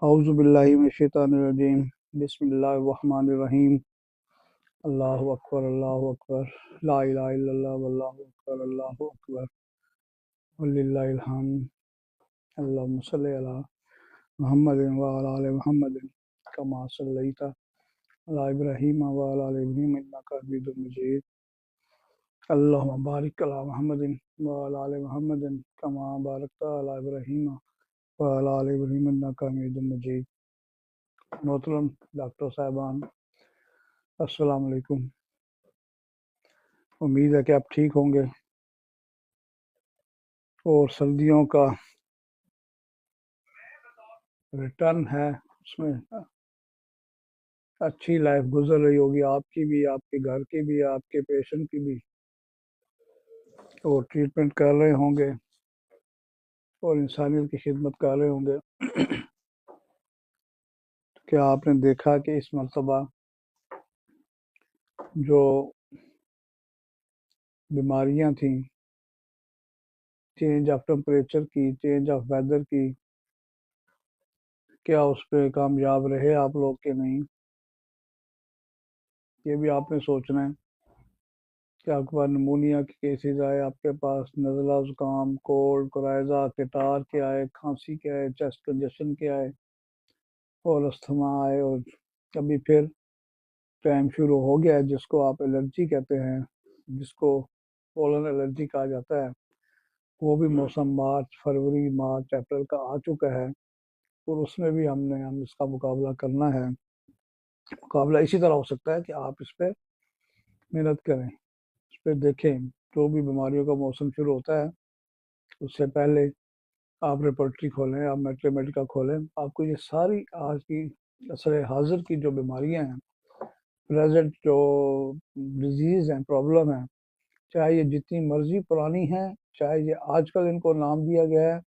औज़ु बिल्लाहि मिनश शैतानिर रजीम। बिस्मिल्लाहिर रहमानिर रहीम। अल्लाहु अकबर ला इलाहा इल्लल्लाह वल्लाहु अकबर अल्लाहु अकबर वलिल्लाहिल हम्द। अल्लाहुम्मा सल्लि अला मुहम्मदिन व अला आलि मुहम्मदिन कमा सल्लैता अला इब्राहीम व अला आलि इब्राहीम इन्नका हमीदुम मजीद। अल्लाहुम्मा बारिक अला मुहम्मदिन व अला आलि मुहम्मदिन कमा बारकता अला इब्राहीम व अला आलि इब्राहीम इन्नका हमीदुम मजीद। मोहतरम डॉक्टर साहिबान, अस्सलाम वालेकुम। उम्मीद है कि आप ठीक होंगे और सर्दियों का रिटर्न है, उसमें अच्छी लाइफ गुजर रही होगी, आपकी भी, आपके घर की भी, आपके पेशेंट की भी, और ट्रीटमेंट कर रहे होंगे और इंसानियत की खिदमत कर रहे होंगे। क्या आपने देखा कि इस मरतबा जो बीमारियां थी, चेंज ऑफ टेम्परेचर की, चेंज ऑफ वेदर की, क्या उस पर कामयाब रहे आप लोग के नहीं? ये भी आपने सोचना है कि आपके पास निमोनिया के केसेस आए, आपके पास नज़ला, ज़ुकाम, कोल्ड, कोराइजा, केटार के आए, खांसी के आए, चेस्ट कंजेशन के आए और अस्थमा आए, और अभी फिर टाइम शुरू हो गया है जिसको आप एलर्जी कहते हैं, जिसको पोलन एलर्जी कहा जाता है। वो भी मौसम मार्च, फरवरी, मार्च, अप्रैल का आ चुका है और उसमें भी हम इसका मुकाबला करना है। मुकाबला इसी तरह हो सकता है कि आप इस पर मेहनत करें, इस पर देखें। जो भी बीमारियों का मौसम शुरू होता है उससे पहले आप रेपर्टरी खोलें, आप मैथमेटिका खोलें, आपको ये सारी आज की असर हाजिर की जो बीमारियां हैं, प्रेजेंट जो डिजीज़ हैं, प्रॉब्लम है, चाहे ये जितनी मर्जी पुरानी है, चाहे ये आजकल इनको नाम दिया गया है,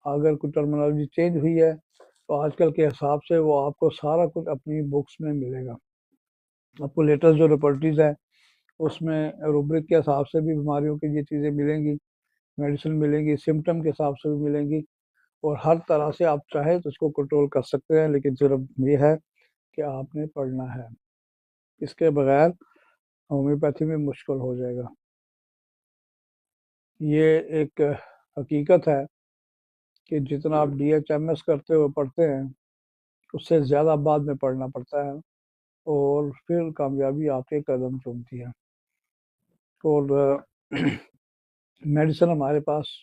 अगर कोई टर्मिनोलॉजी चेंज हुई है तो आजकल के हिसाब से वो आपको सारा कुछ अपनी बुक्स में मिलेगा। आपको लेटेस्ट जो रिपोर्टीज है उसमें रूब्रिक के हिसाब से भी बीमारियों की ये चीज़ें मिलेंगी, मेडिसिन मिलेंगी, सिम्टम के हिसाब से भी मिलेंगी, और हर तरह से आप चाहे तो इसको कंट्रोल कर सकते हैं। लेकिन सिर्फ ये है कि आपने पढ़ना है, इसके बगैर होम्योपैथी में मुश्किल हो जाएगा। ये एक हकीकत है कि जितना आप DHMS करते हुए पढ़ते हैं उससे ज़्यादा बाद में पढ़ना पड़ता है और फिर कामयाबी आपके कदम चूमती है। और मेडिसिन हमारे पास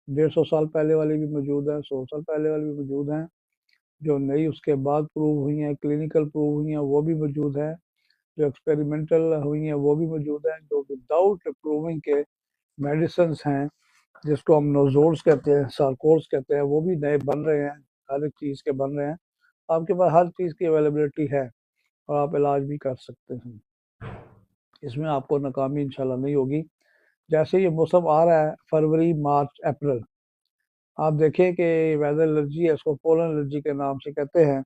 150 साल पहले वाली भी मौजूद है, 100 साल पहले वाली भी मौजूद हैं, जो नई उसके बाद प्रूव हुई हैं, क्लिनिकल प्रूव हुई हैं, वो भी मौजूद है, जो एक्सपेरिमेंटल हुई हैं वो भी मौजूद हैं, जो विदाउट प्रूविंग के मेडिसिन हैं, जिसको हम नोजोल्स कहते हैं, सार्कोल्स कहते हैं, वो भी नए बन रहे हैं, हर एक चीज़ के बन रहे हैं। आपके पास हर चीज़ की अवेलेबिलिटी है और आप इलाज भी कर सकते हैं, इसमें आपको नाकामी इंशाल्लाह नहीं होगी। जैसे ये मौसम आ रहा है फरवरी, मार्च, अप्रैल, आप देखें कि वेदर एलर्जी है, इसको पोलन एलर्जी के नाम से कहते हैं।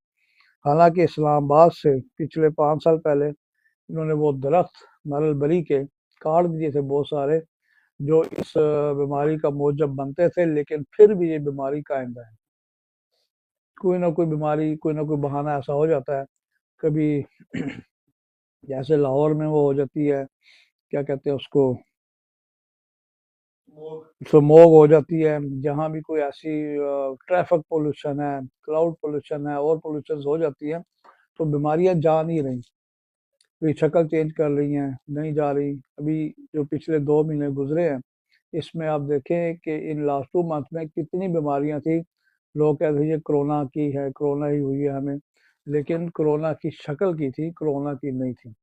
हालांकि इस्लामाबाद से पिछले 5 साल पहले इन्होंने वो दरख्त नारियल बरी के काट दिए थे बहुत सारे, जो इस बीमारी का मौजब बनते थे, लेकिन फिर भी ये बीमारी कायम है। कोई ना कोई बीमारी, कोई ना कोई बहाना ऐसा हो जाता है। कभी जैसे लाहौर में वो हो जाती है, क्या कहते हैं उसको, स्मोग हो जाती है। जहाँ भी कोई ऐसी ट्रैफिक पोल्यूशन है, क्लाउड पोल्यूशन है, और पोल्यूशन हो जाती है, तो बीमारियां जा नहीं रही, कोई शक्ल चेंज कर रही हैं, नहीं जा रही। अभी जो पिछले 2 महीने गुजरे हैं, इसमें आप देखें कि इन लास्ट 2 मंथ में कितनी बीमारियां थी। लोग कहते थे ये कोरोना की है, कोरोना ही हुई है हमें, लेकिन कोरोना की शक्ल की थी, कोरोना की नहीं थी।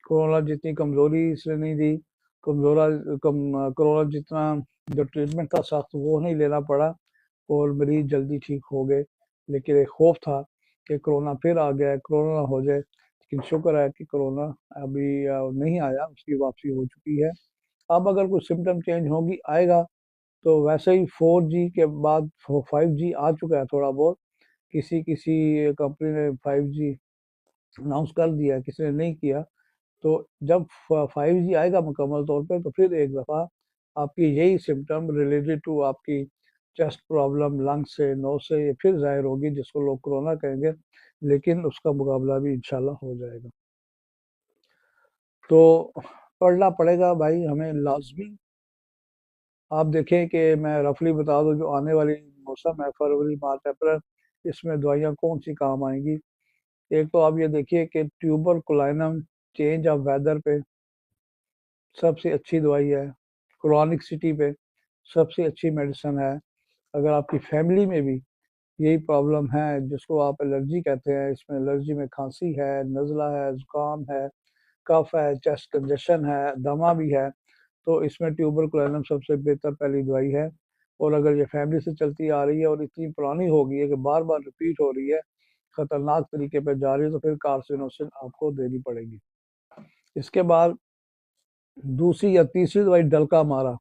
कोरोना जितनी कमजोरी इसलिए नहीं थी, कोरोना जितना जो ट्रीटमेंट था सख्त वो नहीं लेना पड़ा और मरीज जल्दी ठीक हो गए। लेकिन एक खौफ था कि कोरोना फिर आ गया है, कोरोना ना हो जाए, लेकिन शुक्र है कि कोरोना अभी नहीं आया, उसकी वापसी हो चुकी है। अब अगर कोई सिम्टम चेंज होगी, आएगा, तो वैसे ही 4G के बाद 5G आ चुका है थोड़ा बहुत। किसी किसी कंपनी ने 5G अनाउंस कर दिया है, किसी ने नहीं किया। तो जब 5G आएगा मुकम्मल तौर पे, तो फिर एक दफ़ा आपकी यही सिम्टम रिलेटेड टू आपकी चेस्ट प्रॉब्लम लंग से, नोज से, ये फिर जाहिर होगी, जिसको लोग कोरोना कहेंगे, लेकिन उसका मुकाबला भी इंशाल्लाह हो जाएगा। तो पढ़ना पड़ेगा भाई हमें लाजमी। आप देखें कि मैं रफली बता दूं, जो आने वाली मौसम है फरवरी मार्च अप्रैल, इसमें दवाइयाँ कौन सी काम आएंगी। एक तो आप ये देखिए कि ट्यूबर कुलाइनम, चेंज ऑफ वेदर पे सबसे अच्छी दवाई है। क्रॉनिक सिटी पे सबसे अच्छी मेडिसिन है। अगर आपकी फैमिली में भी यही प्रॉब्लम है, जिसको आप एलर्जी कहते हैं, इसमें एलर्जी में खांसी है, नज़ला है, जुकाम है, कफ है, चेस्ट कंजेशन है, दमा भी है, तो इसमें ट्यूबर कुलाइनम सबसे बेहतर पहली दवाई है। और अगर ये फैमिली से चलती आ रही है और इतनी पुरानी हो गई है कि बार बार रिपीट हो रही है, खतरनाक तरीके पर जा रही है, तो फिर कार्सिनोसिन आपको देनी पड़ेगी। इसके बाद दूसरी या तीसरी दवाई डलका मारा,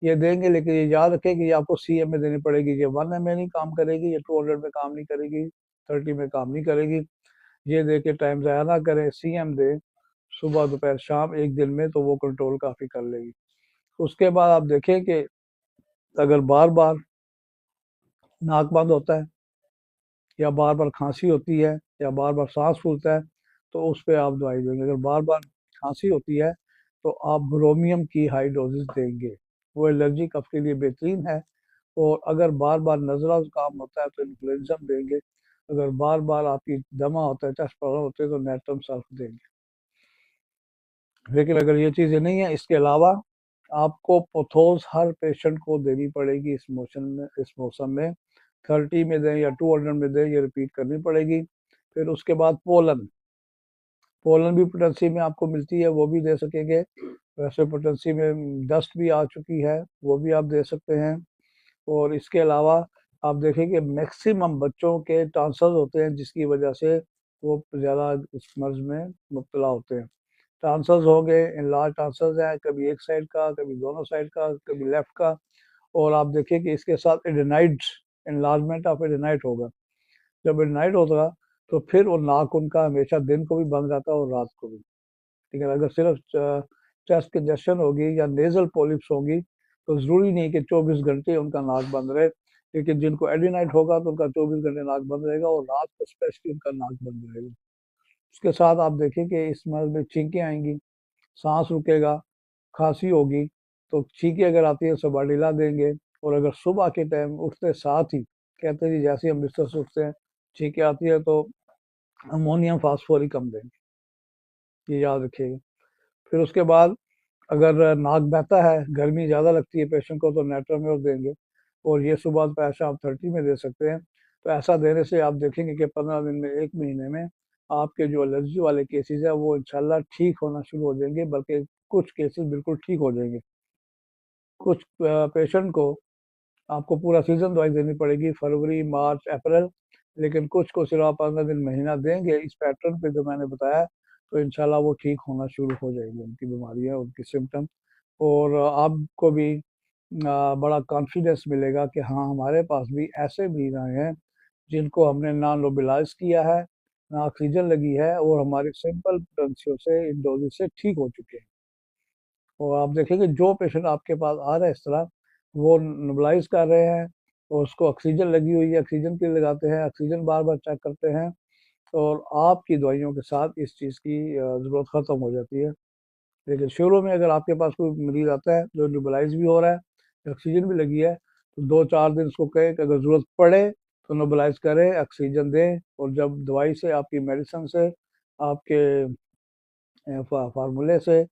ये देंगे, लेकिन ये याद रखें कि ये आपको CM में देनी पड़ेगी। ये 1 में नहीं काम करेगी, ये 200 में काम नहीं करेगी, 30 में काम नहीं करेगी। ये दे के टाइम ज़ाया ना करें, CM दे सुबह दोपहर शाम एक दिन में, तो वो कंट्रोल काफ़ी कर लेगी। उसके बाद आप देखें कि अगर बार बार नाक बंद होता है, या बार बार खांसी होती है, या बार बार सांस फूलता है, तो उस पर आप दवाई देंगे। अगर बार बार खांसी होती है, तो आप ब्रोमियम की हाई डोजेस देंगे, वो एलर्जी कफ के लिए बेहतरीन है। और अगर बार बार नज़ला जुकाम होता है, तो इन्फ्लुएंज़म देंगे। अगर बार बार आपकी दमा होता है, चेस्ट प्रॉब्लम होती है, तो नेट्रम सल्फ देंगे। लेकिन अगर ये चीज़ें नहीं है, इसके अलावा आपको पोथोस हर पेशेंट को देनी पड़ेगी इस मौसम में। 30 में दें या 200 में दें, ये रिपीट करनी पड़ेगी। फिर उसके बाद पोलन, पोलन भी पोटेंसी में आपको मिलती है, वो भी दे सकेंगे। वैसे पोटेंसी में डस्ट भी आ चुकी है, वो भी आप दे सकते हैं। और इसके अलावा आप देखें कि मैक्सिमम बच्चों के ट्रांसफर होते हैं, जिसकी वजह से वो ज़्यादा इस मर्ज में मुब्तला होते हैं। ट्रांसफर्स हो गए, इनलार्ज ट्रांसफर्स हैं, कभी एक साइड का, कभी दोनों साइड का, कभी लेफ्ट का। और आप देखिए कि इसके साथ एडेनाइड्स, इनलार्जमेंट ऑफ एडेनाइड होगा। जब एडेनाइड होगा, तो फिर वो नाक उनका हमेशा दिन को भी बंद रहता है और रात को भी। ठीक है, अगर सिर्फ चेस्ट कंजेशन होगी या नेजल पॉलिप्स होगी, तो ज़रूरी नहीं कि 24 घंटे उनका नाक बंद रहे। लेकिन जिनको एडिनाइट होगा, तो उनका 24 घंटे नाक बंद रहेगा, और रात को स्पेशली उनका नाक बंद रहेगा। उसके साथ आप देखें कि इस मर्ज में छींकें आएंगी, सांस रुकेगा, खांसी होगी। तो छींकें अगर आती है, सबाडीला देंगे। और अगर सुबह के टाइम उठते साथ ही, कहते हैं जी जैसे हम बिस्तर से उठते हैं, छींकें आती है, तो अमोनियम फास्फोरिक हम देंगे, ये याद रखिएगा। फिर उसके बाद अगर नाक बहता है, गर्मी ज़्यादा लगती है पेशेंट को, तो नेट्रोम्योर देंगे। और ये सुबह दोपहर शाम 30 में दे सकते हैं। तो ऐसा देने से आप देखेंगे कि 15 दिन में, 1 महीने में आपके जो एलर्जी वाले केसेस है, वो इंशाल्लाह ठीक होना शुरू हो जाएंगे, बल्कि कुछ केसेस बिल्कुल ठीक हो जाएंगे। कुछ पेशेंट को आपको पूरा सीजन दवाई देनी पड़ेगी, फरवरी मार्च अप्रैल, लेकिन कुछ को सिर्फ आप 15 दिन महीना देंगे इस पैटर्न पे जो मैंने बताया, तो इंशाल्लाह वो ठीक होना शुरू हो जाएगी, उनकी बीमारियां, उनकी सिम्टम। और आपको भी बड़ा कॉन्फिडेंस मिलेगा कि हाँ, हमारे पास भी ऐसे मरीज आए हैं जिनको हमने ना नोबिलाइज किया है, ना ऑक्सीजन लगी है, और हमारे सिंपल पोटेंशियो से, इन डोजेज से ठीक हो चुके हैं। और आप देखेंगे जो पेशेंट आपके पास आ रहे हैं इस तरह, वो नोबलाइज कर रहे हैं, और उसको ऑक्सीजन लगी हुई है, ऑक्सीजन के लिए लगाते हैं, ऑक्सीजन बार बार चेक करते हैं, और आपकी दवाइयों के साथ इस चीज़ की ज़रूरत ख़त्म हो जाती है। लेकिन शुरू में अगर आपके पास कोई मरीज आता है जो नोबलाइज भी हो रहा है, ऑक्सीजन भी लगी है, तो 2-4 दिन उसको कहे कि अगर ज़रूरत पड़े तो नोबलाइज करें, ऑक्सीजन दें। और जब दवाई से, आपकी मेडिसिन से, आपके फार्मूले से,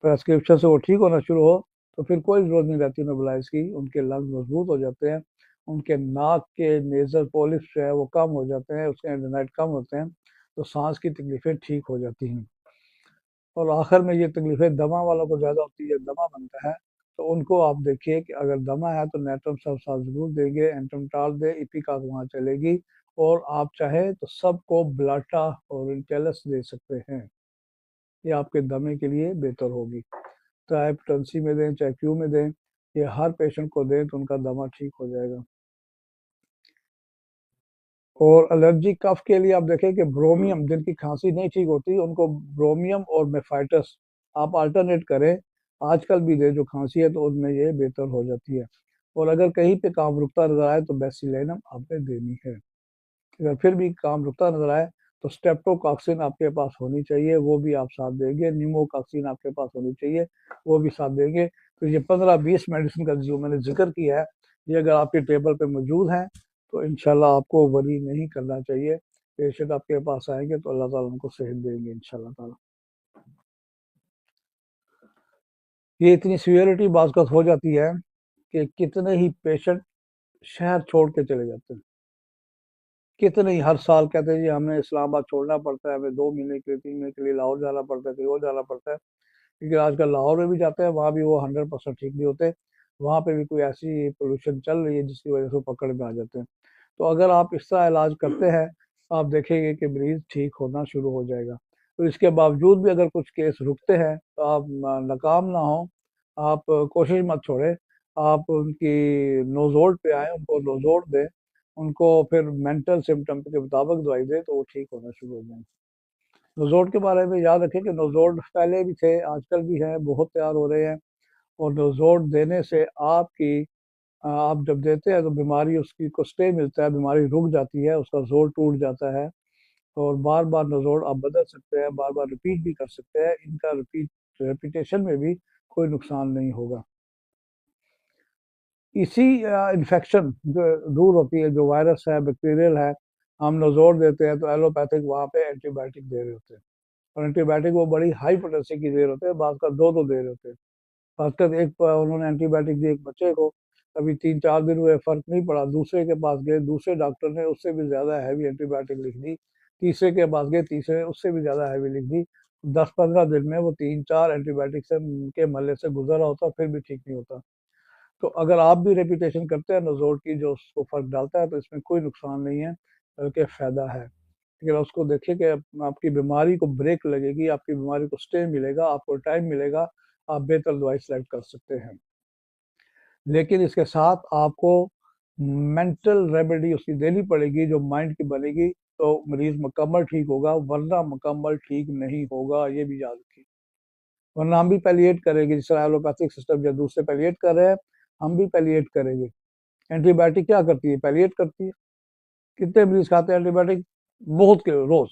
प्रेस्क्रिप्शन से वो ठीक होना शुरू हो, तो फिर कोई ज़रूरत नहीं रहती नेबुलाइज की। उनके लंग्स मजबूत हो जाते हैं, उनके नाक के नेजल पॉलिप्स जो है वो कम हो जाते हैं, उसके एडेनाइड कम होते हैं, तो सांस की तकलीफ़ें ठीक हो जाती हैं। और आखिर में ये तकलीफ़ें दमा वालों को ज़्यादा होती है, दमा बनता है, तो उनको आप देखिए कि अगर दमा है, तो नेट्रम सब साथ ज़रूर देंगे, एंट्रमटाल दे, इपिका वहाँ चलेगी। और आप चाहे तो सबको ब्लाटा और इंटेलस दे सकते हैं, ये आपके दमे के लिए बेहतर होगी। चाहे पोटेंसी में दें, चाहे क्यू में दें, ये हर पेशेंट को दें, तो उनका दमा ठीक हो जाएगा। और एलर्जी कफ के लिए आप देखें कि ब्रोमियम, जिनकी खांसी नहीं ठीक होती, उनको ब्रोमियम और मेफाइटस आप अल्टरनेट करें, आजकल भी दें, जो खांसी है तो उनमें ये बेहतर हो जाती है। और अगर कहीं पे काम रुकता नजर आए तो बेसिलेनम आपने देनी है। अगर फिर भी काम रुकता नजर आए तो स्ट्रेप्टोकॉक्सिन आपके पास होनी चाहिए, वो भी आप साथ देंगे। न्यूमोकॉक्सिन आपके पास होनी चाहिए, वो भी साथ देंगे। तो ये 15-20 मेडिसिन का जो मैंने जिक्र किया है, ये अगर आपके टेबल पे मौजूद है तो इंशाल्लाह आपको वरी नहीं करना चाहिए। पेशेंट आपके पास आएंगे तो अल्लाह ताला उनको सेहत देंगे इंशाल्लाह ताला। ये इतनी सीवियरिटी बाज़ हो जाती है कि कितने ही पेशेंट शहर छोड़ के चले जाते हैं। कितने ही हर साल कहते हैं जी हमें इस्लामाबाद छोड़ना पड़ता है, हमें 2 महीने के लिए 3 महीने के लिए लाहौर जाना पड़ता है, कहीं और जाना पड़ता है। क्योंकि आजकल लाहौर में भी जाते हैं, वहाँ भी वो 100% ठीक नहीं होते। वहाँ पे भी कोई ऐसी पोल्यूशन चल रही है जिसकी वजह से वो पकड़ में आ जाते हैं। तो अगर आप इस तरह इलाज करते हैं, आप देखेंगे कि मरीज ठीक होना शुरू हो जाएगा। तो इसके बावजूद भी अगर कुछ केस रुकते हैं तो आप नाकाम ना हो, आप कोशिश मत छोड़ें। आप उनकी नोज़ोल्ड पे आए, उनको नोज़ोल्ड दें, उनको फिर मेंटल सिम्टम के मुताबिक दवाई दें तो वो ठीक होना शुरू हो जाएंगे। नोज़ोल्ड के बारे में याद रखें कि नोज़ोल्ड पहले भी थे, आजकल भी हैं, बहुत तैयार हो रहे हैं। और नोज़ोल्ड देने से आपकी आप जब देते हैं तो बीमारी उसकी को स्टे मिलता है, बीमारी रुक जाती है, उसका जोर टूट जाता है। और बार बार नोज़ोल्ड आप बदल सकते हैं, बार बार रिपीट भी कर सकते हैं, इनका रिपीटेशन में भी कोई नुकसान नहीं होगा। इसी इन्फेक्शन जो दूर होती है, जो वायरस है, बैक्टीरियल है, हम नोज़ोल्ड देते हैं तो एलोपैथिक वहाँ पे एंटीबायोटिक दे रहे होते हैं। और एंटीबायोटिक वो बड़ी हाई पोटेंसी की दे रहे होते हैं, बात का दो दो दे रहे होते हैं। खासकर उन्होंने एंटीबायोटिक दी एक बच्चे को, अभी 3-4 दिन हुए, फर्क नहीं पड़ा, दूसरे के पास गए, दूसरे डॉक्टर ने उससे भी ज्यादा हैवी एंटीबायोटिक लिख दी। तीसरे के पास गए, तीसरे ने उससे भी ज्यादा हैवी लिख दी। 10-15 दिन में वो 3-4 एंटीबायोटिक से के मल्ले से गुजरा होता, फिर भी ठीक नहीं होता। तो अगर आप भी रेपिटेशन करते हैं नजोर की जो उसको फर्क डालता है तो इसमें कोई नुकसान नहीं है, बल्कि फायदा है। लेकिन उसको देखिए कि आपकी बीमारी को ब्रेक लगेगी, आपकी बीमारी को स्टे मिलेगा, आपको टाइम मिलेगा, आप बेहतर दवाई सेलेक्ट कर सकते हैं। लेकिन इसके साथ आपको मेंटल रेमेडी उसकी देनी पड़ेगी जो माइंड की बनेगी, तो मरीज मुकम्मल ठीक होगा, वरना मुकम्मल ठीक नहीं होगा, ये भी याद रखिए। वरना हम भी पैलिएट करेंगे, जिस तरह एलोपैथिक सिस्टम या दूसरे पैलिएट कर रहे हैं, हम भी पैलिएट करेंगे। एंटीबायोटिक क्या करती है? पैलिएट करती है। कितने मरीज खाते हैं एंटीबायोटिक? बहुत के रोज,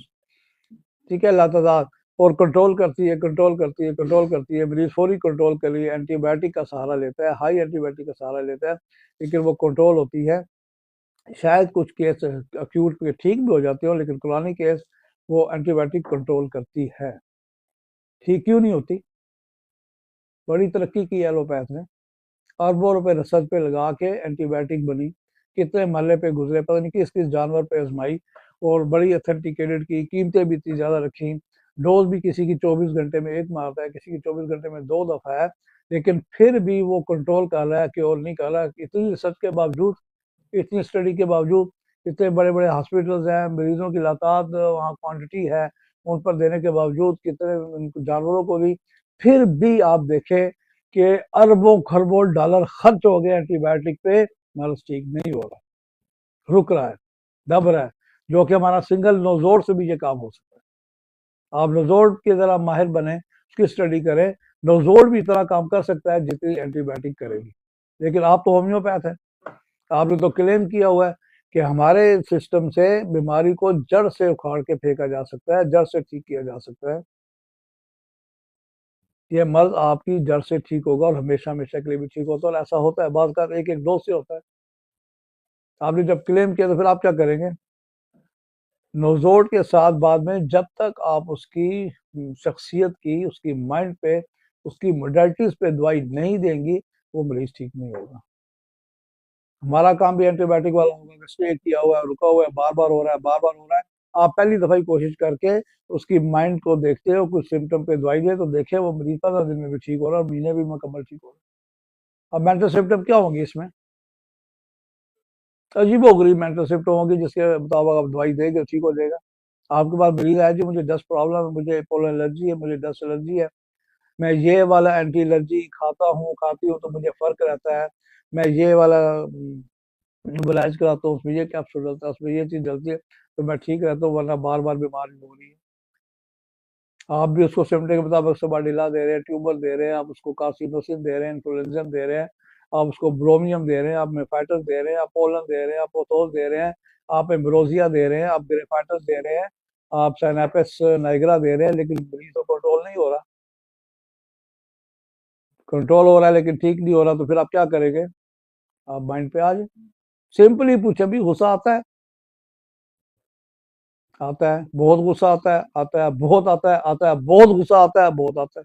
ठीक है, लातादार। और कंट्रोल करती है, कंट्रोल करती है, कंट्रोल करती है। मरीज फौरी कंट्रोल के लिए एंटीबायोटिक का सहारा लेता है, हाई एंटीबायोटिक का सहारा लेता है, लेकिन वो कंट्रोल होती है। शायद कुछ केस अक्यूट के ठीक भी हो जाते हो, लेकिन क्रॉनिक केस वो एंटीबायोटिक कंट्रोल करती है। ठीक क्यों नहीं होती? बड़ी तरक्की की एलोपैथ ने, अरबों रुपए रिसर्च पे लगा के एंटीबायोटिक बनी, कितने महल्ले पे गुजरे, पता नहीं किस किस जानवर पे आजमाई, और बड़ी अथेंटिकेटेड की, कीमतें भी इतनी ज्यादा रखी। डोज भी किसी की 24 घंटे में एक मारता है, किसी की 24 घंटे में 2 दफा है, लेकिन फिर भी वो कंट्रोल कर रहा है, क्योर नहीं कर रहा है। इतनी रिसर्च के बावजूद, इतनी स्टडी के बावजूद, इतने बड़े बड़े हॉस्पिटल्स हैं, मरीजों की लाताद वहाँ क्वांटिटी है, उन पर देने के बावजूद, कितने जानवरों को भी, फिर भी आप देखें कि अरबों खरबों डॉलर खर्च हो गए एंटीबायोटिक पे, मरीज ठीक नहीं हो रहा, रुक रहा है, दब रहा है। जो कि हमारा सिंगल नोजोड से भी ये काम हो सकता है। आप नोजोड के जरा माहिर बने, उसकी स्टडी करें। नोजोड भी इतना काम कर सकता है जितनी एंटीबायोटिक करेगी। लेकिन आप तो होम्योपैथ है, आपने तो क्लेम किया हुआ है कि हमारे सिस्टम से बीमारी को जड़ से उखाड़ के फेंका जा सकता है, जड़ से ठीक किया जा सकता है। ये मर्ज आपकी जड़ से ठीक होगा और हमेशा हमेशा के लिए भी ठीक होता है। और ऐसा होता है, बात का एक एक डोज से होता है। आपने जब क्लेम किया तो फिर आप क्या करेंगे? नोजोड के साथ बाद में जब तक आप उसकी शख्सियत की, उसकी माइंड पे, उसकी मोडालिटीज पे दवाई नहीं देंगी, वो मरीज ठीक नहीं होगा। हमारा काम भी एंटीबायोटिक वाला होगा, स्टे किया हुआ है, रुका हुआ है, बार बार हो रहा है, बार बार हो रहा है। आप पहली दफा ही कोशिश करके उसकी माइंड को देखते हो, कुछ सिम्टम पे दवाई दे तो देखे वो मरीज 15 दिन में भी ठीक हो रहा है और महीने भी मुकम्मल ठीक हो रहा है। अब मेंटल सिम्टम क्या होंगी इसमें? अजीबो गरीब मेंटल सिम्टम होगी, जिसके मुताबिक आप दवाई देंगे ठीक हो जाएगा। आपके पास मरीज आया जी मुझे डस्ट प्रॉब्लम है, मुझे पोलन एलर्जी है, मुझे डस्ट एलर्जी है, मैं ये वाला एंटी एलर्जी खाता हूँ, खाती हूँ तो मुझे फर्क रहता है, मैं ये वाला इलाज कराता हूँ, उसमें ये कैप्सूल डलता है, उसमें ये चीज डलती है, तो मैं ठीक रहता हूँ, वरना बार बार बीमारी हो रही है। आप भी उसको सिम्टम के मुताबिक सुबह डिला दे रहे हैं, ट्यूबर दे रहे हैं, आप उसको कार्सिनोसिन दे रहे हैं, इन्फ्लुएंजन दे रहे हैं, आप उसको ब्रोमियम दे रहे हैं, आप मेफाइटस दे रहे हैं, आप पोलन दे रहे हैं, आप पोथोस दे रहे हैं, आप एम्ब्रोसिया दे रहे हैं, आप ग्रेफाइटस दे रहे हैं, आप साइनापेस नाइग्रा दे रहे हैं, लेकिन मरीज तो कंट्रोल नहीं हो रहा। कंट्रोल हो रहा है लेकिन ठीक नहीं हो रहा, तो फिर आप क्या करेंगे? आप माइंड पे आ जाए, सिंपली पूछे, भी गुस्सा आता है? आता है, बहुत गुस्सा आता है, आता है बहुत, आता है, आता है बहुत, गुस्सा आता है बहुत, आता है।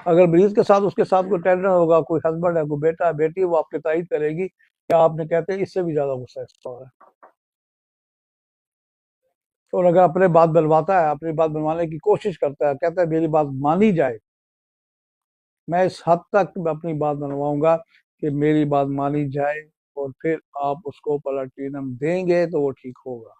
अगर मरीज के साथ, उसके साथ कोई टेंडर होगा, कोई हस्बैंड है, कोई बेटा है, बेटी है, वो आपकी तारीफ करेगी कि आपने, कहते हैं इससे भी ज्यादा गुस्सा इसका हो रहा है। और अगर अपने बात बनवाता है, अपनी बात बनवाने की कोशिश करता है, कहता है मेरी बात मानी जाए, मैं इस हद तक अपनी बात बनवाऊंगा कि मेरी बात मानी जाए, और फिर आप उसको प्लेटिनम देंगे तो वो ठीक होगा।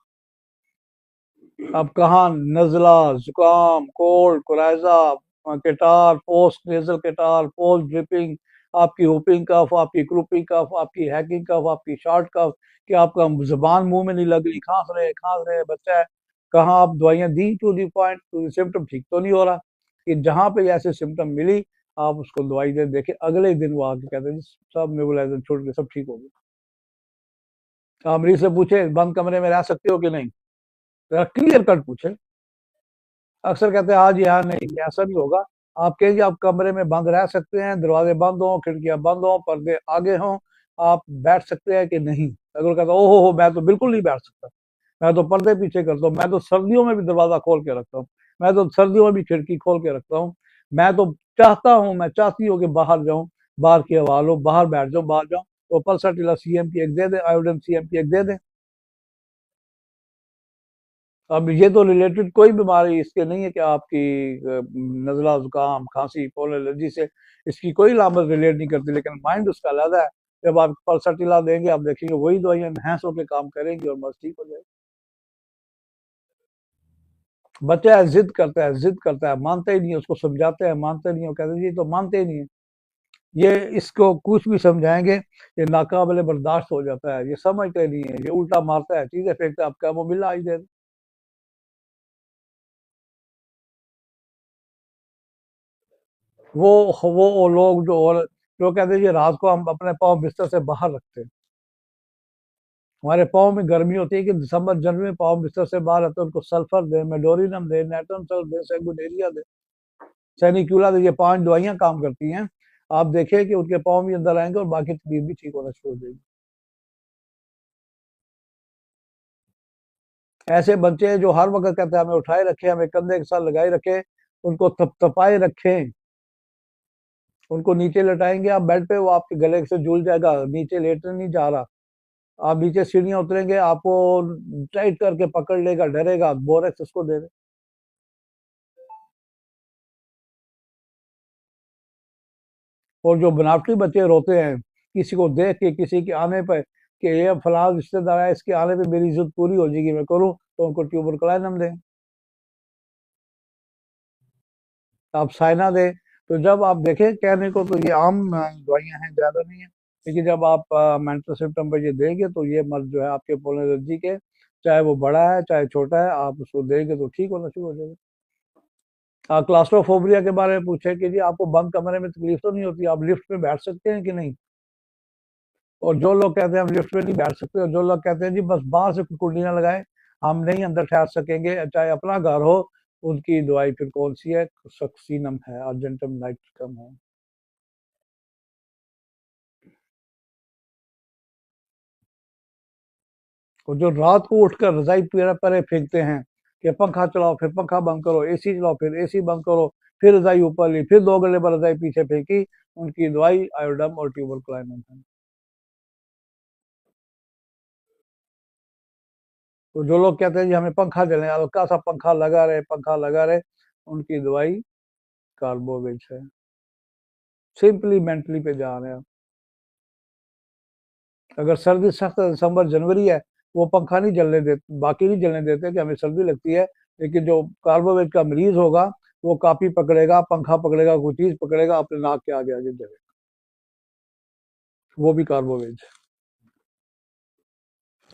अब कहाँ नजला, जुकाम, cold, coryza, catarrh, post nasal catarrh, post dripping, आपकी हुपिंग कफ, आपकी क्रूपिंग कफ, आपकी हैकिंग कफ, आपकी शॉर्ट कफ, कि आपका जुबान मुंह में नहीं लग रही, खांस रहे बच्चा है, कहाँ आप दवाइयां दी to the point, to the symptom, ठीक तो नहीं हो रहा। कि जहां पे ऐसे सिम्टम मिली, आप उसको दवाई दे, देखे अगले दिन वो आके कहते हैं सब नेबुलाइजर छोड़ के सब ठीक हो गया। आप मरीज से पूछे बंद कमरे में रह सकते हो कि नहीं, क्लियर कट पूछे। अक्सर कहते हैं हाँ जी हाँ नहीं, ऐसा नहीं होगा। आप कहेंगे आप कमरे में बंद रह सकते हैं, दरवाजे बंद हों, खिड़कियां बंद हों, पर्दे आगे हों, आप बैठ सकते हैं कि नहीं? अगर वो कहता ओहो हो, मैं तो बिल्कुल नहीं बैठ सकता, मैं तो पर्दे पीछे करता हूँ, मैं तो सर्दियों में भी दरवाजा खोल के रखता हूँ, मैं तो सर्दियों में भी खिड़की खोल के रखता हूँ, मैं तो चाहता हूँ, मैं चाहती हूँ कि बाहर जाऊँ, बाहर की हवा लो, बाहर बैठ जाऊँ, बाहर जाऊँ, तो पल्साटिला सीएम की एक दे दे, आयोडन सीएम की एक दे दे। अब ये तो रिलेटेड कोई बीमारी इसके नहीं है कि आपकी नज़ला, जुकाम, खांसी, पोलन एलर्जी से इसकी कोई लामत रिलेट नहीं करती, लेकिन माइंड उसका अलग है। जब आप पल्साटिला देंगे, आप देखेंगे वही दवाइयां एनहेंस होकर काम करेंगी और बस ठीक हो जाएगी। बच्चा है, जिद करता है, जिद करता है, मानते ही नहीं है, उसको समझाते हैं, मानते नहीं है, कहते हैं ये तो मानते ही नहीं है, ये इसको कुछ भी समझाएंगे ये नाकाबिले बर्दाश्त हो जाता है, ये समझते नहीं है, ये उल्टा मारता है, चीजें फेंकता है, आपका मोबिल आज दे। वो लोग जो कहते हैं, रात को हम अपने पाँव बिस्तर से बाहर रखते हैं, हमारे पाँव में गर्मी होती है कि दिसंबर जनवरी में पाँव बिस्तर से बाहर रखते हैं, उनको सल्फर दे, मेडोरिनम दे, नेटम सल्फ दे, सेगुनेरिया दे, सैनिक्यूला दे, ये 5 दवाइयां काम करती हैं। आप देखिए कि उनके पाँव भी अंदर आएंगे और बाकी तकलीफ भी ठीक होना शुरू हो जाएगी। ऐसे बच्चे जो हर वक्त कहते हैं हमें उठाए रखे, हमें कंधे के साथ लगाए रखे, उनको थपथपाए रखें, उनको नीचे लटाएंगे आप बेड पे, वो आपके गले से झूल जाएगा, नीचे लेटने नहीं जा रहा, आप नीचे सीढ़ियां उतरेंगे, आपको टाइट करके पकड़ लेगा, डरेगा, बोरेक्स उसको दे दे। और जो बनावटी बच्चे रोते हैं, किसी को देख के, किसी के आने पर कि ये फलां रिश्तेदार है, इसके आने पे मेरी इज्जत पूरी हो जाएगी, मैं करूं, तो उनको ट्यूबरकुलोसिस दें, आप साइना दें। तो जब आप देखें, कहने को तो ये आम दवाइयां हैं, ज्यादा नहीं है, लेकिन जब आप मेंटल सिम्टम पर ये देंगे तो ये मर्ज जो है आपके पोलन एलर्जी के, चाहे वो बड़ा है चाहे छोटा है, आप उसको देंगे तो ठीक होना शुरू हो जाएगा। क्लास्ट्रोफोबिया के बारे में पूछे कि जी आपको बंद कमरे में तकलीफ तो नहीं होती, आप लिफ्ट में बैठ सकते हैं कि नहीं? और जो लोग कहते हैं हम लिफ्ट में नहीं बैठ सकते, और जो लोग कहते हैं जी बस बाहर से कुंडी ना लगाए, हम नहीं अंदर ठहर सकेंगे, चाहे अपना घर हो, उनकी दवाई फिर कौन सी है? सक्सीनम है, अर्जेंटम नाइट्रिकम है। और जो रात को उठकर रजाई पीरा परे फेंकते हैं कि पंखा चलाओ, फिर पंखा बंद करो, एसी चलाओ, फिर एसी बंद करो, फिर रजाई ऊपर ली, फिर 2 घंटे पर रजाई पीछे फेंकी, उनकी दवाई आयोडम और ट्यूबरकुलोसिस है। तो जो लोग कहते हैं जी हमें पंखा चले, हल्का सा पंखा लगा रहे, पंखा लगा रहे, उनकी दवाई कार्बोवेज है। सिंपली मेंटली पे जा रहे हैं। अगर सर्दी सख्त दिसंबर जनवरी है, वो पंखा नहीं जलने देते, बाकी नहीं जलने देते कि हमें सर्दी लगती है, लेकिन जो कार्बोवेज का मरीज होगा, वो कापी पकड़ेगा, पंखा पकड़ेगा, कोई चीज पकड़ेगा, अपने नाक के आगे आगे जलेगा, वो भी कार्बोवेज।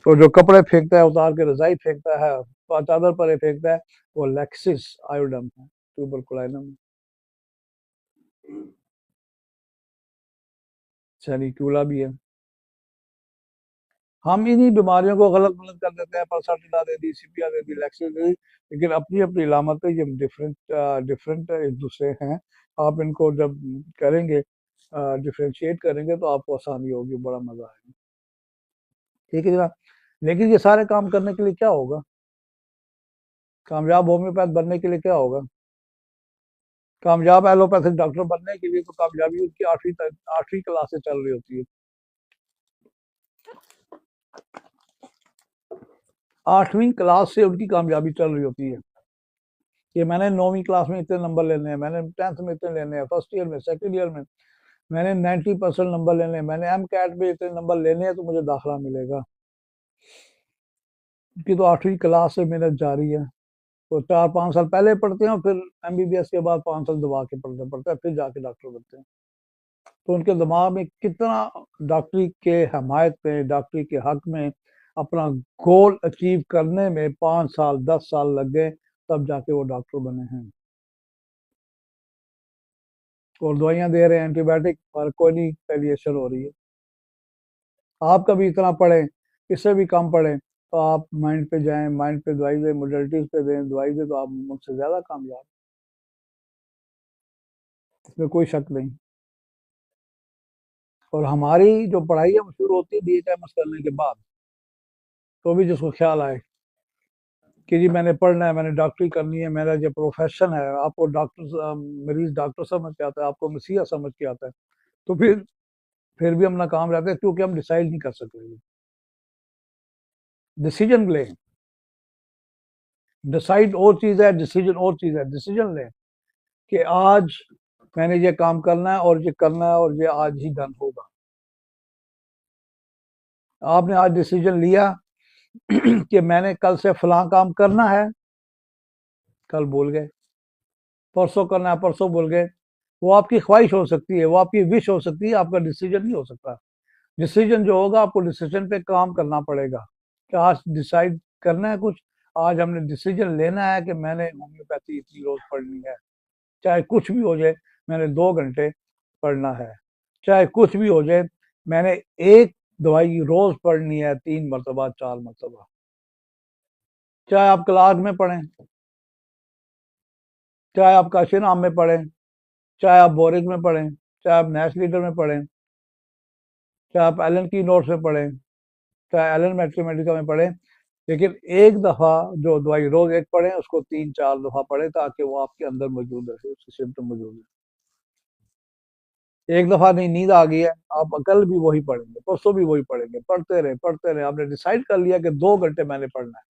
तो जो कपड़े फेंकता है, उतार के रजाई फेंकता है, चादर पर फेंकता है, वो लेक्सिस आयोडम है, ट्यूबरकुलोसिस। सैनिक्यूला भी है। हम इन्हीं बीमारियों को गलत गलत कर देते हैं, पल्साटिला दे दी, सीपिया दे दी, लैक्सिस दे दी, लेकिन अपनी अपनी इलामतें ये डिफरेंट डिफरेंट एक दूसरे हैं। आप इनको जब करेंगे, डिफ्रेंशिएट करेंगे तो आपको आसानी होगी, बड़ा मजा आएगा। ठीक है जनाब। लेकिन ये सारे काम करने के लिए क्या होगा? कामयाब होम्योपैथ बनने के लिए क्या होगा? कामयाब एलोपैथिक डॉक्टर बनने के लिए तो कामयाबी उनकी 8वीं क्लास से चल रही होती है। 8वीं क्लास से उनकी कामयाबी चल रही होती है कि मैंने 9वीं क्लास में इतने नंबर लेने हैं, मैंने 10th में इतने लेने हैं, फर्स्ट ईयर में, सेकंड ईयर में मैंने 90% नंबर लेने हैं, मैंने एम कैट में इतने नंबर लेने हैं तो मुझे दाखिला मिलेगा। उनकी तो 8वीं क्लास से मेहनत जारी है। तो 4-5 साल पहले पढ़ते हैं और फिर एमबीबीएस के बाद 5 साल दबा के पढ़ते पढ़ते हैं, फिर जाके डॉक्टर बनते हैं। तो उनके दिमाग में कितना डॉक्टरी के हमायत में, डॉक्टरी के हक में अपना गोल अचीव करने में 5 साल 10 साल लग गए, तब जाके वो डॉक्टर बने हैं। और दवाइयां दे रहे हैं एंटीबायोटिक, पर कोई नहीं वेरिएशन हो रही है। आप कभी इतना पढ़ें, इससे भी कम पढ़ें, तो आप माइंड पे जाएं, माइंड पे दवाई दें, मोडलिटीज पे दें दवाई दें, तो आप मुझसे ज़्यादा कामयाब, इसमें कोई शक नहीं। और हमारी जो पढ़ाई है वो शुरू होती है BHMS करने के बाद। तो भी जिसको ख्याल आए कि जी मैंने पढ़ना है, मैंने डॉक्टरी करनी है, मेरा जो प्रोफेशन है, आपको डॉक्टर मरीज डॉक्टर समझ के आता है, आपको मसीहा समझ के आता है, तो फिर भी हम नाकाम रहते हैं, क्योंकि हम डिसाइड नहीं कर सकते। डिसीजन लें, डिसाइड और चीज़ है, डिसीजन और चीज़ है। डिसीजन लें कि आज मैंने ये काम करना है और ये करना है और ये आज ही डन होगा। आपने आज डिसीजन लिया कि मैंने कल से फलां काम करना है, कल भूल गए, परसों करना है, परसों भूल गए। वो आपकी ख्वाहिश हो सकती है, वो आपकी विश हो सकती है, आपका डिसीजन नहीं हो सकता। डिसीजन जो होगा, आपको डिसीजन पे काम करना पड़ेगा कि आज डिसाइड करना है कुछ, आज हमने डिसीजन लेना है कि मैंने होम्योपैथी इतनी रोज पढ़नी है, चाहे कुछ भी हो जाए, मैंने 2 घंटे पढ़ना है, चाहे कुछ भी हो जाए, मैंने एक दवाई रोज पढ़नी है, 3 मरतबा 4 मरतबा। चाहे आप क्लास में पढ़ें, चाहे आप काशिन आम में पढ़ें, चाहे आप बोरिक में पढ़ें, चाहे आप नैश लीडर में पढ़ें, चाहे आप एलन की नोट्स में पढ़ें, चाहे एलन मैथमेटिका में पढ़ें, लेकिन एक दफा जो दवाई रोज एक पढ़ें, उसको 3-4 दफा पढ़ें, ताकि वो आपके अंदर मौजूद रहे, उसके सिम्टम मौजूद है। एक दफा नहीं, नींद आ गई है, आप कल भी वही पढ़ेंगे, परसों भी वही पढ़ेंगे, पढ़ते रहे पढ़ते रहे। आपने डिसाइड कर लिया कि 2 घंटे मैंने पढ़ना है,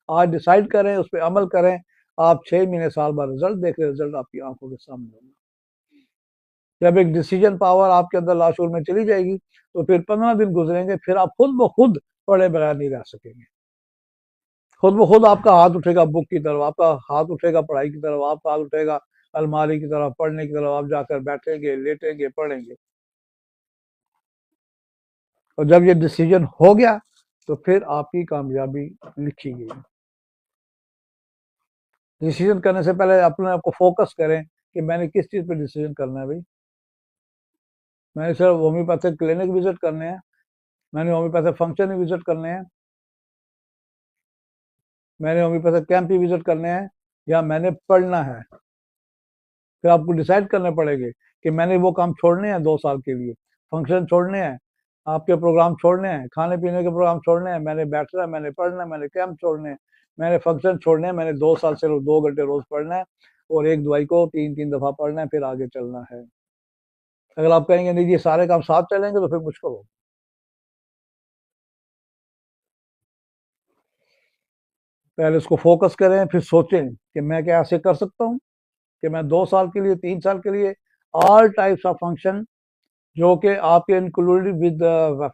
आज डिसाइड करें, उस पर अमल करें। आप 6 महीने साल बाद रिजल्ट देख रहे, रिजल्ट आपकी आंखों के सामने होगा। जब एक डिसीजन पावर आपके अंदर लाशूर में चली जाएगी, तो फिर 15 दिन गुजरेंगे, फिर आप खुद ब खुद पढ़े बगैर नहीं रह सकेंगे। खुद ब खुद आपका हाथ उठेगा बुक की तरफ, आपका हाथ उठेगा पढ़ाई की तरफ, आपका हाथ उठेगा अलमारी की तरफ, पढ़ने की तरफ। आप जाकर बैठेंगे, लेटेंगे, पढ़ेंगे। और जब ये डिसीजन हो गया, तो फिर आपकी कामयाबी लिखी गई। डिसीजन करने से पहले अपने आप को फोकस करें कि मैंने किस चीज़ पे डिसीजन करना है भाई। मैंने सिर्फ होम्योपैथिक क्लिनिक विजिट करने हैं, मैंने होम्योपैथिक फंक्शन ही विजिट करने हैं, मैंने होम्योपैथिक कैंप ही विजिट करने हैं, या मैंने पढ़ना है। फिर आपको डिसाइड करने पड़ेंगे कि मैंने वो काम छोड़ने हैं 2 साल के लिए, फंक्शन छोड़ने हैं, आपके प्रोग्राम छोड़ने हैं, खाने पीने के प्रोग्राम छोड़ने हैं, मैंने बैठना है, मैंने पढ़ना है, मैंने कैंप छोड़ने हैं, मैंने फंक्शन छोड़ने हैं, मैंने 2 साल से 2 घंटे रोज पढ़ना है, और एक दवाई को 3-3 दफा पढ़ना है, फिर आगे चलना है। अगर आप कहेंगे नहीं ये सारे काम साथ चलेंगे, तो फिर मुश्किल होगा। पहले उसको फोकस करें, फिर सोचें कि मैं क्या ऐसे कर सकता हूँ कि मैं 2 साल के लिए, 3 साल के लिए, ऑल टाइप्स ऑफ फंक्शन जो कि आपके इंक्लूडेड विद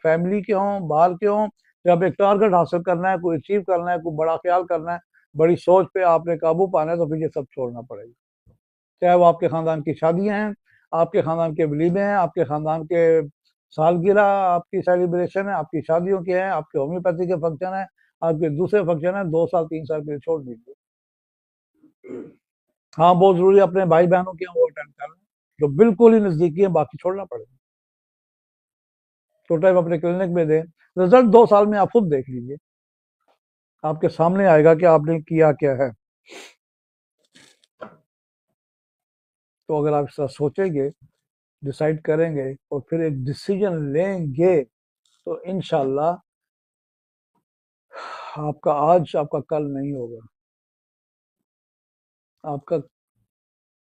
फैमिली के हों, बाहर के हों, जब एक टारगेट हासिल करना है, कोई अचीव करना है, कोई बड़ा ख्याल करना है, बड़ी सोच पे आपने काबू पाना है, तो फिर ये सब छोड़ना पड़ेगा। चाहे वो आपके खानदान की शादियां हैं, आपके खानदान के वलीमे हैं, आपके खानदान के सालगिरह आपकी सेलिब्रेशन है, आपकी शादियों के हैं, आपके होम्योपैथी के फंक्शन है, आपके दूसरे फंक्शन है, 2 साल 3 साल के लिए छोड़ दीजिए। हाँ, बहुत जरूरी है अपने भाई बहनों के यहाँ वो अटेंड करना, जो बिल्कुल ही नजदीकी है, बाकी छोड़ना पड़ेगा। तो टाइम अपने क्लिनिक में दें, रिजल्ट 2 साल में आप खुद देख लीजिए, आपके सामने आएगा कि आपने किया क्या है। तो अगर आप ऐसा सोचेंगे, डिसाइड करेंगे और फिर एक डिसीजन लेंगे, तो इंशाल्लाह आपका आज आपका कल नहीं होगा, आपका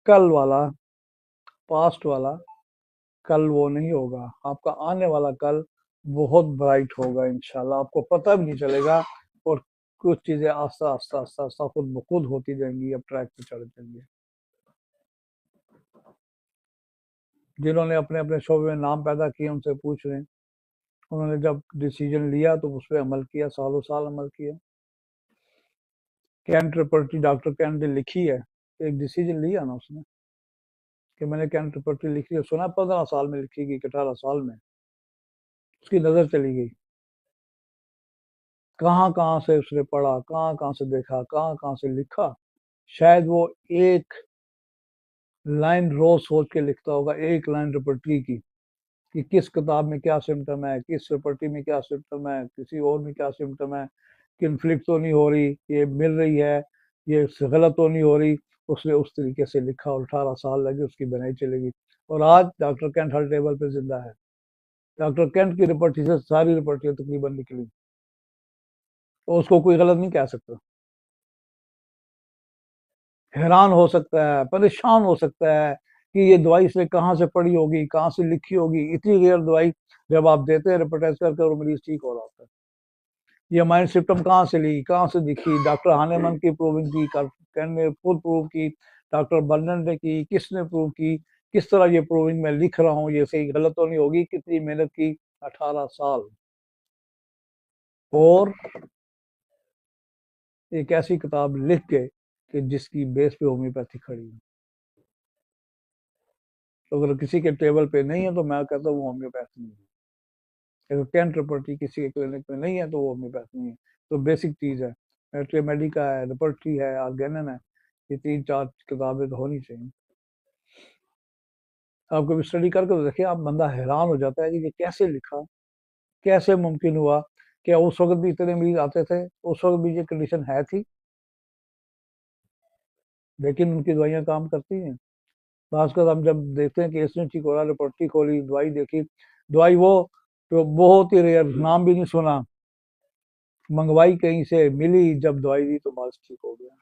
कल वाला, पास्ट वाला कल वो नहीं होगा, आपका आने वाला कल बहुत ब्राइट होगा इंशाल्लाह, आपको पता भी नहीं चलेगा। और कुछ चीजें आस्ता आस्ता आस्ता आस्ता खुद ब खुद होती जाएंगी, अब ट्रैक पे चढ़ जाएंगे। जिन्होंने अपने अपने शोबे में नाम पैदा किए उनसे पूछ रहे हैं, उन्होंने जब डिसीजन लिया तो उस पर अमल किया, सालों साल अमल किया। कैंट प्रॉपर्टी डॉक्टर कैंट ने लिखी है, एक डिसीजन लिया ना उसने कि मैंने कैंट प्रॉपर्टी लिखी है, सुना 15 साल में लिखी गई, 18 साल में उसकी नजर चली गई, कहाँ कहाँ से उसने पढ़ा, कहाँ कहाँ से देखा, कहाँ कहाँ से लिखा। शायद वो एक लाइन रोज सोच के लिखता होगा, एक लाइन रिपर्टरी की, कि किस किताब में क्या सिम्टम है, किस रिपर्टी में क्या सिम्टम है, किसी और में क्या सिम्टम है, कन्फ्लिक्ट तो नहीं हो रही, ये मिल रही है, ये गलत तो नहीं हो रही। उसने उस तरीके से लिखा और 18 साल लगे, उसकी बनाई चलेगी। और आज डॉक्टर कैंट हर टेबल पे जिंदा है। डॉक्टर कैंट की रिपर्टी से सारी रिपर्टियां तकरीबन निकली, तो उसको कोई गलत नहीं कह सकता। हैरान हो सकता है, परेशान हो सकता है कि ये दवाई इसने कहाँ से पढ़ी होगी, कहाँ से लिखी होगी, इतनी रेयर दवाई जब आप देते हैं रिपोर्टाइज करके और मरीज ठीक हो रहा होता है। ये माइंड सिस्टम कहाँ से ली, कहाँ से दिखी, डॉक्टर हानेमन की प्रूविंग की, कैन ने खुद प्रूव की, डॉक्टर बर्नन ने की, किसने प्रूव की, किस तरह ये प्रूविंग मैं लिख रहा हूँ, ये सही गलत तो नहीं होगी, कितनी मेहनत की, 18 साल। और एक ऐसी किताब लिख के कि जिसकी बेस पे होम्योपैथी खड़ी है। तो अगर किसी के टेबल पे नहीं है तो मैं कहता हूँ वो होम्योपैथी नहीं है। अगर कैन रिपर्टी किसी के क्लिनिक में नहीं है तो वो होम्योपैथी नहीं है। तो बेसिक चीज है, मेडिका है, रिपर्टी है, आर्गेनन है, ये 3-4 किताबें तो होनी चाहिए। आप कभी स्टडी करके तो देखिए, आप बंदा हैरान हो जाता है कि ये कैसे लिखा, कैसे मुमकिन हुआ, क्या उस वक्त भी इतने मरीज आते थे, उस वक्त भी ये कंडीशन है थी, लेकिन उनकी दवाइयाँ काम करती हैं। खासकर हम जब देखते हैं कि इसने ठीक हो रहा, रिपोर्टरी खोली, दवाई देखी, दवाई वो तो बहुत ही रेयर, नाम भी नहीं सुना, मंगवाई कहीं से, मिली, जब दवाई दी तो बस ठीक हो गया।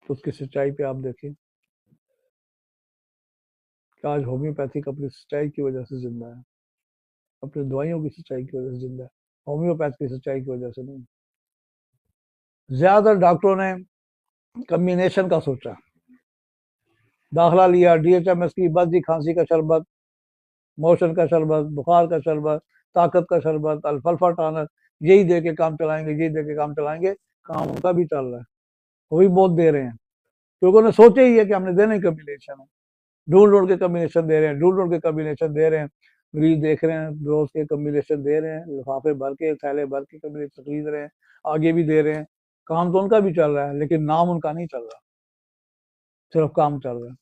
तो उसकी सच्चाई पे आप देखिए कि आज होम्योपैथिक अपनी सच्चाई की वजह से जिंदा है, अपनी दवाइयों की सच्चाई की वजह से जिंदा है, होम्योपैथ की सच्चाई की वजह से नहीं। ज्यादा डॉक्टरों ने कम्बिनेशन का सोचा, दाखला लिया डीएचएमएस की, बस जी खांसी का शरबत, मोशन का शरबत, बुखार का शरबत, ताकत का शरबत, अल्फाल्फा टानर, यही दे के काम चलाएंगे, यही दे के काम चलाएंगे। काम उनका भी चल रहा है, वो भी बहुत दे रहे हैं, क्योंकि उन्हें सोचे ही है कि हमने देने कम्बिनेशन है, ढूंढ ढूंढ के कम्बिनेशन दे रहे हैं, ढूंढ ढूंढ के कम्बिनेशन दे रहे हैं। मरीज देख रहे हैं, रोज के कम्बिनेशन दे रहे हैं, लिफाफे भर के, थैले भर के कम्बिनेशन खरीद रहे हैं, आगे भी दे रहे हैं। काम तो उनका भी चल रहा है, लेकिन नाम उनका नहीं चल रहा, सिर्फ काम चल रहा है।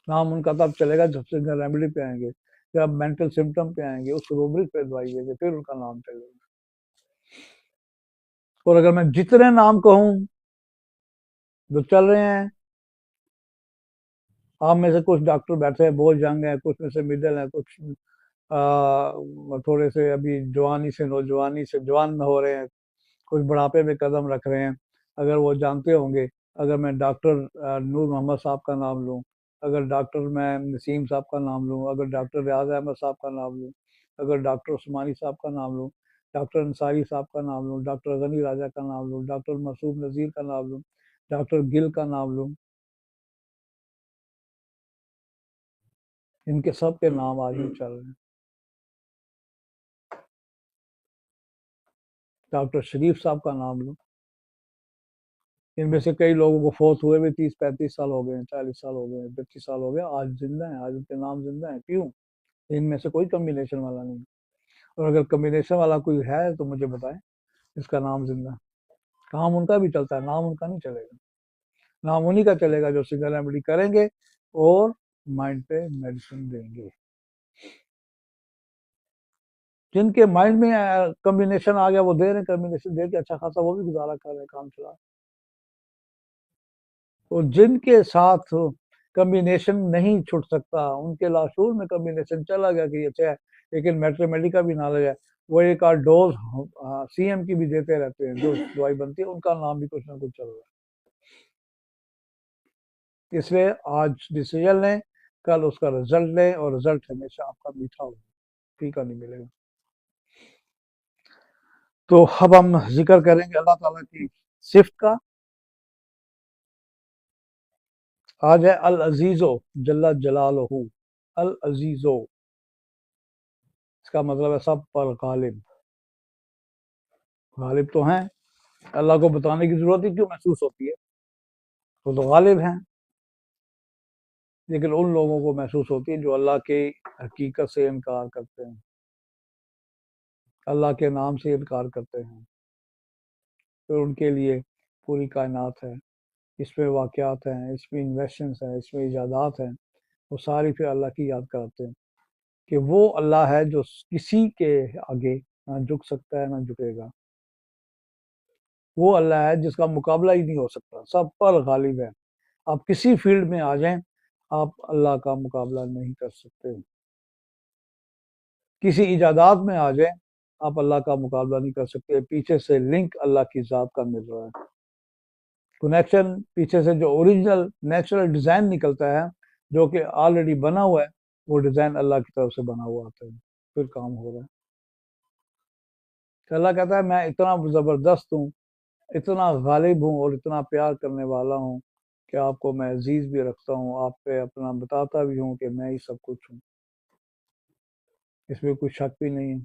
नाम उनका तब चलेगा जब से रेमेडी पे आएंगे, जब मेंटल सिम्टम पे आएंगे, उस रूब्रिक पे दवाई देंगे, फिर उनका नाम चलेगा। और अगर मैं जितने नाम कहूँ जो चल रहे हैं, आप में से कुछ डॉक्टर बैठे हैं, बहुत यंग है, कुछ में से मिडिल है, कुछ थोड़े से अभी जवानी से नौजवानी से जवान में हो रहे हैं, कुछ बुढ़ापे में कदम रख रहे हैं। अगर वो जानते होंगे, अगर मैं डॉक्टर नूर मोहम्मद साहब का नाम लूँ, अगर डॉक्टर मैं नसीम साहब का नाम लूँ, अगर डॉक्टर रियाज अहमद साहब का नाम लूँ, अगर डॉक्टर उस्मानी साहब का नाम लूँ, डॉक्टर अंसारी साहब का नाम लूँ, डॉक्टर गनी राजा का नाम लूँ, डॉक्टर मसूद नज़ीर का नाम लूँ, डॉक्टर गिल का नाम लूँ, इनके सब के नाम आज भी चल रहे हैं। डॉक्टर शरीफ साहब का नाम लूँ, इनमें से कई लोगों को फोर्थ हुए भी 30-35 साल हो गए हैं, 40 साल हो गए हैं, 25 साल हो गए, आज जिंदा है, आज उनके नाम जिंदा है। क्यों? इनमें से कोई कम्बिनेशन वाला नहीं। और अगर कम्बिनेशन वाला कोई है तो मुझे बताएं, इसका नाम जिंदा। काम उनका भी चलता है, नाम उनका नहीं चलेगा। नाम उन्हीं का चलेगा जो सिंगल रेमेडी करेंगे और माइंड पे मेडिसिन देंगे। जिनके माइंड में कम्बिनेशन आ गया वो दे रहे हैं, कम्बिनेशन दे के अच्छा खासा वो भी गुजारा कर रहे हैं, काम चला। तो जिनके साथ कम्बिनेशन नहीं छूट सकता, उनके लाशूर में कम्बिनेशन चला गया कि अच्छा है, लेकिन मैट्रिमोनी का भी नॉलेज है, वो एक आध डोज सीएम की भी देते रहते हैं, जो दवाई बनती है उनका नाम भी कुछ ना कुछ चल रहा है। इसलिए आज डिसीजन लें, कल उसका रिजल्ट लें, और रिजल्ट हमेशा आपका मीठा होगा, फीका नहीं मिलेगा। तो अब हम जिक्र करेंगे अल्लाह ताला की सिफ्त का। आज है अल अजीजो जल्ला जलालहू, अल अजीजो, इसका मतलब है सब पर गालिब। गालिब तो हैं, अल्लाह को बताने की जरूरत ही क्यों महसूस होती है, वो तो गालिब हैं। लेकिन उन लोगों को महसूस होती है जो अल्लाह के हकीकत से इनकार करते हैं, अल्लाह के नाम से इनकार करते हैं। फिर उनके लिए पूरी कायनात है, इसमें वाक़यात हैं, इसमें इन्वेंशंस हैं, इसमें इजादात हैं, वो सारी फिर अल्लाह की याद कराते हैं कि वो अल्लाह है जो किसी के आगे ना झुक सकता है ना झुकेगा। वो अल्लाह है जिसका मुकाबला ही नहीं हो सकता, सब पर गालिब है। आप किसी फील्ड में आ जाएं, आप अल्लाह का मुकाबला नहीं कर सकते। किसी इजादात में आ जाएं, आप अल्लाह का मुकाबला नहीं कर सकते। पीछे से लिंक अल्लाह की ज़ात का मिल रहा है, कनेक्शन पीछे से जो ओरिजिनल नेचुरल डिज़ाइन निकलता है, जो कि ऑलरेडी बना हुआ है, वो डिज़ाइन अल्लाह की तरफ से बना हुआ आता है, फिर काम हो रहा है। तो अल्लाह कहता है मैं इतना ज़बरदस्त हूँ, इतना गालिब हूँ और इतना प्यार करने वाला हूँ कि आपको मैं अजीज भी रखता हूँ, आप पे अपना बताता भी हूँ कि मैं ही सब कुछ हूँ। इसमें कोई शक भी नहीं है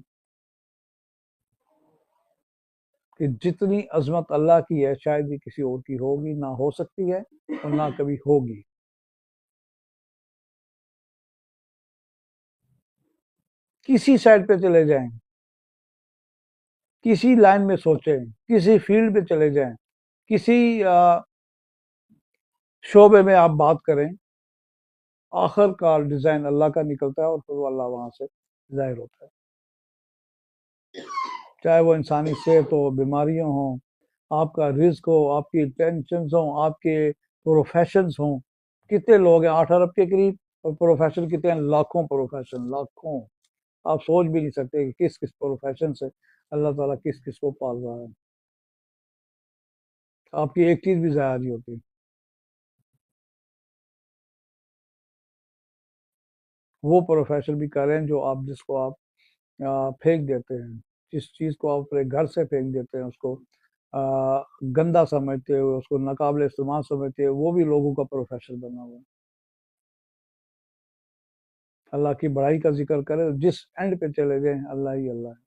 कि जितनी अजमत अल्लाह की है शायद ही किसी और की होगी, ना हो सकती है और ना कभी होगी। किसी साइड पे चले जाएं, किसी लाइन में सोचें, किसी फील्ड पे चले जाएं, किसी शोबे में आप बात करें, आखिरकार डिजाइन अल्लाह का निकलता है और फिर वो अल्लाह वहां से जाहिर होता है। चाहे वो इंसानी सेहत हो, बीमारियां हो, आपका रिस्क हो, आपकी टेंशन हो, आपके प्रोफेशंस हो। कितने लोग हैं, 8 अरब के करीब, और प्रोफेशन कितने हैं, लाखों प्रोफेशन, लाखों। आप सोच भी नहीं सकते कि किस किस प्रोफेशन से अल्लाह ताला किस किस को पाल रहा है। आपकी एक चीज भी जाया नहीं होती। वो प्रोफेशन भी कर रहे हैं जो आप जिसको आप फेंक देते हैं, जिस चीज को आप अपने घर से फेंक देते हैं, उसको गंदा समझते हो, उसको नाकाबिल इस्तेमाल समझते हो, वो भी लोगों का प्रोफेशन बना हुआ है। अल्लाह की बड़ाई का जिक्र करें तो जिस एंड पे चले गए अल्लाह ही अल्लाह है।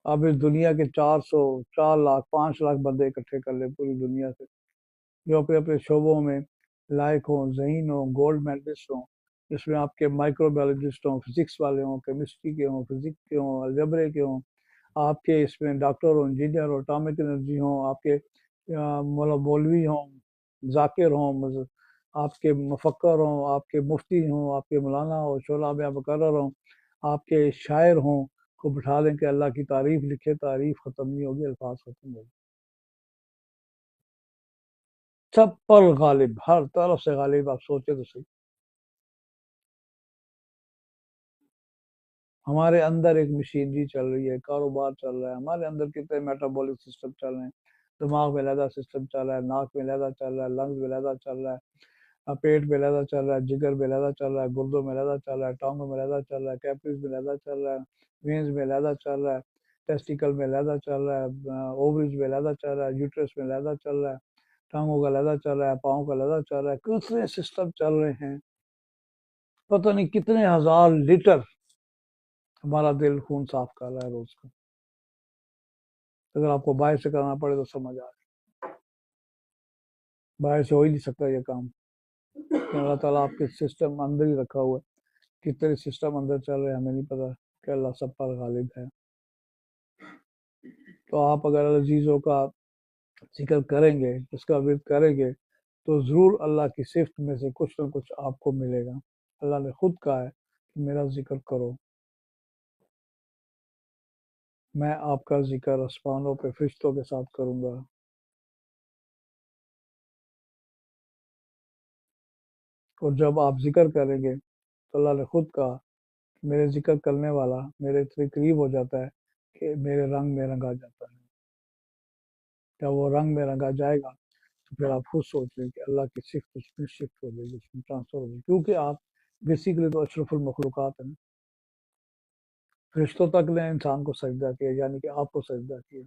आप इस दुनिया के 400 4 लाख 5 लाख बंदे इकट्ठे कर ले पूरी दुनिया से, जो अपने अपने शोबों में लायक हों, ज़हीन हों, गोल्ड मेडलिस्ट हों, जिसमें आपके माइक्रोबायोलॉजिस्ट हों, फिजिक्स वाले हों, केमिस्ट्री के हों, फिजिक्स के हों, अलजबरे के हों, आपके इसमें डॉक्टर हो, इंजीनियर हो, एटॉमिक एनर्जी हो, आपके मौलवी हों, जाकिर हों, आपके मुफक्कर हों, आपके मुफ्ती हों, आपके मौलाना हो, शोला मुकर्रर हों, आपके शायर हों, को बिठा दें कि अल्लाह की तारीफ लिखे, तारीफ ख़त्म नहीं होगी, अल्फाज ख़त्म होगी। सब पर गालिब, हर तरफ से गालिब, आप सोचे तो सही। हमारे अंदर एक मशीनरी चल रही है, कारोबार चल रहा है, हमारे अंदर कितने मेटाबॉलिक सिस्टम चल रहे हैं, दिमाग में लहदा सिस्टम चल रहा है, नाक में लहदा चल रहा है, लंग्स में लहदा चल रहा है, पेट में लहदा चल रहा है, जिगर में लहदा चल रहा है, गुर्दों में लहदा चल रहा है, टांगों में लहदा चल रहा है, कैपिस में लहदा चल रहा है, वेन्स में लहदा चल रहा है, टेस्टिकल में लहदा चल रहा है, ओवरीज में लहदा चल रहा है, यूट्रस में लहदा चल रहा है, टांगों का लहदा चल रहा है, पाँव का लहदा चल रहा है, कितने सिस्टम चल रहे हैं। पता नहीं कितने हजार लीटर हमारा दिल खून साफ कर रहा है रोज का। अगर आपको बाहर से करना पड़े तो समझ आ, बाहर से हो ही नहीं सकता ये काम। अल्लाह ताला आपके सिस्टम अंदर ही रखा हुआ है, कितने सिस्टम अंदर चल रहे हैं हमें नहीं पता, कि अल्लाह सब पर गालिब है। तो आप अगर अजीज़ों का जिक्र करेंगे, उसका विरद करेंगे, तो ज़रूर अल्लाह की सिफ्त में से कुछ ना कुछ आपको मिलेगा। अल्लाह ने खुद कहा है मेरा जिक्र करो, मैं आपका जिक्र आसमानों पे फरिश्तों के साथ करूंगा। और जब आप जिक्र करेंगे तो अल्लाह ने खुद कहा, मेरे जिक्र करने वाला मेरे इतने करीब हो जाता है कि मेरे रंग में रंगा जाता है। जब वो रंग में रंगा जाएगा तो फिर आप खुद सोच लें कि अल्लाह की सिफ्त उसमें शिफ्ट हो जाएगी, उसमें ट्रांसफर हो जाएगी, क्योंकि आप बेसिकली तो अशरफुल मखलूकात है ना। फरिश्तों तक ने इंसान को सजदा किया, यानी कि आपको सजदा किया।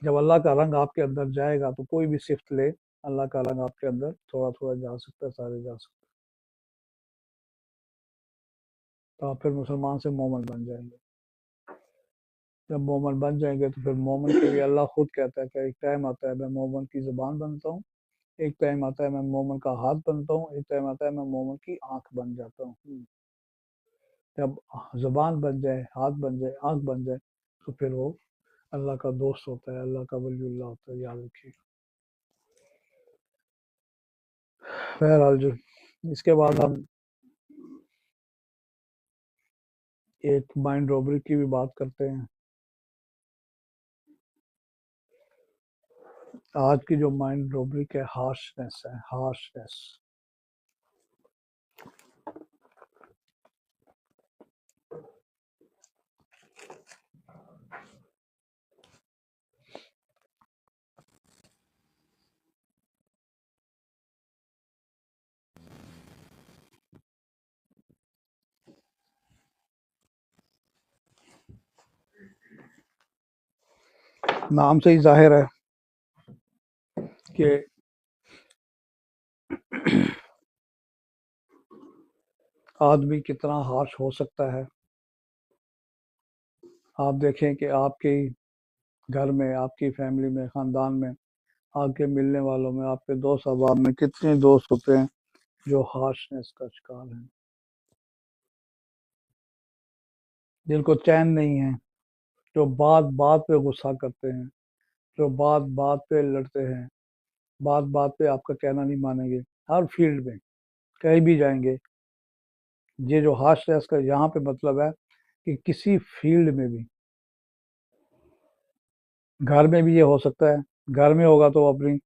जब अल्लाह का रंग आपके अंदर जाएगा तो कोई भी सिफ्त ले, अल्लाह का रंग आपके अंदर थोड़ा थोड़ा जा सकता है, सारे जा सकते हैं। तो आप फिर मुसलमान से मोमन बन जाएंगे। जब मोमन बन जाएंगे तो फिर मोमन के लिए अल्लाह खुद कहता है कि एक टाइम आता है मैं मोमन की ज़ुबान बनता हूँ, एक टाइम आता है मैं मोमन का हाथ बनता हूँ, एक टाइम आता है मैं मोमन की आंख बन जाता हूँ। जब ज़ुबान बन जाए, हाथ बन जाए, आंख बन जाए, तो फिर वो अल्लाह का दोस्त होता है, अल्लाह का वलीउल्लाह होता है, याद रखिए। बहरहाल जो इसके बाद हम एक माइंड रॉबरी की भी बात करते हैं। आज की जो माइंड रॉबरी के हार्शनेस है, हार्शनेस। नाम से ही जाहिर है कि आदमी कितना हार्श हो सकता है। आप देखें कि आपके घर में, आपकी फैमिली में, ख़ानदान में, आपके मिलने वालों में, आपके दोस्त अहबाब में कितने दोस्त होते हैं जो हार्शनेस का शिकार हैं, जिनको चैन नहीं है, जो बात बात पे गुस्सा करते हैं, जो बात बात पे लड़ते हैं, बात बात पे आपका कहना नहीं मानेंगे। हर फील्ड में कहीं भी जाएंगे, ये जो हार्शनेस का यहाँ पे मतलब है कि किसी फील्ड में भी, घर में भी ये हो सकता है। घर में होगा तो अपनी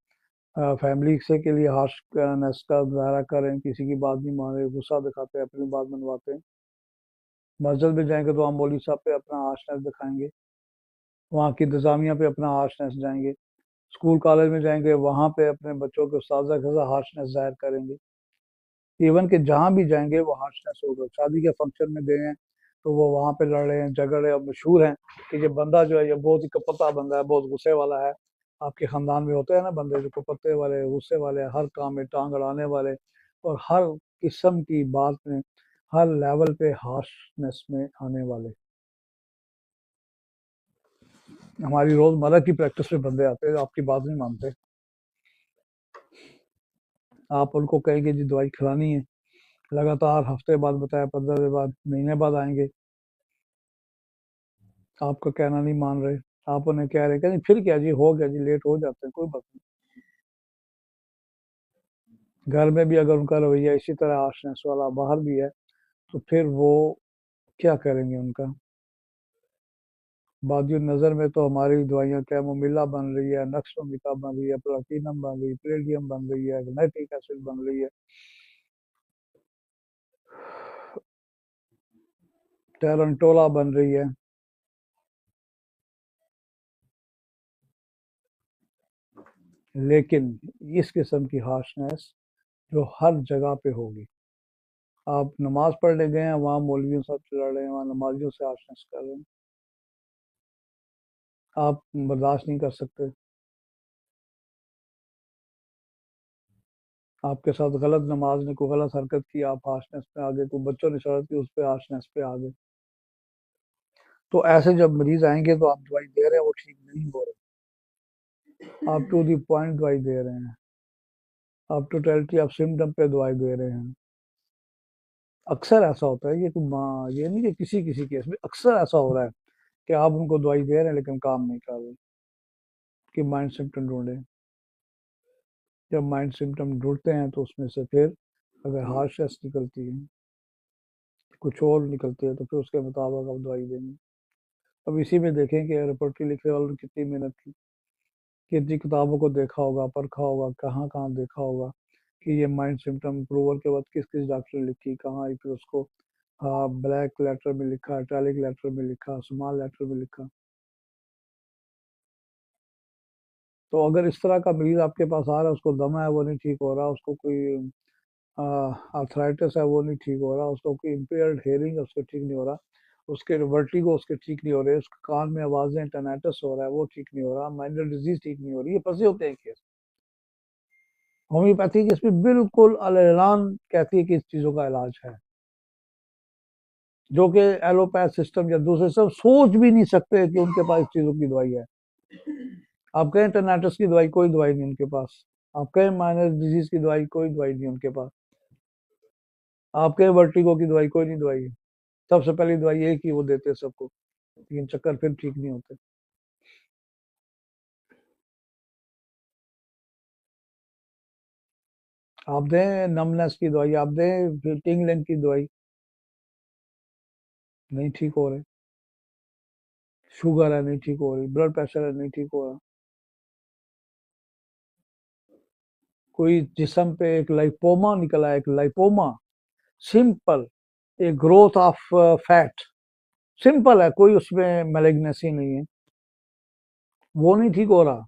फैमिली से के लिए हार्शनेस का मुजाहरा करें, किसी की बात नहीं मान रहे, गुस्सा दिखाते हैं, अपनी बात मनवाते हैं। मस्जिद में जाएंगे तो हम मौलवी साहब पे अपना हार्शनेस दिखाएंगे, वहाँ की इंतजामिया पे अपना हार्शनेस जाएंगे। स्कूल कॉलेज में जाएंगे, वहाँ पे अपने बच्चों के उस्ताद के साथ हार्शनेस जाहिर करेंगे। इवन कि जहाँ भी जाएंगे वो हार्शनेस होगा। शादी के फंक्शन में गए हैं तो वो वहाँ पे लड़ रहे हैं, झगड़ रहे हैं, और मशहूर हैं कि ये बंदा जो है ये बहुत ही कपता बंदा है, बहुत गुस्से वाला है। आपके खानदान में होते हैं ना बंदे जो कपत्ते वाले, गुस्से वाले, हर काम में टांग अड़ाने वाले, और हर किस्म की बात में, हर लेवल पे हार्शनेस में आने वाले। हमारी रोजमर्रा की प्रैक्टिस में बंदे आते हैं जो आपकी बात नहीं मानते। आप उनको कहेंगे जी दवाई खिलानी है, लगातार हफ्ते बाद बताया, 15 दिन बाद, महीने बाद आएंगे, आपका कहना नहीं मान रहे। आप उन्हें कह रहे हैं फिर क्या जी, हो गया जी, लेट हो जाते हैं, कोई बात नहीं। घर में भी अगर उनका रवैया इसी तरह आशनेस वाला बाहर भी है तो फिर वो क्या करेंगे उनका। बादियो नज़र में तो हमारी दवाइयाँ कैमोमिला बन रही है, नक्स ओमिका बन रही है, प्लाटिनम बन रही है, प्लेडियम बन रही है, नाइट्रिक एसिड बन रही है, टेरंटोला बन रही है। लेकिन इस किस्म की हार्शनेस जो हर जगह पे होगी, आप नमाज पढ़ने गए हैं, वहाँ मौलवियों साहब से लड़ रहे हैं, वहाँ नमाजियों से हार्शनेस कर रहे हैं, आप बर्दाश्त नहीं कर सकते। आपके साथ गलत नमाज ने कोई गलत हरकत की, आप हार्शनेस पे आ गए, कोई बच्चों ने शरारत की, उस पर हार्शनेस पे आ गए। तो ऐसे जब मरीज आएंगे तो आप दवाई दे रहे हैं, वो ठीक नहीं हो रहे, आप टू दी पॉइंट दवाई दे रहे हैं, आप टोटलिटी ऑफ सिम्टम पे दवाई दे रहे हैं। अक्सर ऐसा होता है, ये नहीं कि किसी किसी केस में, अक्सर ऐसा हो रहा है कि आप उनको दवाई दे रहे हैं लेकिन काम नहीं कर रहे, कि माइंड सिम्टम ढूंढे। जब माइंड सिम्टम ढूंढते हैं तो उसमें से फिर अगर हार्शनेस निकलती है, कुछ और निकलती है, तो फिर उसके मुताबिक आप दवाई देंगे। अब इसी में देखें कि रिपोर्टरी लिखने वालों ने कितनी मेहनत की, कितनी किताबों को देखा होगा, परखा होगा, कहाँ कहाँ देखा होगा कि ये माइंड सिम्टम अप्रूवल के बाद किस किस डॉक्टर ने लिखी, कहाँ आई, फिर उसको ब्लैक लेटर में लिखा, इटैलिक लेटर में लिखा, स्मॉल लेटर में लिखा। तो अगर इस तरह का मरीज आपके पास आ रहा है, उसको दमा है वो नहीं ठीक हो रहा, उसको कोई आर्थराइटिस है वो नहीं ठीक हो रहा, उसको कोई इम्पेयर्ड हेयरिंग है उसको ठीक नहीं हो रहा, उसके वर्टिगो उसके ठीक नहीं हो रहे, उसके कान में आवाजें टनाटस हो रहा है वो ठीक नहीं हो रहा, माइनर डिजीज ठीक नहीं हो रही, ये फंसे होते हैं केस। होम्योपैथी इसमें बिल्कुल अल-ऐलान कहती है कि इस चीजों का इलाज है, जो कि एलोपैथ सिस्टम या दूसरे सब सोच भी नहीं सकते कि उनके पास इस चीजों की दवाई है। आप कहें टनाटस की दवाई, कोई दवाई नहीं उनके पास। आप कहें माइनर डिजीज की दवाई, कोई दवाई नहीं उनके पास। आप कहें वर्टिगो की दवाई, कोई नहीं दवाई है। सबसे पहली दवाई एक ही वो देते हैं सबको, लेकिन चक्कर फिर ठीक नहीं होते। आप दें नमनेस की दवाई, आप दें टिंगलिंग की दवाई, नहीं ठीक हो रहे। शुगर है नहीं ठीक हो रही, ब्लड प्रेशर है नहीं ठीक हो रहा। कोई जिस्म पे एक लाइपोमा निकला है, एक लाइपोमा, सिंपल, एक ग्रोथ ऑफ फैट, सिंपल है, कोई उसमें मैलिग्नेसी नहीं है, वो नहीं ठीक हो रहा।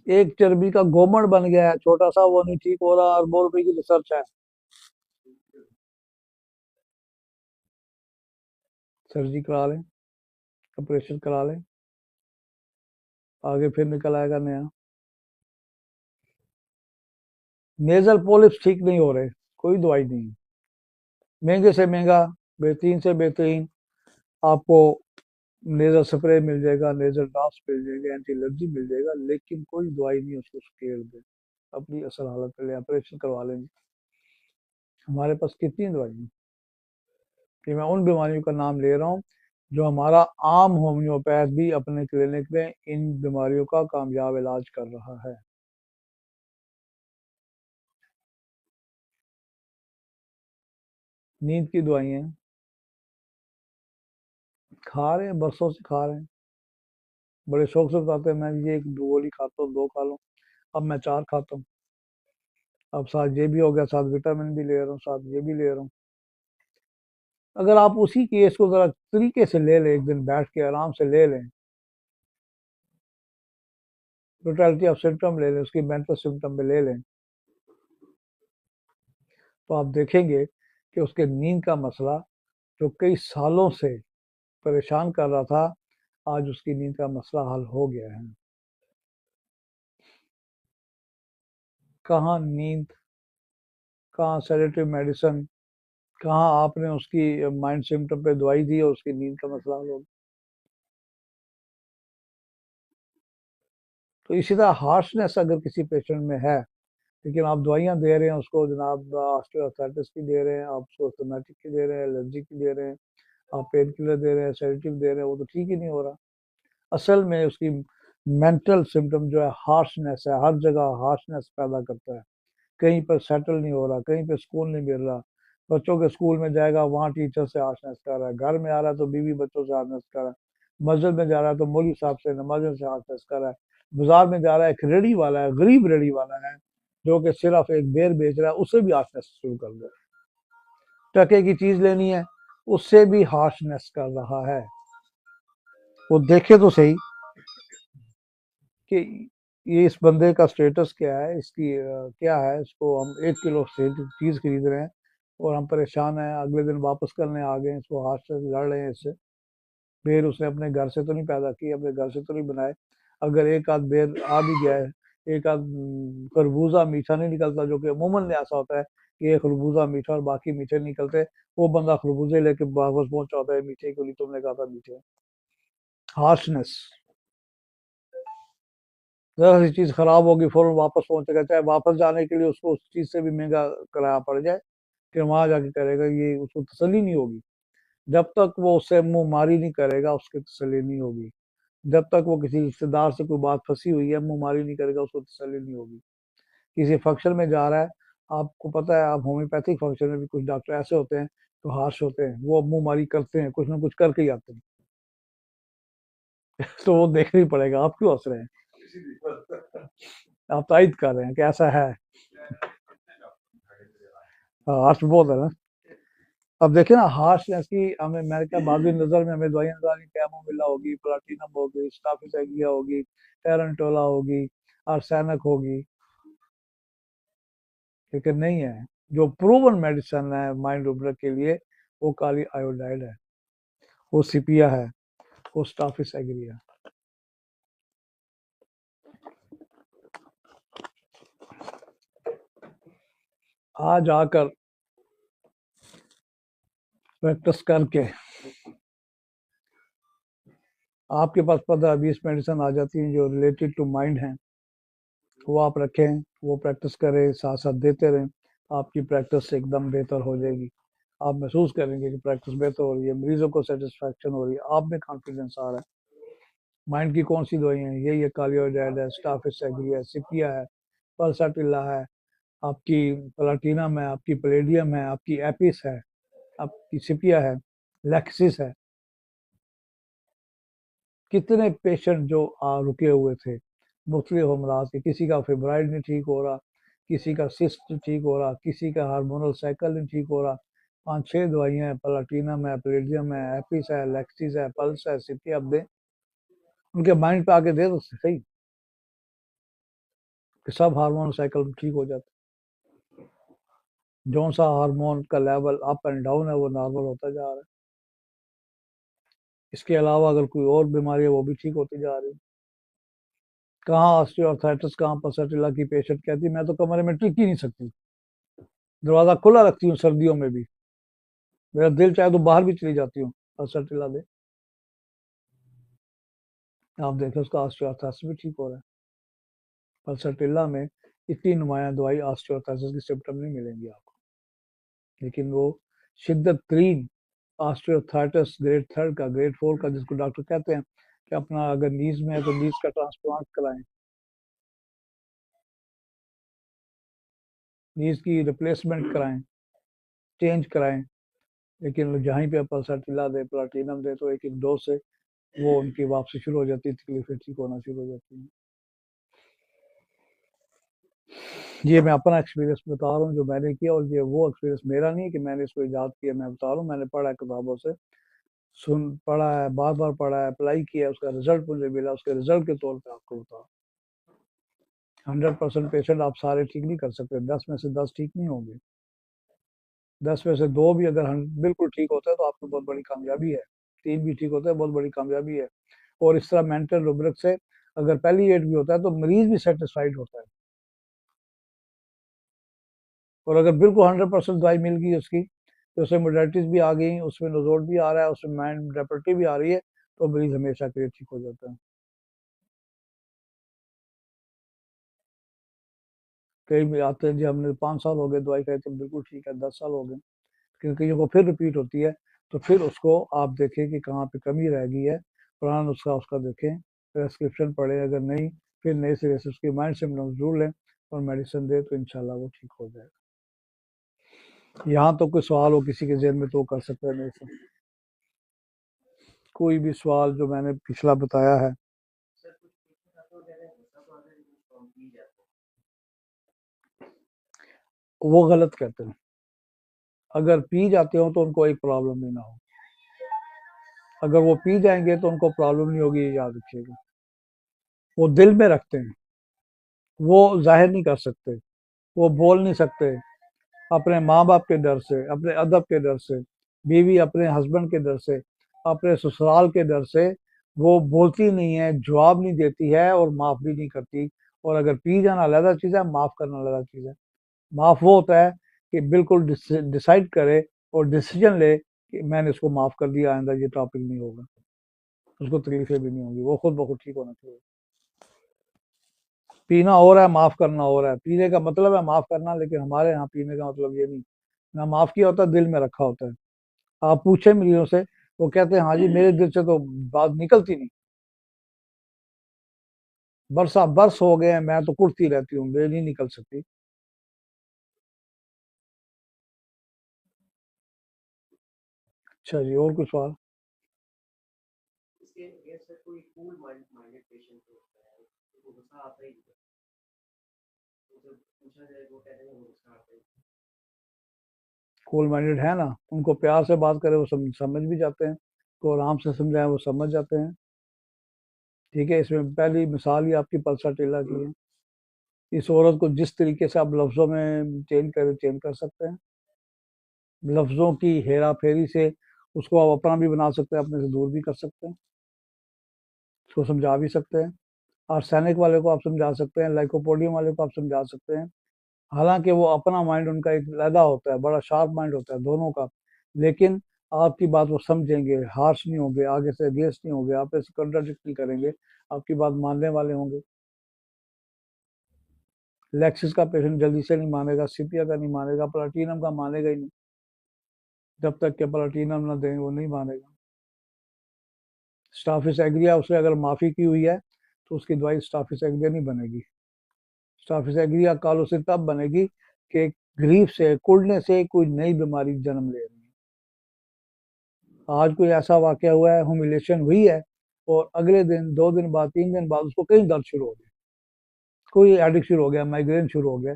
एक चर्बी का गोमड़ बन गया है छोटा सा, वो नहीं ठीक हो रहा, और बोल रही की रिसर्च है। सर्जरी करा लें, ऑपरेशन करा लें, आगे फिर निकल आएगा नया। नेजल पॉलिप्स ठीक नहीं हो रहे, कोई दवाई नहीं है। महंगे से महंगा, बेहतरीन से बेहतरीन आपको नेजल स्प्रे मिल जाएगा, नेजल ड्रॉप्स मिल जाएगा, एंटी एलर्जी मिल जाएगा, लेकिन कोई दवाई नहीं उसको स्केल दे अपनी असल हालत पे ले, ऑपरेशन करवा लेंगे। हमारे पास कितनी दवाई है कि मैं उन बीमारियों का नाम ले रहा हूँ जो हमारा आम होम्योपैथ भी अपने क्लिनिक में इन बीमारियों का कामयाब इलाज कर रहा है। नींद की दवाइयाँ खा रहे हैं, बरसों से खा रहे हैं, बड़े शौक से बताते हैं मैं ये एक गोली खाता हूँ, दो खा लूँ, अब मैं चार खाता हूँ, अब साथ ये भी हो गया, साथ विटामिन भी ले रहा हूँ, साथ ये भी ले रहा हूँ। अगर आप उसी केस को जरा तरीके से ले लें, एक दिन बैठ के आराम से ले लें, टोटलिटी ऑफ सिम्टम ले लें, उसकी मेंटल सिम्टम में ले लें, तो आप देखेंगे कि उसके नींद का मसला जो कई सालों से परेशान कर रहा था, आज उसकी नींद का मसला हल हो गया है। कहाँ नींद, कहाँ सेडेटिव मेडिसिन, कहाँ आपने उसकी माइंड सिम्टम पे दवाई दी और उसकी नींद का मसला हल हो गया। तो इसी तरह हार्शनेस अगर किसी पेशेंट में है, लेकिन आप दवाइयाँ दे रहे हैं उसको, जनाब ऑस्टियोआर्थराइटिस की दे रहे हैं, आप उसको सोमैटिक की दे रहे हैं, एलर्जी की दे रहे हैं, आप पेन किलर दे रहे हैं, सेडेटिव दे रहे हैं, वो तो ठीक ही नहीं हो रहा। असल में उसकी मेंटल सिम्टम जो है हार्शनेस है, हर जगह हार्शनेस पैदा करता है, कहीं पर सेटल नहीं हो रहा, कहीं पर सुकून नहीं मिल रहा। बच्चों के स्कूल में जाएगा वहाँ टीचर से हार्शनेस कर रहा है, घर में आ रहा है तो बीवी बच्चों से हार्शनेस कर रहा है, मस्जिद में जा रहा है तो मौलवी साहब से नमाज़ों से हार्शनेस कर रहा है, बाजार में जा रहा है, एक रेडी वाला है, गरीब रेडी वाला है जो कि सिर्फ एक बेर बेच रहा है, उससे भी हार्शनेस शुरू कर दे। टके की चीज लेनी है, उससे भी हार्शनेस कर रहा है। वो देखे तो सही कि ये इस बंदे का स्टेटस क्या है, इसकी क्या है, इसको हम 1 किलो से चीज खरीद रहे हैं और हम परेशान हैं, अगले दिन वापस करने आ गए, इसको हाथ से लड़ रहे हैं इससे। बेर उसने अपने घर से तो नहीं पैदा की, अपने घर से तो नहीं बनाए। अगर एक आध बेर आ भी गया है, एक आध खरबूजा मीठा नहीं निकलता, जो कि अमूमन ऐसा होता है कि ये खरबूजा मीठा और बाकी मीठे निकलते, वो बंदा खरबूजे लेके वापस पहुंचा होता है, मीठे क्यों नहीं तुमने कहा था मीठे। हार्शनेस, जरा सी चीज खराब होगी फौरन वापस पहुंचेगा, चाहे वापस जाने के लिए उसको उस चीज से भी महंगा किराया पड़ जाए, फिर वहां जाके करेगा, ये उसको तसल्ली नहीं होगी। जब तक वो उससे मुंह मारी नहीं करेगा उसकी तसल्ली नहीं होगी। जब तक वो किसी रिश्तेदार से कोई बात फंसी हुई है, मुंह मारी नहीं करेगा, उसको तसल्ली नहीं होगी। किसी फंक्शन में जा रहा है, आपको पता है, आप होम्योपैथिक फंक्शन में भी कुछ डॉक्टर ऐसे होते हैं तो हार्श होते हैं, वो मुंह मारी करते हैं, कुछ ना कुछ करके ही आते हैं। तो वो देखना ही पड़ेगा, आप क्यों हंस रहे हैं? आप तायद कर रहे हैं कि ऐसा है। हाँ, हार्श बहुत है ना। अब देखिए ना, हार्शनेस की हमें, मैंने कहा बाकी नजर में हमें दवाइयां नजर आ रही, कैमोमिला होगी, प्लाटिनम होगी, स्टाफिस एग्रिया होगी, टेरेंटोला होगी, आर्सेनिक होगी, लेकिन नहीं है। जो प्रूवन मेडिसिन है माइंड रूबरक के लिए, वो काली आयोडाइड है, वो सिपिया है, वो स्टाफिस एग्रिया। आज आकर प्रैक्टिस करके आपके पास 15-20 मेडिसिन आ जाती हैं जो रिलेटेड टू माइंड हैं, वो आप रखें, वो प्रैक्टिस करें, साथ साथ देते रहें, आपकी प्रैक्टिस एकदम बेहतर हो जाएगी। आप महसूस करेंगे कि प्रैक्टिस बेहतर हो रही है, मरीजों को सेटिस्फैक्शन हो रही है, आप में कॉन्फिडेंस आ रहा है। माइंड की कौन सी दवाई हैं? यही है, कालियोजाइड है, स्टाफिस एग्री है, सिपिया है, पल्साटिल्ला है, आपकी प्लाटिनम है, आपकी पैलेडियम है, आपकी एपिस है, आपकी सिपिया है, लेक्सिस है। कितने पेशेंट जो रुके हुए थे मुख्तलिफ अमराज के, किसी का फेब्राइड नहीं ठीक हो रहा, किसी का सिस्ट ठीक हो रहा, किसी का हार्मोनल साइकिल नहीं ठीक हो रहा। 5-6 दवाइयाँ हैं, प्लाटिनम है, पैलेडियम है, एपिस है, लेक्सिस है, पल्स है, सिपिया। अब दे, उनके माइंड पे आके दे दो सही, कि सब हार्मोन साइकिल ठीक हो जाता है। जो सा हार्मोन का लेवल अप एंड डाउन है वो नॉर्मल होता जा रहा है। इसके अलावा अगर कोई और बीमारी है वो भी ठीक होती जा रही है। कहाँ ऑस्टियोआर्थराइटिस, कहाँ पसटिला की पेशेंट कहती है मैं तो कमरे में टिक ही नहीं सकती, दरवाजा खुला रखती हूँ सर्दियों में भी, मेरा दिल चाहे तो बाहर भी चली जाती हूँ पसटिला दे। आप देखें उसका ऑस्टियोआर्थराइटिस भी ठीक हो रहा है। पसटिला में इतनी नुमाया दवाई ऑस्टियोआर्थराइटिस की सिम्टम नहीं मिलेंगी आपको, लेकिन वो शिद्दत तरीन ऑस्टियोआर्थराइटिस ग्रेड 3 का, ग्रेड 4 का, जिसको डॉक्टर कहते हैं कि अपना अगर नीज में है तो नीज का ट्रांसप्लांट कराएं, नीज की रिप्लेसमेंट कराएं, चेंज कराएं। लेकिन जहाँ पे पल्साटिला दे, प्लाटिनम दे, तो एक एक डोज से वो उनकी वापसी शुरू हो जाती है, तकलीफें ठीक होना शुरू हो जाती हैं। ये मैं अपना एक्सपीरियंस बता रहा हूँ जो मैंने किया, और ये वो एक्सपीरियंस मेरा नहीं है कि मैंने इसको ईजाद किया, मैं बता रहा हूँ, मैंने पढ़ा है किताबों से, सुन पढ़ा है, बार बार पढ़ा है, अप्लाई किया है, उसका रिजल्ट मुझे मिला, उसके रिजल्ट के तौर पे आपको बता। 100% पेशेंट आप सारे ठीक नहीं कर सकते, 10 में से 10 ठीक नहीं होंगे, 10 में से 2 भी अगर बिल्कुल ठीक होता है तो आपको बहुत बड़ी कामयाबी है, 3 भी ठीक होता है बहुत बड़ी कामयाबी है। और इस तरह मेंटल रुब्रिक से अगर पहली एड भी होता है तो मरीज भी सेटिस्फाइड होता है। और अगर बिल्कुल 100% दवाई मिल गई उसकी, तो उसमें मोडालिटीज भी आ गई, उसमें नजोड भी आ रहा है, उसमें माइंड रेपर्टी भी आ रही है, तो मरीज हमेशा के लिए ठीक हो जाता है। कई भी आते हैं जी हमने 5 साल हो गए दवाई खाई तो बिल्कुल ठीक है, 10 साल हो गए, क्योंकि वो फिर रिपीट होती है। तो फिर उसको आप देखें कि कहाँ पे कमी रह गई है, पुराना नुस्खा उसका देखें, प्रेस्क्रिप्शन पढ़े, अगर नहीं फिर नए सिरे से उसकी माइंड सिम्टम्स ढूंढ लें और मेडिसिन दे, तो इंशाल्लाह वो ठीक हो जाएगा। यहाँ तो कोई सवाल हो किसी के जहन में तो कर सकते हैं मेरे से, कोई भी सवाल जो मैंने पिछला बताया है। वो गलत कहते हैं, अगर पी जाते हो तो उनको एक प्रॉब्लम ही ना हो, अगर वो पी जाएंगे तो उनको प्रॉब्लम नहीं होगी, ये याद रखिएगा। वो दिल में रखते हैं, वो जाहिर नहीं कर सकते, वो बोल नहीं सकते, अपने माँ बाप के डर से, अपने अदब के डर से, बीवी अपने हस्बैंड के डर से, अपने ससुराल के डर से वो बोलती नहीं है, जवाब नहीं देती है और माफ भी नहीं करती। और अगर पी जाना अलग चीज़ है, माफ करना अलग चीज़ है। माफ वो होता है कि बिल्कुल डिसाइड करे और डिसीजन ले कि मैंने इसको माफ कर दिया, आइंदा ये टॉपिक नहीं होगा, उसको तकलीफें भी नहीं होंगी, वो खुद ब खुद ठीक होना चाहिए। पीना हो रहा है, माफ करना हो रहा है, पीने का मतलब है माफ करना, लेकिन हमारे यहाँ पीने का मतलब ये नहीं, ना माफ किया होता, दिल में रखा होता है। आप पूछे मरीजों से, वो कहते हैं हाँ जी मेरे दिल से तो बात निकलती नहीं। बरस हो गए हैं, मैं तो कुड़ती रहती हूँ, बेल नहीं निकल सकती। अच्छा जी, और कुछ सवाल? कूल माइंडेड है ना, उनको प्यार से बात करें वो समझ भी जाते हैं, को आराम से समझाएं वो समझ जाते हैं। ठीक है, इसमें पहली मिसाल ही आपकी पल्सर टेला की है। इस औरत को जिस तरीके से आप लफ्जों में चेंज कर सकते हैं, लफ्जों की हेरा फेरी से उसको आप अपना भी बना सकते हैं, अपने से दूर भी कर सकते हैं, उसको समझा भी सकते हैं। आर्सेनिक वाले को आप समझा सकते हैं, लाइकोपोडियम वाले को आप समझा सकते हैं। हालांकि वो अपना माइंड उनका एक लैदा होता है, बड़ा शार्प माइंड होता है दोनों का, लेकिन आपकी बात वो समझेंगे, हार्श नहीं होंगे, आगे से अगेंस्ट नहीं होंगे, आप ऐसे कंट्राडिक्ट नहीं करेंगे, आपकी बात मानने वाले होंगे। लेक्सिस का पेशेंट जल्दी से नहीं मानेगा, सीपिया का नहीं मानेगा, प्लाटिनम का मानेगा ही नहीं। जब तक के प्लाटिनम ना दें वो नहीं मानेगा। स्टाफिस एग्रिया, उसने अगर माफी की हुई है तो उसकी दवाई स्टाफिस एग्रिया नहीं बनेगी। स्टाफिस एग्रिया कालो से तब बनेगी कि ग्रीफ से, कुड़ने से कोई नई बीमारी जन्म ले रही है। आज कोई ऐसा वाकया हुआ है, ह्यूमिलेशन हुई है, और अगले दिन, 2 दिन बाद, 3 दिन बाद उसको कहीं दर्द शुरू हो गया, कोई एडिक्ट शुरू हो गया, माइग्रेन शुरू हो गया,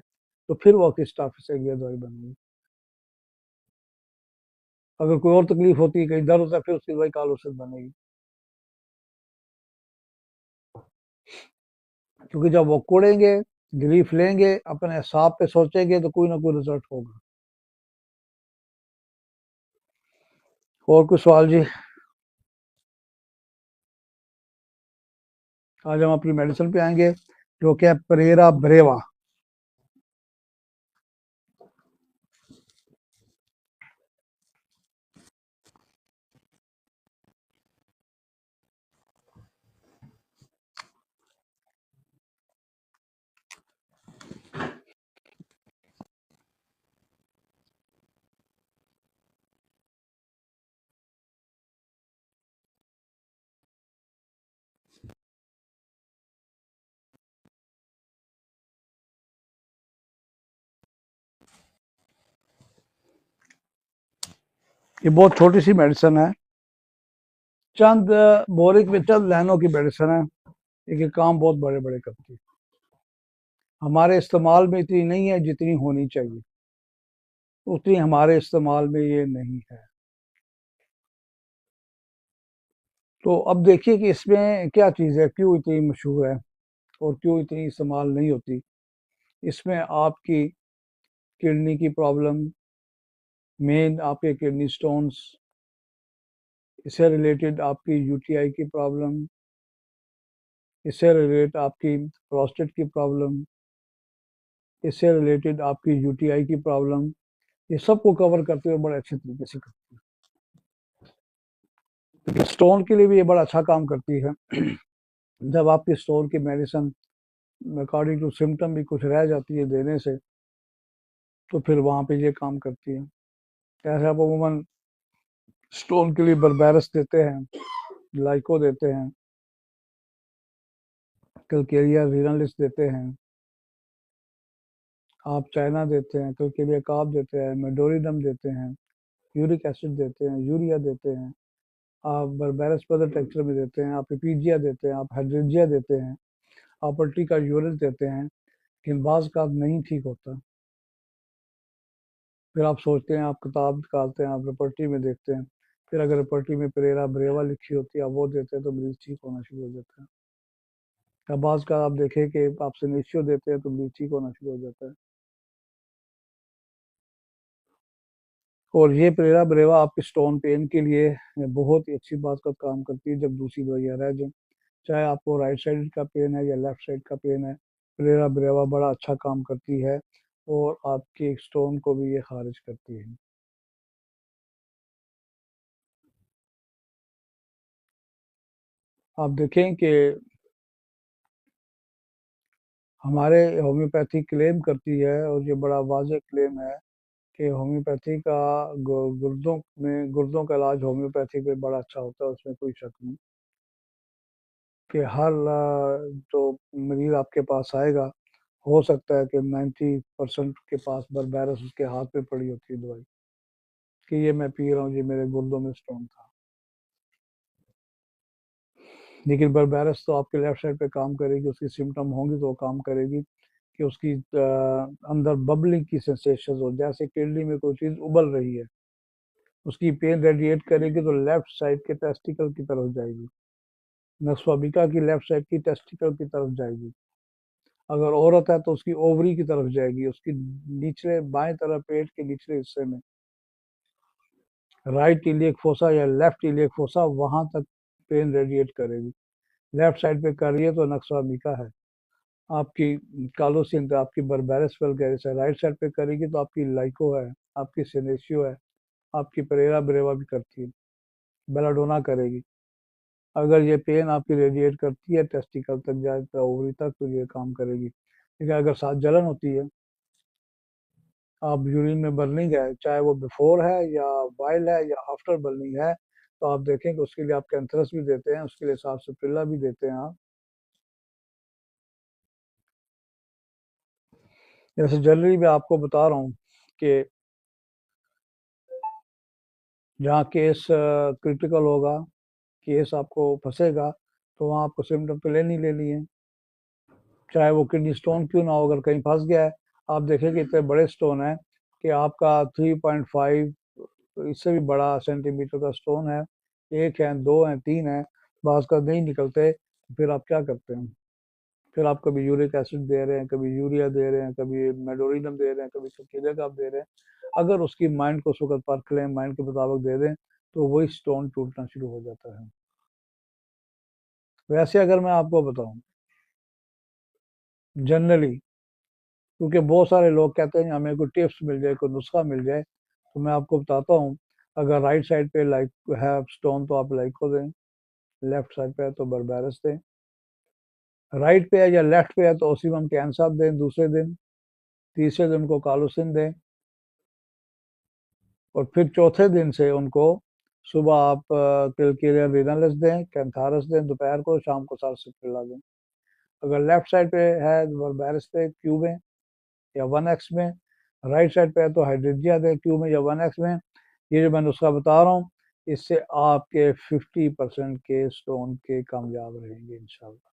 तो फिर वो किस स्टाफिस एग्रिया दवाई बनेगी। अगर कोई और तकलीफ होती है, कहीं दर्द होता है, फिर उसकी दवाई कालो से बनेगी। क्योंकि जब वो कोड़ेंगे, ग्रीफ लेंगे, अपने हिसाब पे सोचेंगे, तो कोई ना कोई रिजल्ट होगा। और कुछ सवाल जी? आज हम अपनी मेडिसिन पे आएंगे, जो कि है परेरा ब्रेवा। ये बहुत छोटी सी मेडिसिन है, चंद बोरिक में चंद लाइनों की मेडिसिन है, लेकिन काम बहुत बड़े बड़े करती है। हमारे इस्तेमाल में इतनी नहीं है जितनी होनी चाहिए, उतनी हमारे इस्तेमाल में ये नहीं है। तो अब देखिए कि इसमें क्या चीज़ है, क्यों इतनी मशहूर है और क्यों इतनी इस्तेमाल नहीं होती। इसमें आपकी किडनी की प्रॉब्लम, मेन आपके किडनी स्टोन्स, इससे रिलेटेड आपकी यूटीआई की प्रॉब्लम, इससे रिलेटेड आपकी प्रोस्टेट की प्रॉब्लम, इससे रिलेटेड आपकी यूटीआई की प्रॉब्लम, ये सबको कवर करते हुए बड़े अच्छे तरीके से करती है। स्टोन के लिए भी ये बड़ा अच्छा काम करती है। जब आपकी स्टोन की मेडिसिन अकॉर्डिंग टू सिम्टम भी कुछ रह जाती है देने से, तो फिर वहाँ पे ये काम करती है। ऐसे आप अमूमन स्टोन के लिए बर्बेरस देते हैं, लाइको देते हैं, कलकेरिया रीनालिस देते हैं, आप चाइना देते हैं, कलकेरिया काब देते हैं, मेडोरिडम देते हैं, यूरिक एसिड देते हैं, यूरिया देते हैं, आप बर्बेरस पदर टेक्सचर में देते हैं, आप एपीजिया देते हैं, आप हाइड्रेजिया देते हैं, आप पट्टी का यूरिन देते हैं, लेकिन बाज का नहीं ठीक होता। फिर आप सोचते हैं, आप किताब निकालते हैं, आप रिपर्टी में देखते हैं, फिर अगर रिपर्टी में परेरा ब्रेवा लिखी होती है, आप वो देते हैं, तो मरीज ठीक होना शुरू हो जाता है। या बाज का आप देखें कि आप सिनेशियो देते हैं, तो मरीज ठीक होना शुरू हो जाता है। और ये परेरा ब्रेवा आपके स्टोन पेन के लिए बहुत ही अच्छी बात का काम करती है, जब दूसरी दवाइयाँ रह जाएं। चाहे आपको राइट साइड का पेन है या लेफ्ट साइड का पेन है, परेरा ब्रेवा बड़ा अच्छा काम करती है, और आपके स्टोन को भी ये खारिज करती है। आप देखें कि हमारे होम्योपैथी क्लेम करती है, और ये बड़ा वाज़ेह क्लेम है, कि होम्योपैथी का गुर्दों में, गुर्दों का इलाज होम्योपैथी पे बड़ा अच्छा होता है, उसमें कोई शक नहीं। कि हर जो मरीज आपके पास आएगा, हो सकता है कि 90% के पास बर्बेरस उसके हाथ पे पड़ी होती है दवाई, कि ये मैं पी रहा हूँ, ये मेरे गुर्दों में स्टोन था। लेकिन बर्बेरस तो आपके लेफ्ट साइड पे काम करेगी, उसकी सिम्टम होंगी तो वो काम करेगी कि उसकी अंदर बबलिंग की सेंसेशन हो, जैसे किडनी में कोई चीज़ उबल रही है, उसकी पेन रेडिएट करेगी तो लेफ्ट साइड के टेस्टिकल की तरफ जाएगी, नस्वाबिका की लेफ्ट साइड की टेस्टिकल की तरफ जाएगी। अगर औरत है तो उसकी ओवरी की तरफ जाएगी, उसकी निचले बाएं तरफ पेट के निचले हिस्से में, राइट इलियक फोसा या लेफ्ट इलियक फोसा, वहां तक पेन रेडिएट करेगी। लेफ्ट साइड पे कर रही है तो नक्साबिका है, आपकी कालोसिन तो आपकी बर्बेरस वल्गैरिस है। राइट साइड पे करेगी तो आपकी लाइको है, आपकी सेनेशियो है, आपकी परेरा ब्रेवा भी करती है, बेलाडोना करेगी। अगर ये पेन आपकी रेडिएट करती है टेस्टिकल तक जाए तो ओवरी तक, तो ये काम करेगी। लेकिन अगर साथ जलन होती है, आप यूरिन में बर्निंग है, चाहे वो बिफोर है या वाइल है या आफ्टर बर्निंग है, तो आप देखें कि उसके लिए आप कैंथरस भी देते हैं, उसके लिए साफसप्रिला भी देते हैं आप। जैसे जनरली मैं आपको बता रहा हूँ कि जहाँ केस क्रिटिकल होगा, केस आपको फंसेगा, तो वहाँ आपको सिम्टम तो लेनी लेनी है, चाहे वो किडनी स्टोन क्यों ना हो। अगर कहीं फंस गया है, आप देखें कि इतने बड़े स्टोन है कि आपका 3.5 इससे भी बड़ा सेंटीमीटर का स्टोन है, एक है, दो है, तीन है, बाज का नहीं निकलते, तो फिर आप क्या करते हैं? फिर आप कभी यूरिक एसिड दे रहे हैं, कभी यूरिया दे रहे हैं, कभी मेडोरिनम दे रहे हैं, कभी सल्फेट आप दे रहे हैं। अगर उसकी माइंड को सुगत परख लें, माइंड के मुताबिक दे दें, तो वही स्टोन टूटना शुरू हो जाता है। वैसे अगर मैं आपको बताऊं, जनरली, क्योंकि बहुत सारे लोग कहते हैं हमें कोई टिप्स मिल जाए, कोई नुस्खा मिल जाए, तो मैं आपको बताता हूँ। अगर राइट साइड पे लाइक है स्टोन तो आप लाइक को दें, लेफ्ट साइड पे है तो बर्बेरस दें, राइट पे है या लेफ्ट पे है तो ओसीमम कैंसर दें दूसरे दिन, तीसरे दिन को कालोसिन दें, और फिर चौथे दिन से उनको सुबह आप किलकेरिया रिनालिस दें, कैंथारस दें दोपहर को, शाम को सालसिट्रिला दें। अगर लेफ्ट साइड पे है बर्बेरस पे क्यू में या 1x में, राइट साइड पे है तो हाइड्रेजिया दें क्यू में या 1x में। ये जो मैं नुस्खा बता रहा हूँ, इससे आपके 50% के स्टोन के कामयाब रहेंगे इंशाल्लाह।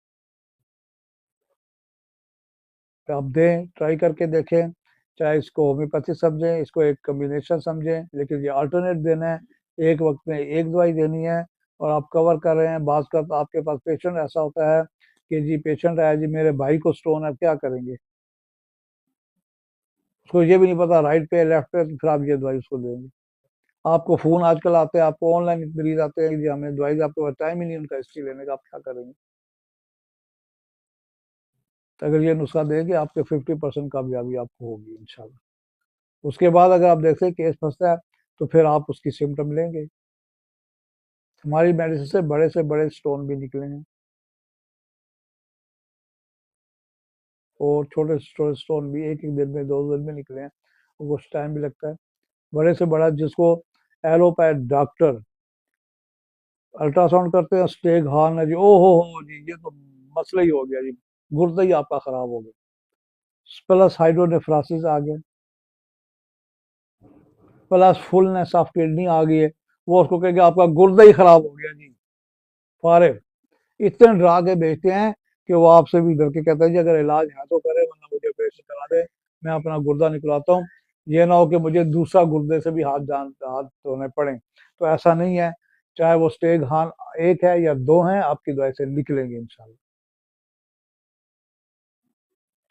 तो आप दें, ट्राई करके देखें, चाहे इसको होम्योपैथी समझें, इसको एक कम्बिनेशन समझें, लेकिन ये अल्टरनेट देना है, एक वक्त में एक दवाई देनी है, और आप कवर कर रहे हैं। बात का तो आपके पास पेशेंट ऐसा होता है कि जी पेशेंट है जी, मेरे भाई को स्टोन है, क्या करेंगे? उसको ये भी नहीं पता राइट पे लेफ्ट पे, तो फिर आप ये दवाई उसको देंगे। आपको फ़ोन आजकल आते हैं, आपको ऑनलाइन मरीज आते हैं कि जी हमें दवाई, आपके पास टाइम ही नहीं उनका हिस्ट्री लेने का, आप क्या करेंगे? तो अगर ये नुस्खा देंगे, आपके 50% कामयाबी आपको होगी इंशाल्लाह। उसके बाद अगर आप देखते हैं केस फंसता है, तो फिर आप उसकी सिम्टम लेंगे। हमारी मेडिसिन से बड़े स्टोन भी निकले हैं, और छोटे स्टोन भी एक एक दिन में, दो दिन में निकले हैं, और कुछ टाइम भी लगता है। बड़े से बड़ा जिसको एलोपैथ डॉक्टर अल्ट्रासाउंड करते हैं, स्टेग हॉर्न है जी, ओ हो जी, ये तो मसला ही हो गया जी, गुर्दा ही आपका खराब हो गया, प्लस हाइड्रोनेफ्रोसिस आ गया, प्लस फुलनेस ऑफ किडनी आ गई है, वो उसको कहेंगे आपका गुर्दा ही खराब हो गया जी, फारे। इतने डरा के भेजते हैं कि वो आपसे भी डर के कहते हैं जी अगर इलाज है तो करे, वरना मुझे ऑपरेशन करा दे, मैं अपना गुर्दा निकलवाता हूँ, ये ना हो कि मुझे दूसरा गुर्दे से भी हाथ धोने पड़े। तो ऐसा नहीं है, चाहे वो स्टेज हान एक है या दो हैं, आपकी दवाई से निकलेंगे इंशाल्लाह।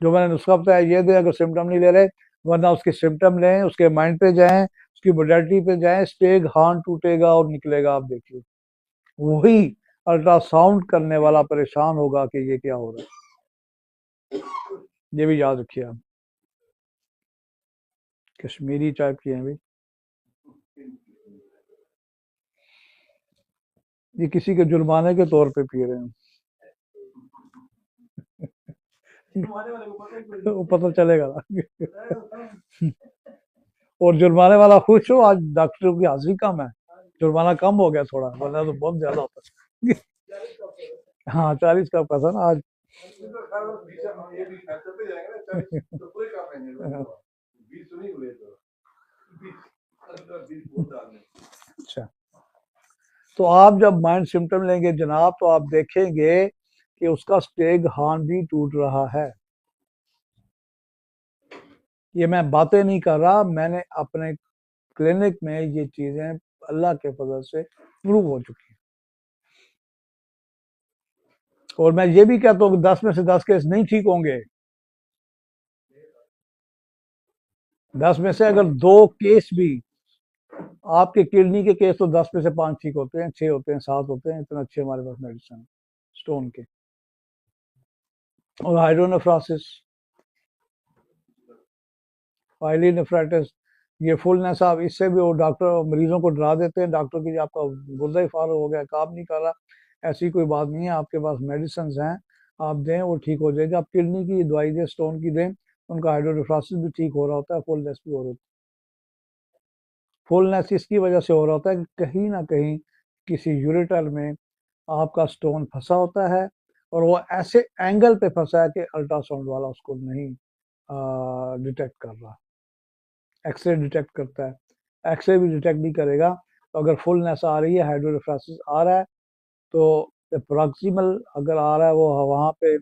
जो मैंने नुस्खा बताया ये दें अगर सिम्टम नहीं ले रहे, वरना उसके सिम्टम लें, उसके माइंड पे जाएं, उसकी मोडेलिटी पे जाएं, स्टेग हार्न टूटेगा और निकलेगा, आप देखिए। वही अल्ट्रासाउंड करने वाला परेशान होगा कि ये क्या हो रहा है। ये भी याद रखिए आप। कश्मीरी चाय पिए हैं भाई, ये किसी के जुर्माने के तौर पे पी रहे हैं। वो पता चलेगा ना। और जुर्माने वाला खुश हो, आज डॉक्टरों की हाजिरी कम है, जुर्माना कम हो गया थोड़ा, वरना तो बहुत ज्यादा होता है। हाँ 40 का था ना आज। अच्छा, तो आप जब माइंड सिम्टम लेंगे जनाब तो आप देखेंगे कि उसका स्टेग हार्न भी टूट रहा है। ये मैं बातें नहीं कर रहा, मैंने अपने क्लिनिक में ये चीजें अल्लाह के फजल से प्रूव हो चुकी हैं। और मैं ये भी कहता हूँ कि 10 में से 10 केस नहीं ठीक होंगे। 10 में से अगर 2 केस भी, आपके किडनी के केस तो 10 में से 5 ठीक होते हैं, 6 होते हैं, 7 होते हैं, इतना अच्छे हमारे पास मेडिसिन स्टोन के। और हाइड्रोनेफ्रोसिस, पाइलोनेफ्राइटिस, ये फुलनेस, आप इससे भी वो डॉक्टर मरीजों को डरा देते हैं, डॉक्टर की आपका गुर्दा ही फार हो गया, काम नहीं कर रहा। ऐसी कोई बात नहीं है, आपके पास मेडिसिन हैं, आप दें वो ठीक हो जाएगी। आप किडनी की दवाई दें, स्टोन की दें, उनका हाइड्रोनेफ्रोसिस भी ठीक हो रहा होता है, फुलनेस भी हो रही होती है। फुलनेस इसकी वजह से हो रहा होता है कि कहीं ना कहीं किसी यूरेटर में आपका स्टोन फंसा होता है, और वो ऐसे एंगल पे फंसा है कि अल्ट्रासाउंड वाला उसको नहीं डिटेक्ट कर रहा। एक्सरे डिटेक्ट करता है, एक्सरे भी डिटेक्ट नहीं करेगा। तो अगर फुलनेस आ रही है, हाइड्रोनेफ्रोसिस आ रहा है, तो प्रॉक्सिमल अगर आ रहा है वो वहाँ पे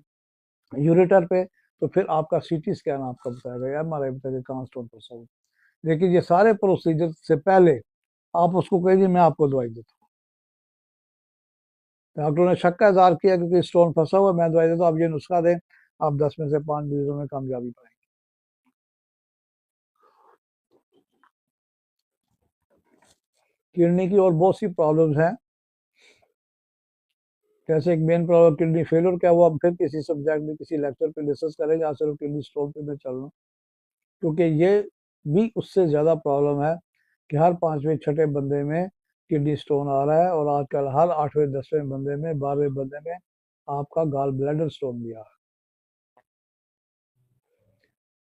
यूरेटर पे, तो फिर आपका सीटी स्कैन आपका बताएगा या एमआरआई बताएगा कहाँ स्टोन फंसा हुआ। लेकिन ये सारे प्रोसीजर से पहले आप उसको कहिए मैं आपको दवाई देता हूँ। डॉक्टर ने शक का इजहार किया क्योंकि स्टोन फंसा हुआ, मैं दवाई देता हूँ, आप ये नुस्खा दें, आप 10 में से 5 मरीजों में कामयाबी पाएंगे। किडनी की और बहुत सी प्रॉब्लम्स हैं, जैसे एक मेन प्रॉब्लम किडनी फेलियर क्या हुआ, हम फिर किसी सब्जेक्ट में किसी लेक्चर पे डिस्कस करेंगे। आज सिर्फ किडनी स्टोन पे मैं चल रहा हूँ, क्योंकि ये भी उससे ज़्यादा प्रॉब्लम है कि हर 5वें 6ठे बंदे में किडनी स्टोन आ रहा है, और आजकल हर 8वें 10वें बंदे में 12वें बंदे में आपका गाल ब्लैडर स्टोन भी आ रहा है।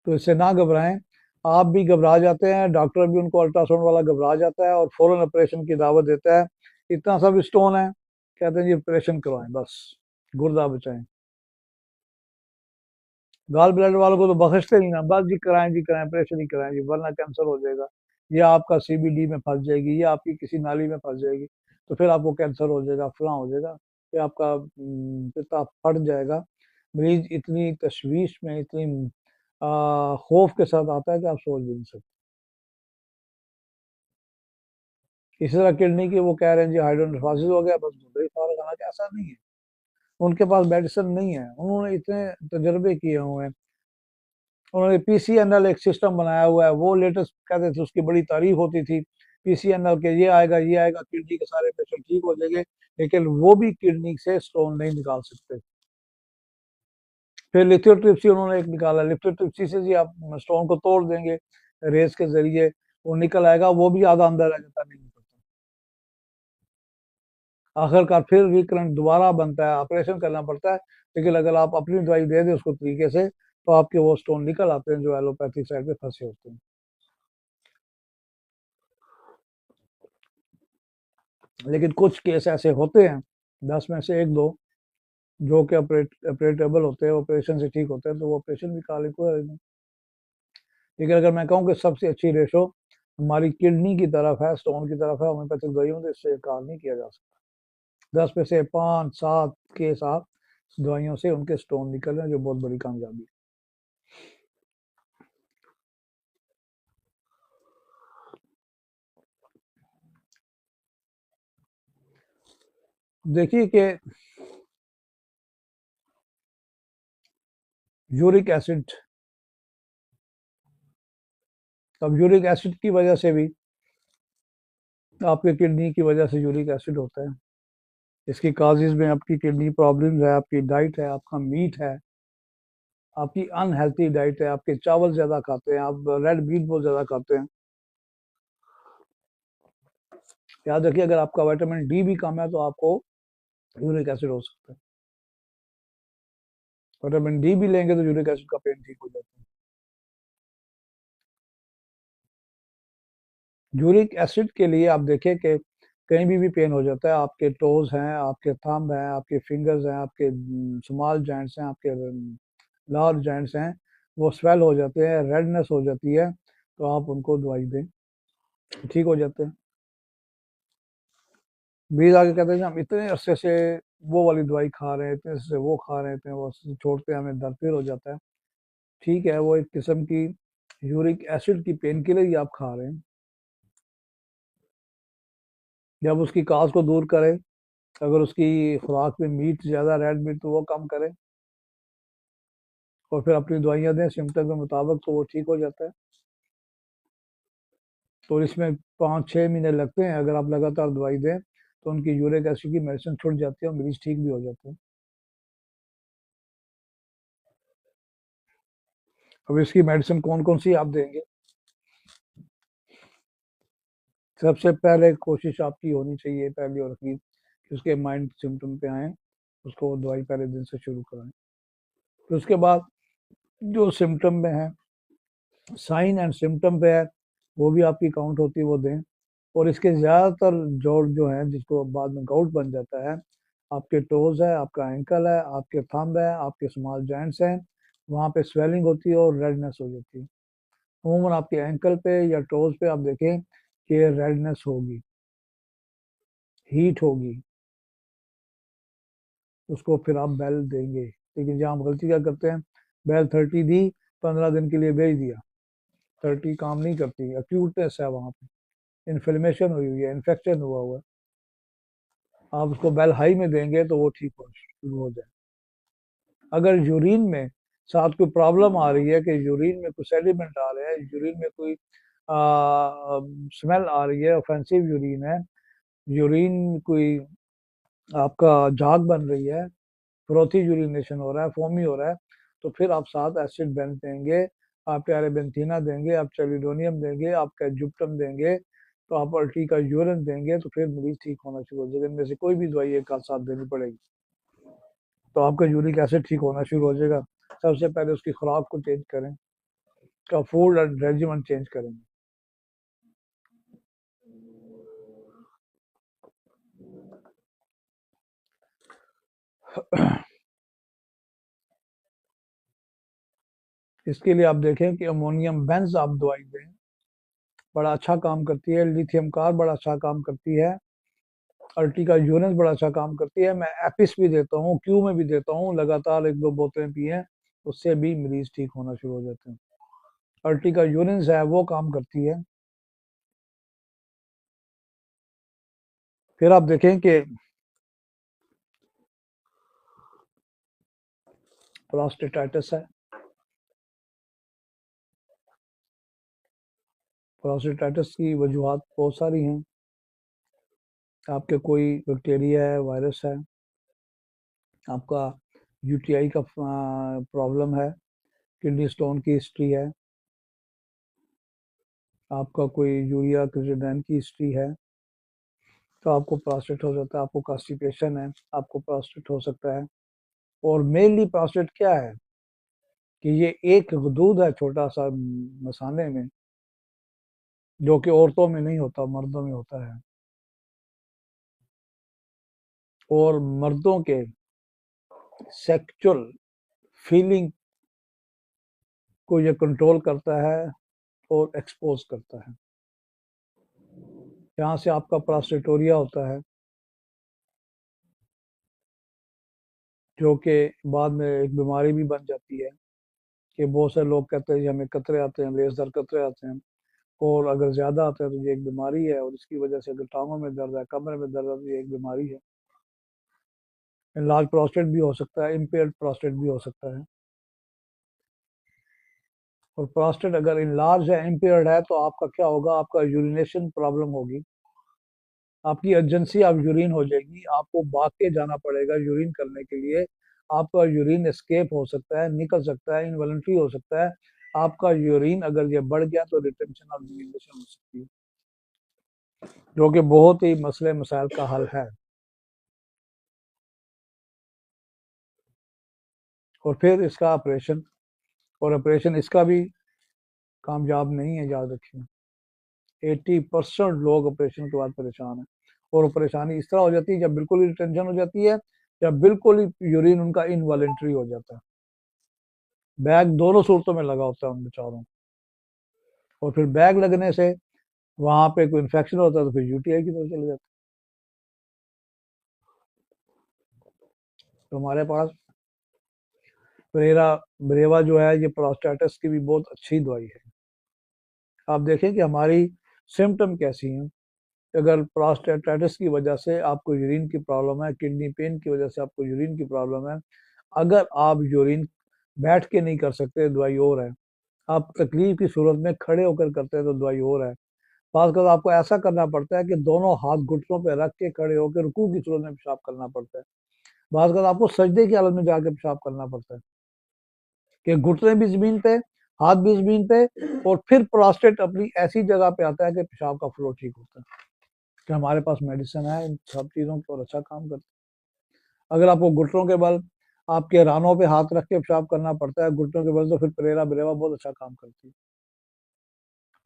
तो इससे ना घबराएं, आप भी घबरा जाते हैं, डॉक्टर भी उनको अल्ट्रासाउंड वाला घबरा जाता है और फौरन ऑपरेशन की दावत देता है। इतना सब स्टोन है, कहते हैं जी ऑपरेशन करवाएं बस, गुर्दा बचाएं। गाल ब्लैडर वालों को तो बख्शते नहीं ना, बस जी कराएं, ऑपरेशन ही कराएं जी, वरना कैंसर हो जाएगा, या आपका सीबीडी में फंस जाएगी, या आपकी किसी नाली में फंस जाएगी, तो फिर आपको कैंसर हो जाएगा, फलां हो जाएगा, या आपका पिता फट जाएगा। मरीज इतनी तशवीश में, इतनी खौफ के साथ आता है कि आप सोच भी नहीं सकते। इसी तरह किडनी की वो कह रहे हैं जी हाइड्रोनेफ्रोसिस हो गया, बस गुर्दे ही फाड़ खाना, ऐसा नहीं है। उनके पास मेडिसिन नहीं है, उन्होंने इतने तजर्बे किए हुए हैं। उन्होंने पीसीएनएल एक सिस्टम बनाया हुआ है, वो लेटेस्ट कहते थे, उसकी बड़ी तारीफ होती थी। पीसीएनएल के ये आएगा, किडनी के सारे पेशेंट ठीक हो जाएंगे, लेकिन वो भी किडनी से स्टोन नहीं निकाल सकते। फिर लिथोट्रिप्सी उन्होंने एक निकाला, लिथोट्रिप्सी से जी आप स्टोन को तोड़ देंगे रेस के जरिए, वो निकल आएगा, वो भी आधा अंदर रह जाता, नहीं निकलता। आखिरकार फिर रिकरेंट दोबारा बनता है, ऑपरेशन करना पड़ता है। लेकिन अगर आप अपनी दवाई दे दें उसको तरीके से, तो आपके वो स्टोन निकल आते हैं जो एलोपैथिक साइड पे फंसे होते हैं। लेकिन कुछ केस ऐसे होते हैं, 10 में से 1-2, जो कि ऑपरेटेबल होते हैं, ऑपरेशन से ठीक होते हैं, तो वो ऑपरेशन भी काले को है। लेकिन अगर मैं कहूँ कि सबसे अच्छी रेशो हमारी किडनी की तरफ है, स्टोन की तरफ है, होम्योपैथिक दवाइयों से इससे कार नहीं किया जा सकता। 10 में से 5-7 केस आप दवाइयों से उनके स्टोन निकल रहे हैं, जो बहुत बड़ी कामयाबी है। देखिए कि यूरिक एसिड, अब यूरिक एसिड की वजह से भी, आपके किडनी की वजह से यूरिक एसिड होता है। इसकी काजेज में आपकी किडनी प्रॉब्लम्स है, आपकी डाइट है, आपका मीट है, आपकी अनहेल्थी डाइट है, आपके चावल ज़्यादा खाते हैं, आप रेड मीट बहुत ज़्यादा खाते हैं। याद रखिए, अगर आपका विटामिन डी भी कम है तो आपको यूरिक एसिड हो सकता है। विटामिन डी भी लेंगे तो यूरिक एसिड का पेन ठीक हो जाता है। यूरिक एसिड के लिए आप देखें कि कहीं भी पेन हो जाता है, आपके टोज हैं, आपके थंब हैं, आपके फिंगर्स हैं, आपके स्मॉल जॉइंट्स हैं, आपके लार्ज जॉइंट्स हैं, वो स्वेल हो जाते हैं, रेडनेस हो जाती है, तो आप उनको दवाई दें, ठीक हो जाते हैं। बीज आगे कहते हैं कि हम इतने अरसे से वो वाली दवाई खा रहे हैं, इतने अरसे से वो खा रहे हैं, इतने वो छोड़ते हैं, हमें दर्द फिर हो जाता है। ठीक है, वो एक किस्म की यूरिक एसिड की पेन किलर ही आप खा रहे हैं। जब उसकी काज को दूर करें, अगर उसकी खुराक में मीट ज़्यादा, रेड मीट, तो वो कम करें और फिर अपनी दवाइयाँ दें सिम्टम के मुताबिक, तो वो ठीक हो जाता है। तो इसमें 5-6 महीने लगते हैं, अगर आप लगातार दवाई दें तो उनकी यूरिक एसिड की मेडिसिन छूट जाती है और मरीज ठीक भी हो जाते हैं। अब इसकी मेडिसिन कौन कौन सी आप देंगे? सबसे पहले कोशिश आपकी होनी चाहिए, पहली और आखिर, कि उसके माइंड सिम्टम पे आए, उसको दवाई पहले दिन से शुरू कराएं। फिर उसके बाद जो सिम्टम में है, साइन एंड सिम्टम पे है, वो भी आपकी काउंट होती है, वो दें। और इसके ज़्यादातर जोड़ जो हैं, जिसको बाद में गाउट बन जाता है, आपके टोज है, आपका एंकल है, आपके थंब है, आपके स्मॉल जॉइंट्स हैं, वहाँ पे स्वेलिंग होती है और रेडनेस हो जाती है। अमूमन आपके एंकल पे या टोज पे आप देखें कि रेडनेस होगी, हीट होगी, उसको फिर आप बेल देंगे। लेकिन जहाँ आप गलती क्या करते हैं, बेल 30 दी, 15 दिन के लिए भेज दिया, 30 काम नहीं करती, अक्यूटनेस है वहाँ पे, इन्फ्लेमेशन हुई हुई है, इन्फेक्शन हुआ हुआ है। आप उसको बेल हाई में देंगे तो वो ठीक हो शुरू हो जाए। अगर यूरिन में साथ कोई प्रॉब्लम आ रही है, कि यूरिन में कोई सेडिमेंट आ रहा है, यूरिन में कोई स्मेल आ रही है, ऑफेंसिव यूरिन है, यूरिन कोई आपका झाग बन रही है, फ्रोथी यूरिनेशन हो रहा है, फोमी हो रहा है, तो फिर आप साथ एसिड बेंथ देंगे, आप टेरेबेंथीना देंगे, आप चेलिडोनियम देंगे, आप कैजुप्टम देंगे, तो आप अल्टी का यूरिन देंगे, तो फिर मरीज ठीक होना शुरू हो जाएगा। इनमें से कोई भी दवाई एक आध साथ देनी पड़ेगी, तो आपका यूरिक एसिड ठीक होना शुरू हो जाएगा। सबसे पहले उसकी खुराक को चेंज करें, उसका फूड एंड रेजिमेंट चेंज करेंगे। इसके लिए आप देखें कि अमोनियम बेंज आप दवाई दें, बड़ा अच्छा काम करती है। लिथियम कार बड़ा अच्छा काम करती है। अर्टिका यूरेंस बड़ा अच्छा काम करती है। मैं एपिस भी देता हूँ, क्यू में भी देता हूँ, लगातार 1-2 बोतलें पिए, उससे भी मरीज ठीक होना शुरू हो जाते हैं। अर्टिका यूरेंस है वो काम करती है। फिर आप देखें कि प्रोस्टेटाइटिस है। प्रोस्टेटाइटिस की वजूहत बहुत सारी हैं। आपके कोई बैक्टीरिया है, वायरस है, आपका यूटीआई का प्रॉब्लम है, किडनी स्टोन की हिस्ट्री है, आपका कोई यूरिया क्रिएटिनिन की हिस्ट्री है, तो आपको प्रोस्टेट हो जाता है। आपको कॉन्स्टिपेशन है, आपको प्रोस्टेट हो सकता है। और मेनली प्रोस्टेट क्या है, कि ये एक गदूद है छोटा सा मसाने में, जो कि औरतों में नहीं होता, मर्दों में होता है। और मर्दों के सेक्सुअल फीलिंग को ये कंट्रोल करता है और एक्सपोज करता है। यहाँ से आपका प्रोस्टेटोरिया होता है, जो कि बाद में एक बीमारी भी बन जाती है, कि बहुत से लोग कहते हैं कि हमें कतरे आते हैं, लेसदार कतरे आते हैं, और अगर ज़्यादा आते हैं तो ये एक बीमारी है, और इसकी वजह से अगर टांगों में दर्द है, कमर में दर्द है, तो ये एक बीमारी है। लार्ज प्रोस्टेट भी हो सकता है, इम्पेयर्ड प्रोस्टेट भी हो सकता है। और प्रोस्टेट अगर इनलार्ज है, इम्पेयर्ड है, तो आपका क्या होगा, आपका यूरिनेशन प्रॉब्लम होगी, आपकी एजेंसी ऑफ यूरिन हो जाएगी, आपको भाग के जाना पड़ेगा यूरिन करने के लिए। आपका यूरिन एस्केप हो सकता है, निकल सकता है, इनवॉलंटरी हो सकता है। आपका यूरिन अगर ये बढ़ गया तो रिटेंशन ऑफ यूरिनेशन हो सकती है, जो कि बहुत ही मसले मसाइल का हल है। और फिर इसका ऑपरेशन, और ऑपरेशन इसका भी कामयाब नहीं है, याद रखिए। 80% लोग ऑपरेशन के बाद परेशान हैं। और वो परेशानी इस तरह हो जाती है जब बिल्कुल ही टेंशन हो जाती है, जब बिल्कुल ही यूरिन उनका इनवॉलेंट्री हो जाता है। बैग दोनों सूरतों में लगा होता है उन बेचारों को। और फिर बैग लगने से वहां पे कोई इन्फेक्शन होता है तो फिर यूटीआई की तरफ चले जाते हैं। तो हमारे पास ब्रेरा ब्रेवा जो है ये प्रोस्टेटिस की भी बहुत अच्छी दवाई है। आप देखें कि हमारी सिम्टम कैसी हैं। अगर प्रोस्टेटिस की वजह से आपको यूरिन की प्रॉब्लम है, किडनी पेन की वजह से आपको यूरिन की प्रॉब्लम है, अगर आप यूरिन बैठ के नहीं कर सकते दवाई और है, आप तकलीफ की सूरत में खड़े होकर करते हैं तो दवाई और है। खास कर आपको ऐसा करना पड़ता है कि दोनों हाथ घुटनों पे रख के खड़े होकर रुकू की सूरत में पेशाब करना पड़ता है। बात कर आपको सजदे की हालत में जाके पेशाब करना पड़ता है कि घुटने भी जमीन पे, हाथ भी जमीन पे, और फिर प्रोस्टेट अपनी ऐसी जगह पे आता है कि पेशाब का फ्लो ठीक होता है। कि हमारे पास मेडिसिन है इन सब चीज़ों पर अच्छा काम करता है। अगर आपको घुटनों के बल आपके रानों पे हाथ रख के पेशाब करना पड़ता है घुटनों के बल, तो फिर परेरा बरेवा बहुत अच्छा काम करती है।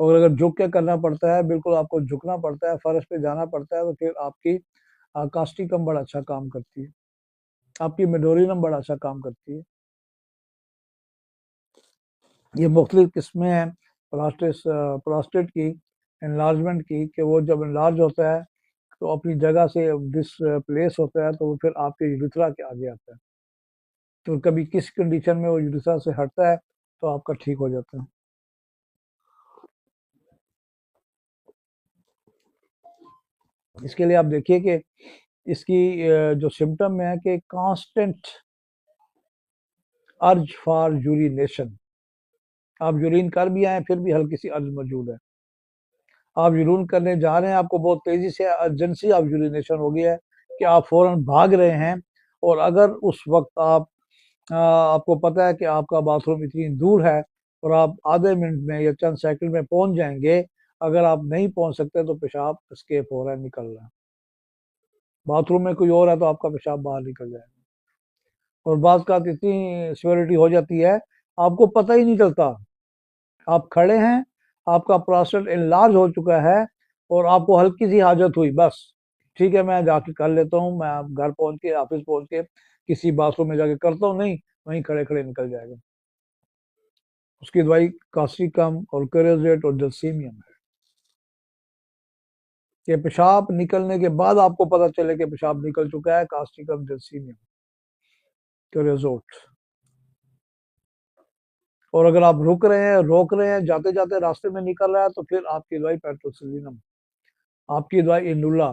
और अगर झुक के करना पड़ता है, बिल्कुल आपको झुकना पड़ता है, फर्श पे जाना पड़ता है, तो फिर आपकी कास्टिकम बड़ा अच्छा काम करती है, आपकी मेडोरिनम बड़ा अच्छा काम करती है। ये मुख्तलिफ किस्में हैं प्रोस्टेट की, एनलार्जमेंट की, कि वो जब एनलार्ज होता है तो अपनी जगह से डिसप्लेस होता है तो वो फिर आपके यूरिथ्रा के आगे आता है। तो कभी किस कंडीशन में वो यूरिथ्रा से हटता है तो आपका ठीक हो जाता है। इसके लिए आप देखिए कि इसकी जो सिम्टम है कि कांस्टेंट अर्ज फॉर यूरिनेशन, आप यूरिन कर भी आए फिर भी हल्की सी अर्ज मौजूद है, आप यूरिन करने जा रहे हैं, आपको बहुत तेजी से अर्जेंसी ऑफ यूरिनेशन हो गया है कि आप फौरन भाग रहे हैं, और अगर उस वक्त आपको पता है कि आपका बाथरूम इतनी दूर है और आप आधे मिनट में या चंद सेकंड में पहुंच जाएंगे, अगर आप नहीं पहुंच सकते तो पेशाब एस्केप हो रहा है, निकल रहा है, बाथरूम में कोई और है तो आपका पेशाब बाहर निकल जाएगा। और बात का इतनी सिवियरिटी हो जाती है आपको पता ही नहीं चलता, आप खड़े हैं, आपका प्रोस्टेट इनलार्ज हो चुका है और आपको हल्की सी हाजत हुई, बस ठीक है मैं जाके कर लेता हूँ, मैं घर पहुंच के ऑफिस पहुंच के किसी बाथरूम में जाके करता हूँ, नहीं, वहीं खड़े खड़े निकल जाएगा। उसकी दवाई कास्टिकम और कोरेजेट और जलसीमियम है। ये पेशाब निकलने के बाद आपको पता चले कि पेशाब निकल चुका है, कास्टिकम जलसीमियम कोरेजोट। और अगर आप रुक रहे हैं, रोक रहे हैं, जाते जाते रास्ते में निकल रहा है तो फिर आपकी दवाई पेट्रोसिलिनम, आपकी दवाई इनुला,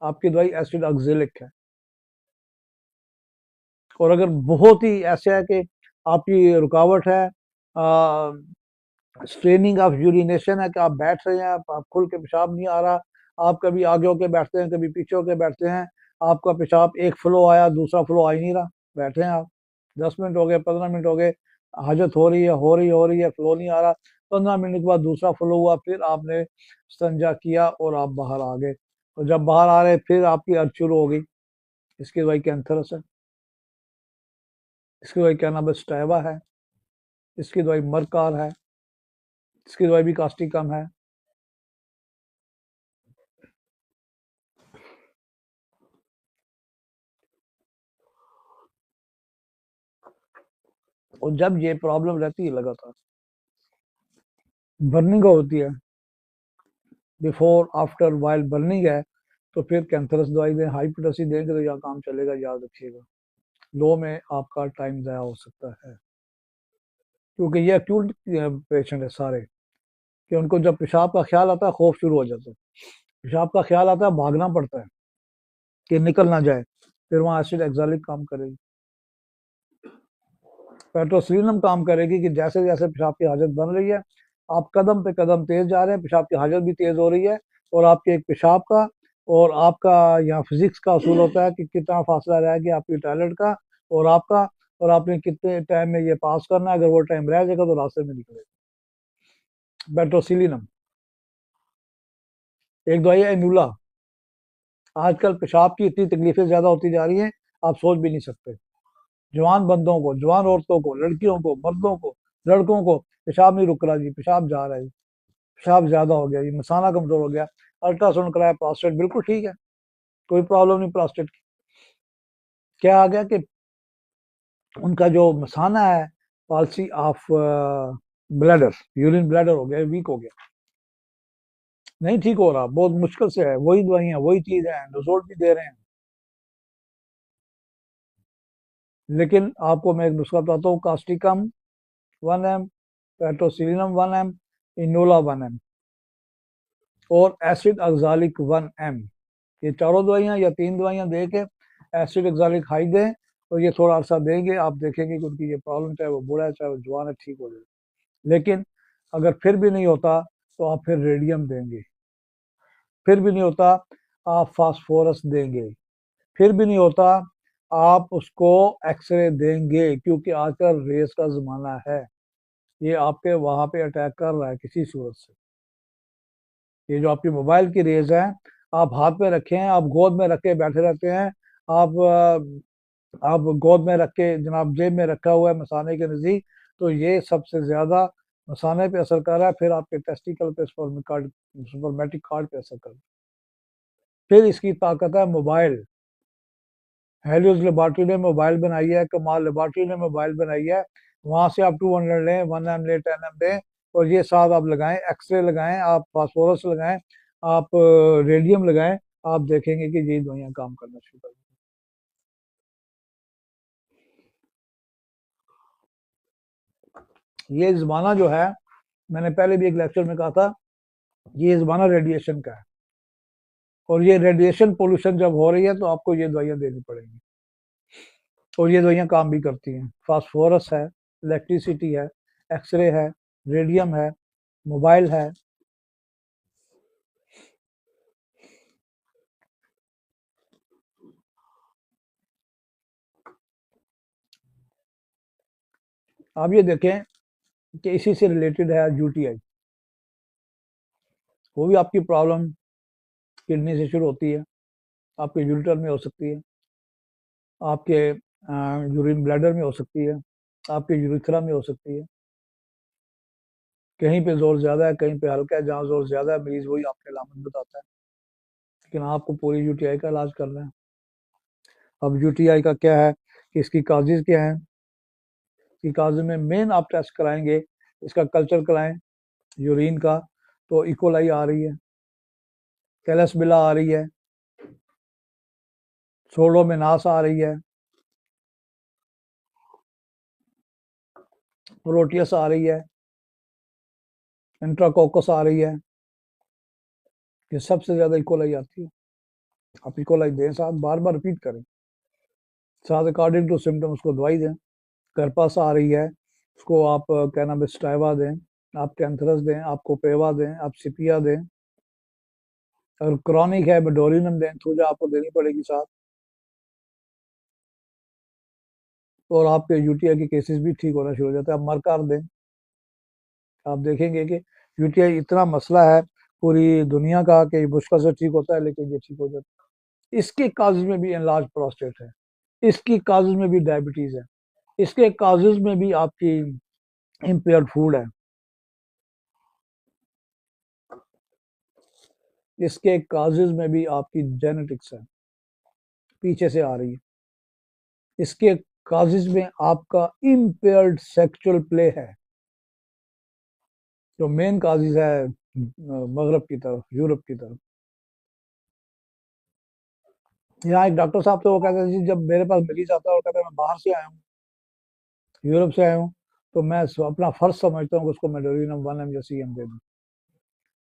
आपकी दवाई एसिड ऑक्जेलिक है। और अगर बहुत ही ऐसे है कि आपकी रुकावट है, स्ट्रेनिंग ऑफ यूरिनेशन है कि आप बैठ रहे हैं, आप खुल के पेशाब नहीं आ रहा, आप कभी आगे होके बैठते हैं कभी पीछे होके बैठते हैं, आपका पेशाब एक फ्लो आया दूसरा फ्लो आ ही नहीं रहा, बैठे हैं आप 10 मिनट हो गए 15 मिनट हो गए, हाजत हो रही है फ्लो नहीं आ रहा, 15 मिनट के बाद दूसरा फ्लो हुआ, फिर आपने संजा किया और आप बाहर आ गए, और जब बाहर आ रहे फिर आपकी अर्ज शुरू हो गई। इसकी दवाई कैंथरस है, इसकी दवाई क्या नाम है, स्टैवा है, इसकी दवाई मरकार है, इसकी दवाई भी कास्टिकम है। और जब ये प्रॉब्लम रहती है लगातार बर्निंग होती है, बिफोर आफ्टर वाइल बर्निंग है, तो फिर कैंसरस दवाई दें, हाइपोटेसी देंगे तो यह काम चलेगा, याद रखिएगा। लो में आपका टाइम ज़ाया हो सकता है, क्योंकि ये एक्यूट पेशेंट है सारे, कि उनको जब पेशाब का ख्याल आता है खौफ शुरू हो जाता है, पेशाब का ख्याल आता है भागना पड़ता है कि निकल ना जाए, फिर वहाँ एसिड एक्जालिक काम करेगी, पेट्रोसिलिनम काम करेगी कि जैसे जैसे पेशाब की हाजत बन रही है आप कदम पे कदम तेज जा रहे हैं, पेशाब की हाजत भी तेज हो रही है, और आपके एक पेशाब का और आपका यहाँ फिजिक्स का असूल होता है कि कितना फासला रह गया आपकी टॉयलेट का और आपका, और आपने कितने टाइम में ये पास करना है, अगर वो टाइम रह जाएगा तो रास्ते में निकलेगा। पेट्रोसिलिनम एक दवाई है एनुला। आजकल पेशाब की इतनी तकलीफें ज्यादा होती जा रही हैं आप सोच भी नहीं सकते, जवान बंदों को, जवान औरतों को, लड़कियों को, मर्दों को, लड़कों को पेशाब नहीं रुक रहा जी, पेशाब जा रहा है, पेशाब ज्यादा हो गया जी, मसाना कमजोर हो गया, अल्ट्रासाउंड कराया प्रोस्टेट बिल्कुल ठीक है, कोई प्रॉब्लम नहीं प्रोस्टेट की। क्या आ गया कि उनका जो मसाना है, policy of bladder, urine bladder हो गया, वीक हो गया, नहीं ठीक हो रहा, बहुत मुश्किल से है, वही दवाइयाँ वही चीज है, रिजल्ट भी दे रहे हैं। लेकिन आपको मैं एक नुस्खा बताता हूँ, causticum 1 ml, पेट्रोसिलिनम 1 ml, Enola 1 ml और एसिड अक्सालिक 1 ml। ये चारों दवाइयाँ या 3 दवाइयाँ दे के एसिड अक्सालिक हाई दें और ये थोड़ा अर्सा देंगे, आप देखेंगे कि उनकी ये प्रॉब्लम चाहे वो बूढ़ा है चाहे वो जवान है ठीक हो जाएगा। लेकिन अगर फिर भी नहीं होता तो आप फिर रेडियम देंगे, फिर भी नहीं होता आप फास्फोरस देंगे, फिर भी नहीं होता आप उसको एक्सरे देंगे, क्योंकि आजकल रेस का जमाना है, ये आपके वहां पे अटैक कर रहा है किसी सूरत से। ये जो आपकी मोबाइल की रेज है, आप हाथ में रखे हैं, आप गोद में रख के बैठे रहते हैं, आप गोद में रख के जनाब जेब में रखा हुआ है मसाने के नज़दीक, तो ये सबसे ज्यादा मसाने पे असर कर रहा है, फिर आपके टेस्टिकल पे स्पर्मेटिक कार्ड पे असर कर रहा है। फिर इसकी ताकत है मोबाइल। हेलियोस लेबॉर्ट्री ने मोबाइल बनाई है, कमाल लेबॉर्ट्री ने मोबाइल बनाई है, वहां से आप 200 लें, 1 ml लें, 10 ml लें और ये साथ आप लगाएं, एक्सरे लगाएं, आप फास्फोरस लगाएं, आप रेडियम लगाएं, आप देखेंगे कि ये दवाइयां काम करना शुरू कर देंगी। ये जमाना जो है, मैंने पहले भी एक लेक्चर में कहा था, ये जमाना रेडिएशन का है और ये रेडिएशन पोल्यूशन जब हो रही है तो आपको ये दवाइयां देनी पड़ेंगी और ये दवाइयां काम भी करती हैं। फास्फोरस है, इलेक्ट्रिसिटी है, एक्सरे है, रेडियम है, मोबाइल है। आप ये देखें कि इसी से रिलेटेड है यूटीआई, वो भी आपकी प्रॉब्लम किडनी से शुरू होती है, आपके यूरिटर में हो सकती है, आपके यूरिन ब्लैडर में हो सकती है, आपके यूरिथ्रा में हो सकती है, कहीं पे जोर ज्यादा है कहीं पे हल्का है, जहाँ जोर ज्यादा है मरीज वही आपके अलामत बताता है, लेकिन आपको पूरी यूटीआई का इलाज करना है। अब यूटीआई का क्या है कि इसकी काजेज क्या है, कि काजेज में मेन आप टेस्ट कराएंगे, इसका कल्चर कराएं यूरिन का, तो इकोलाई आ रही है, कैलसबिला आ रही है, सोडोमोनास आ रही है, प्रोटियस आ रही है, इंट्राकोकस आ रही है, ये सबसे ज्यादा इकोलाई आती है। आप इकोलाई दें, साथ बार बार रिपीट करें, साथ अकॉर्डिंग टू सिम्टम उसको दवाई दें। करपास आ रही है, उसको आप कैनाबिस्टाइवा दें, आप कैंथरस दें, आप कोपेवा दें, आप सिपिया दें, अगर क्रॉनिक है बेडोरिनम दें, थूजा आपको देनी पड़ेगी साथ। और आपके यूटीआई के केसेस भी ठीक होना शुरू हो जाते हैं। आप मरकार दें, आप देखेंगे कि यूटीआई इतना मसला है पूरी दुनिया का कि मुश्किल से ठीक होता है, लेकिन ये ठीक हो जाता है। इसके काजेज में भी एनलार्ज प्रोस्टेट है, इसकी काजेज में भी डायबिटीज है, इसके काजेज में भी आपकी इम्पेयर्ड फूड है, इसके काजेज में भी आपकी जेनेटिक्स है, पीछे से आ रही है, इसके काजेज में आपका इम्पेयर्ड सेक्सुअल प्ले है, जो मेन काजेज है मगरब की तरफ, यूरोप की तरफ। यहाँ एक डॉक्टर साहब थे, वो कहते थे जी, जब मेरे पास मरीज आता है और कहता है मैं बाहर से आया हूँ, यूरोप से आया हूँ, तो मैं अपना फर्ज समझता हूँ कि उसको मेडोरिनम 1 ml या CM दे दूँ,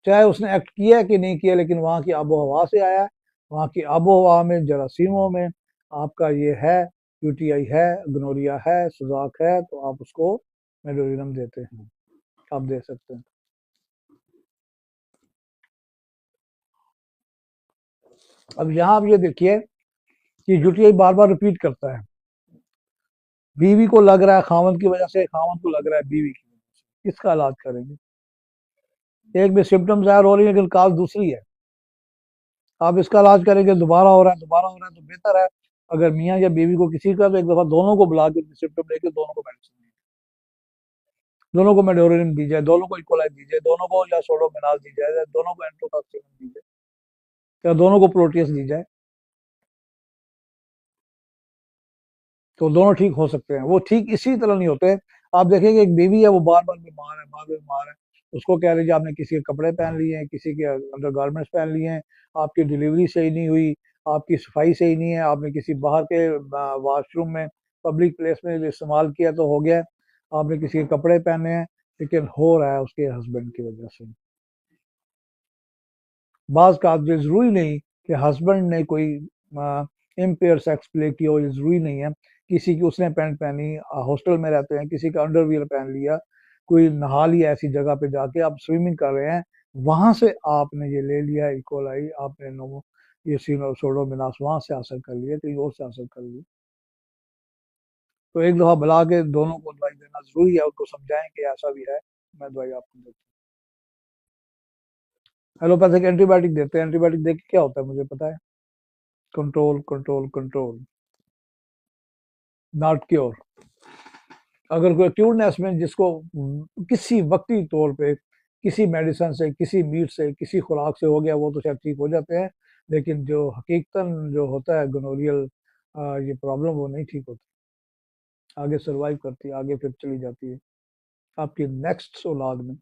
चाहे उसने एक्ट किया कि नहीं किया, लेकिन वहाँ की आबो हवा से आया है, वहाँ की आबो हवा में जरासीमों में आपका ये है, यूटीआई है, गनोरिया है, सुजाक है, तो आप उसको मेडोरिनम देते हैं, आप दे सकते हैं। अब यहाँ आप ये देखिए कि यूटीआई बार बार रिपीट करता है, बीवी को लग रहा है खामद की वजह से, खामद को लग रहा है बीवी की वजह से, इसका इलाज करेंगे। एक में सिम्टम्स जाहिर हो रही है लेकिन काज दूसरी है, आप इसका इलाज करेंगे, दोबारा हो रहा है, दोबारा हो रहा है, तो बेहतर है अगर मियाँ या बीवी को किसी का, तो एक दफा दोनों को बुला के सिम्टम लेके दोनों को मेडिसिन दी, दोनों को मेडोरिन दी जाए, दोनों को इकोलाई दी जाए, दोनों को या सोडोमोनास दी जाए, दोनों को एंट्रोटॉक्सिन दी जाए, या दोनों को प्रोटियस दी जाए, तो दोनों ठीक हो सकते हैं। वो ठीक इसी तरह नहीं होते। आप देखेंगे एक बेबी है, वो बार बार बीमार है, बार बार बीमार है, उसको कह लीजिए आपने किसी के कपड़े पहन लिए हैं, किसी के अंडर गारमेंट्स पहन लिए हैं, आपकी डिलीवरी सही नहीं हुई, आपकी सफाई सही नहीं है, आपने किसी बाहर के वॉशरूम में पब्लिक प्लेस में इस्तेमाल किया तो हो गया, आपने किसी के कपड़े पहने हैं, लेकिन हो रहा है उसके हस्बैंड की वजह से। बाज का जरूरी नहीं कि हस्बैंड ने कोई इम्पेयर सेक्स प्ले किया हो, ये जरूरी नहीं है। किसी की उसने पैंट पहनी, हॉस्टल में रहते हैं, किसी का अंडरवियर पहन लिया, कोई नहा लिया ऐसी जगह पे जाके, आप स्विमिंग कर रहे हैं, वहां से आपने ये ले लिया इकोलाई, आपने नो ये सोडोमिनास वहां से हासिल कर लिया, कहीं और से हासिल कर लिया। तो एक दफा बुला के दोनों को दवाई देना जरूरी है, उनको समझाएं कि ऐसा भी है, मैं दवाई आपको देता हूँ। एलोपैथिक एंटीबायोटिक देते हैं, एंटीबायोटिक दे के क्या होता है मुझे पता है, control control control, not cure. अगर कोई क्यूरनेस में जिसको किसी वक्ती तौर पे किसी मेडिसिन से, किसी मीट से, किसी खुराक से हो गया, वो तो शायद ठीक हो जाते हैं, लेकिन जो हकीकतन जो होता है गोनोरियल ये प्रॉब्लम, वो नहीं ठीक होती, आगे सरवाइव करती है, आगे फिर चली जाती है आपकी नेक्स्ट औलाद में।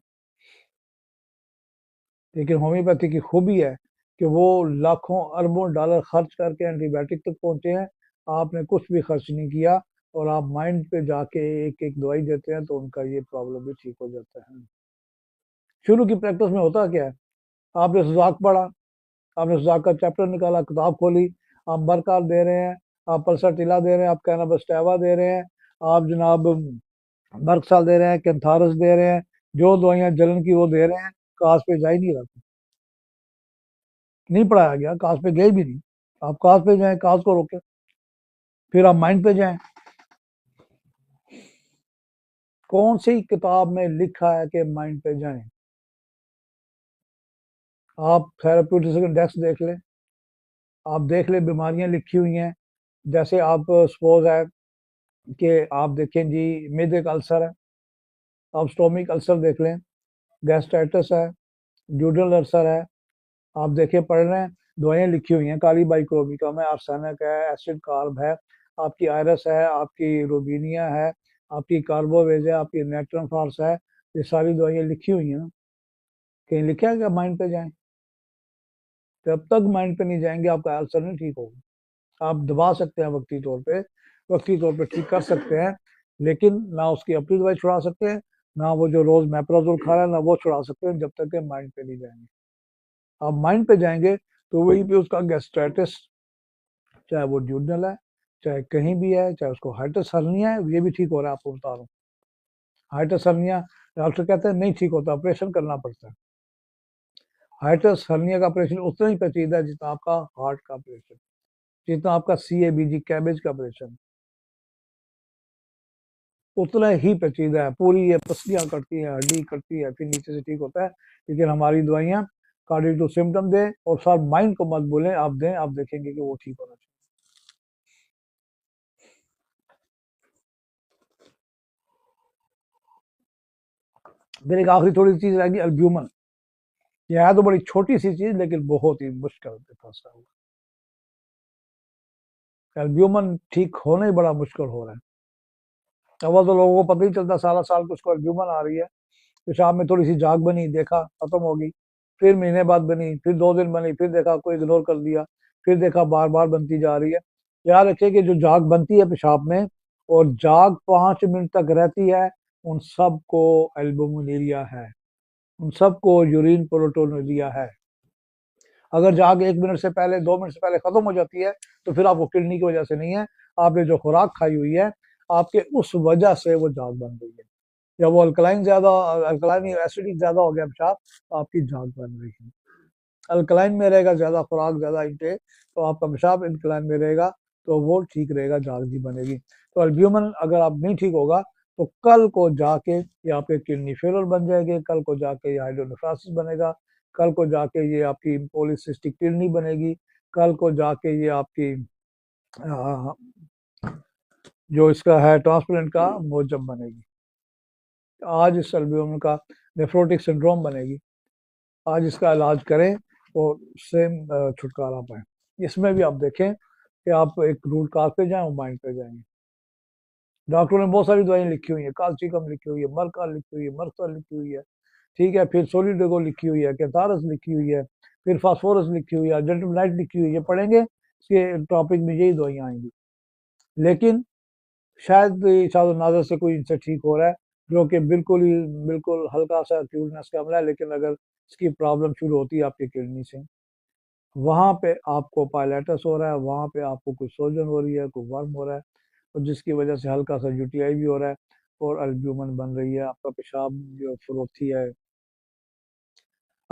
लेकिन होम्योपैथी की खूबी है कि वो लाखों अरबों डॉलर खर्च करके एंटीबायोटिक तक पहुंचे हैं, आपने कुछ भी खर्च नहीं किया, और आप माइंड पे जाके एक एक दवाई देते हैं, तो उनका ये प्रॉब्लम भी ठीक हो जाता है। शुरू की प्रैक्टिस में होता क्या है, आपने सुजाक पढ़ा, आपने सुजाक का चैप्टर निकाला, किताब खोली, आप बरकार दे रहे हैं, आप पल्सरटिला दे रहे हैं, आप कैनाबस्टैवा दे रहे हैं, आप जनाब बर्कसाल दे रहे हैं, कैंथारस दे रहे हैं, जो दवाइयां जलन की वो दे रहे हैं, काज पे जा ही नहीं रहा, नहीं पढ़ाया गया, काज पे गए भी नहीं। आप काज पे जाएं, काज को रोके, फिर आप माइंड पे जाएं। कौन सी किताब में लिखा है कि माइंड पे जाएं? आप थेराप्यूटिक इंडेक्स देख लें, आप देख लें बीमारियां लिखी हुई हैं, जैसे आप सपोज है कि आप देखें जी मैदे का अल्सर है, आप स्टोमिक अल्सर देख लें, गैस्ट्राइटिस है, ड्यूडल अल्सर है, आप देखें पढ़ रहे हैं, दवाइयाँ लिखी हुई हैं, काली बाइक्रोबिका में आर्सेनिक है, एसिड कार्ब है, आपकी आयरस है, आपकी रोबिनिया है, आपकी कार्बोवेज है, आपकी नेट्रम फार्स है, ये सारी दवाइयाँ लिखी हुई हैं ना, कहीं लिखा है कि माइंड पे जाएं? जब तक माइंड पे नहीं जाएंगे आपका अल्सर नहीं ठीक होगा। आप दबा सकते हैं वक्ती तौर पे ठीक कर सकते हैं, लेकिन ना उसकी अपनी दवाई छुड़ा सकते हैं, ना वो जो रोज मैप्रोजोल खा रहा है ना वो छुड़ा सकते हैं, जब तक के माइंड पे नहीं जाएंगे। आप माइंड पे जाएंगे तो वहीं पे उसका गैस्ट्राइटिस, चाहे वो ड्यूडनल है, चाहे कहीं भी है, चाहे उसको हाइटस हर्निया है, ये भी ठीक हो रहा है, आपको बता रहा हूँ। हाइटस हर्निया डॉक्टर कहते हैं नहीं ठीक होता, ऑपरेशन करना पड़ता है। हाइटस हर्निया का ऑपरेशन उतना ही पेचीदा है जितना आपका हार्ट का ऑपरेशन, जितना आपका CABG कैबेज का ऑपरेशन, उतना ही पेचीदा है। पूरी ये पसलियां कटती है, हड्डी कटती है, फिर नीचे से ठीक होता है। लेकिन हमारी दवाइयाँ कार्डियो टू सिम्टम दें, और साथ माइंड को मत बोलें, आप दें, आप देखेंगे कि वो ठीक होना चाहिए। फिर एक आखिरी थोड़ी चीज रहेगी, अल्ब्यूमन। ये है तो बड़ी छोटी सी चीज, लेकिन बहुत ही मुश्किल पे फंसा हुआ। एल्ब्यूमन ठीक होना ही बड़ा मुश्किल हो रहा है। अब तो लोगों को पता ही चलता, सारा साल कुछ को एल्ब्यूमन आ रही है, पेशाब में थोड़ी सी झाग बनी, देखा खत्म होगी, फिर महीने बाद बनी, फिर 2 दिन बनी, फिर देखा कोई इग्नोर कर दिया, फिर देखा बार बार बनती जा रही है। याद रखिए कि जो झाग बनती है पेशाब में, और झाग 5 मिनट तक रहती है, उन सबको एल्बुमिनुरिया है, उन सबको यूरिन प्रोटोनुरिया है। अगर झाग 1 मिनट से पहले, 2 मिनट से पहले खत्म हो जाती है, तो फिर आपको किडनी की वजह से नहीं है, आपने जो खुराक खाई हुई है, आपके उस वजह से वो झाग बन गई है, या वो अल्कलाइन ज्यादा, अल्कलाइन एसिडिक ज्यादा हो गया पेशाब, तो आपकी झाग बन रही है। अल्कलाइन में रहेगा ज्यादा खुराक, ज्यादा इंटेक, तो आपका पेशाब अल्कलाइन में रहेगा, तो वो ठीक रहेगा, झाग नहीं बनेगी। तो अल्ब्यूमन अगर आप नहीं ठीक होगा, तो कल को जाके ये आपके किडनी फेलियर बन जाएंगे, कल को जाके ये हाइड्रोनेफ्रोसिस बनेगा, कल को जाके ये आपकी पॉलीसिस्टिक किडनी बनेगी, कल को जाके ये आपकी आ, जो इसका है ट्रांसप्लांट का मोजम बनेगी, आज इस एल्ब्यूमन का नेफ्रोटिक सिंड्रोम बनेगी। आज इसका इलाज करें और सेम छुटकारा पाएं। इसमें भी आप देखें कि आप एक रूट काज पे जाएं और माइंड पे जाएंगे। डॉक्टरों ने बहुत सारी दवाइयाँ लिखी हुई है, काल्चिकम लिखी हुई है, मरका लिखी हुई है, मरसा लिखी हुई है, ठीक है, फिर सोलिडेगो लिखी हुई है, केतारस लिखी हुई है, फिर फास्फोरस लिखी हुई है, अर्जेंटमनाइट लिखी हुई है, पढ़ेंगे इसके टॉपिक में यही दवाइयाँ आएंगी। लेकिन शायद शायद नाजर से कोई इनसे ठीक हो रहा है, जो कि बिल्कुल ही बिल्कुल हल्का सा क्यूटनेस का हमला है, लेकिन अगर इसकी प्रॉब्लम शुरू होती है आपकी किडनी से, वहां पे आपको पायलिटिस हो रहा है, वहां पे आपको कोई सोजन हो रही है, कोई वर्म हो रहा है, और जिसकी वजह से हल्का सा यूटीआई भी हो रहा है और अल्ब्यूमन बन रही है, आपका पेशाब जो फरोथी है,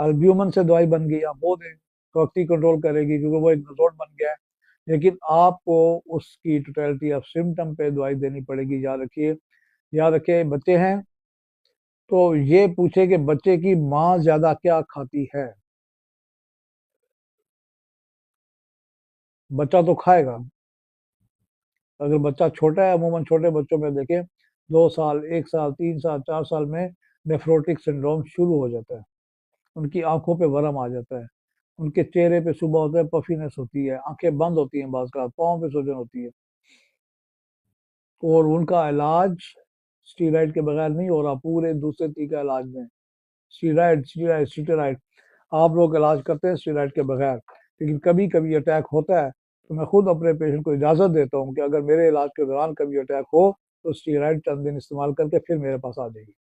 अल्ब्यूमन से दवाई बन गई, आप वो दें तो वक्त कंट्रोल करेगी क्योंकि वो एक नजोड बन गया है। लेकिन आपको उसकी टोटलिटी ऑफ सिम्टम पे दवाई देनी पड़ेगी। याद रखिए, याद रखिए, बच्चे हैं तो ये पूछे कि बच्चे की माँ ज्यादा क्या खाती है। बच्चा तो खाएगा, अगर बच्चा छोटा है, अमूमन छोटे बच्चों में देखें 2 साल, 1 साल, 3 साल, 4 साल में नेफ्रोटिक सिंड्रोम शुरू हो जाता है, उनकी आंखों पे वरम आ जाता है, उनके चेहरे पे सुबह होता है पफीनेस होती है, आंखें बंद होती हैं, बाज का पाँव पे सूजन होती है, और उनका इलाज स्टीराइड के बगैर नहीं हो रहा, पूरे दूसरे तरीके इलाज में स्टीराइड स्टीराइड स्टीराइड आप लोग इलाज करते हैं स्टीराइड के बगैर। लेकिन कभी कभी अटैक होता है तो मैं खुद अपने पेशेंट को इजाज़त देता हूँ कि अगर मेरे इलाज के दौरान कभी अटैक हो तो स्टीराइड चंद दिन इस्तेमाल करके फिर मेरे पास आ जाएगी।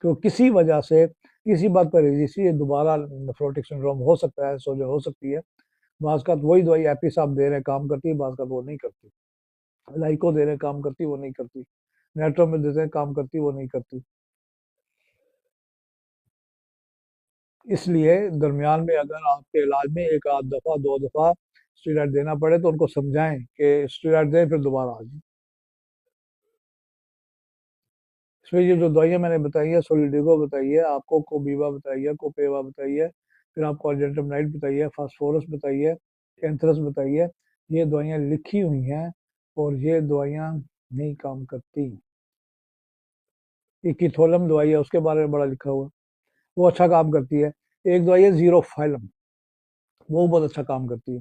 तो किसी वजह से किसी बात पर रजिस्ट्री दोबारा नेफ्रोटिक सिंड्रोम हो सकता है, सोजन हो सकती है। बाज़ का वही दवाई एपी साहब दे रहे हैं काम करती है, बाज़ का वो नहीं करती, लाइको दे रहे हैं काम करती, वो नहीं करती, नेट्रो में देते हैं काम करती, वो नहीं करती। इसलिए दरमियान में अगर आपके इलाज में एक आध दफ़ा 2 दफ़ा स्टीरॉयड देना पड़े तो उनको समझाएं कि स्टीरॉयड दें फिर दोबारा आ जाए। इसमें ये जो दवाइयाँ मैंने बताई है, सोलिडिगो बताई है आपको, कोबीवा बताई है, कोपेवा बताई है, फिर आपको अर्जेंटमनाइट बताई है, फास्फोरस बताई है, कैंथरस बताई है, ये दवाइयाँ लिखी हुई हैं और ये दवाइयाँ नहीं काम करती। इकिथोलम दवाई है, उसके बारे में बड़ा लिखा हुआ, वो अच्छा काम करती है। एक दवाई है जीरो फाइलम, वो बहुत अच्छा काम करती है।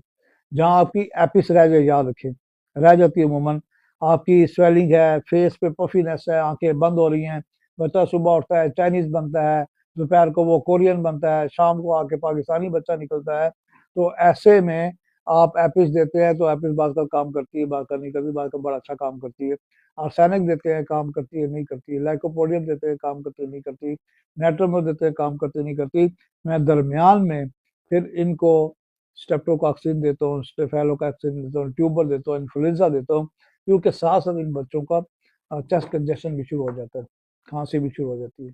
जहाँ आपकी एपिस रह जाए, याद रखें, रह जाती है अमूमन, आपकी स्वेलिंग है, फेस पे पफीनेस है, आंखें बंद हो रही हैं, बच्चा सुबह उठता है चाइनीज बनता है, दोपहर को वो कोरियन बनता है, शाम को आके पाकिस्तानी बच्चा निकलता है, तो ऐसे में आप एपिस देते हैं तो एपिस बात का काम करती है, बात का नहीं करती, बात का बड़ा अच्छा काम करती है। आर्सेनिक देते हैं काम करती है नहीं करती, लाइकोपोडियम देते हैं काम करती है नहीं करती, नेट्रोमो देते हैं काम करती नहीं करती। मैं दरमियान में फिर इनको स्टेप्टोकॉक्सिन देता हूँ, स्टेफेलोकॉक्सिन देता हूँ, ट्यूबर देता हूँ, इन्फ्लुएंजा देता हूँ, क्योंकि साथ साथ इन बच्चों का चेस्ट कंजेशन भी शुरू हो जाता है, खांसी भी शुरू हो जाती है,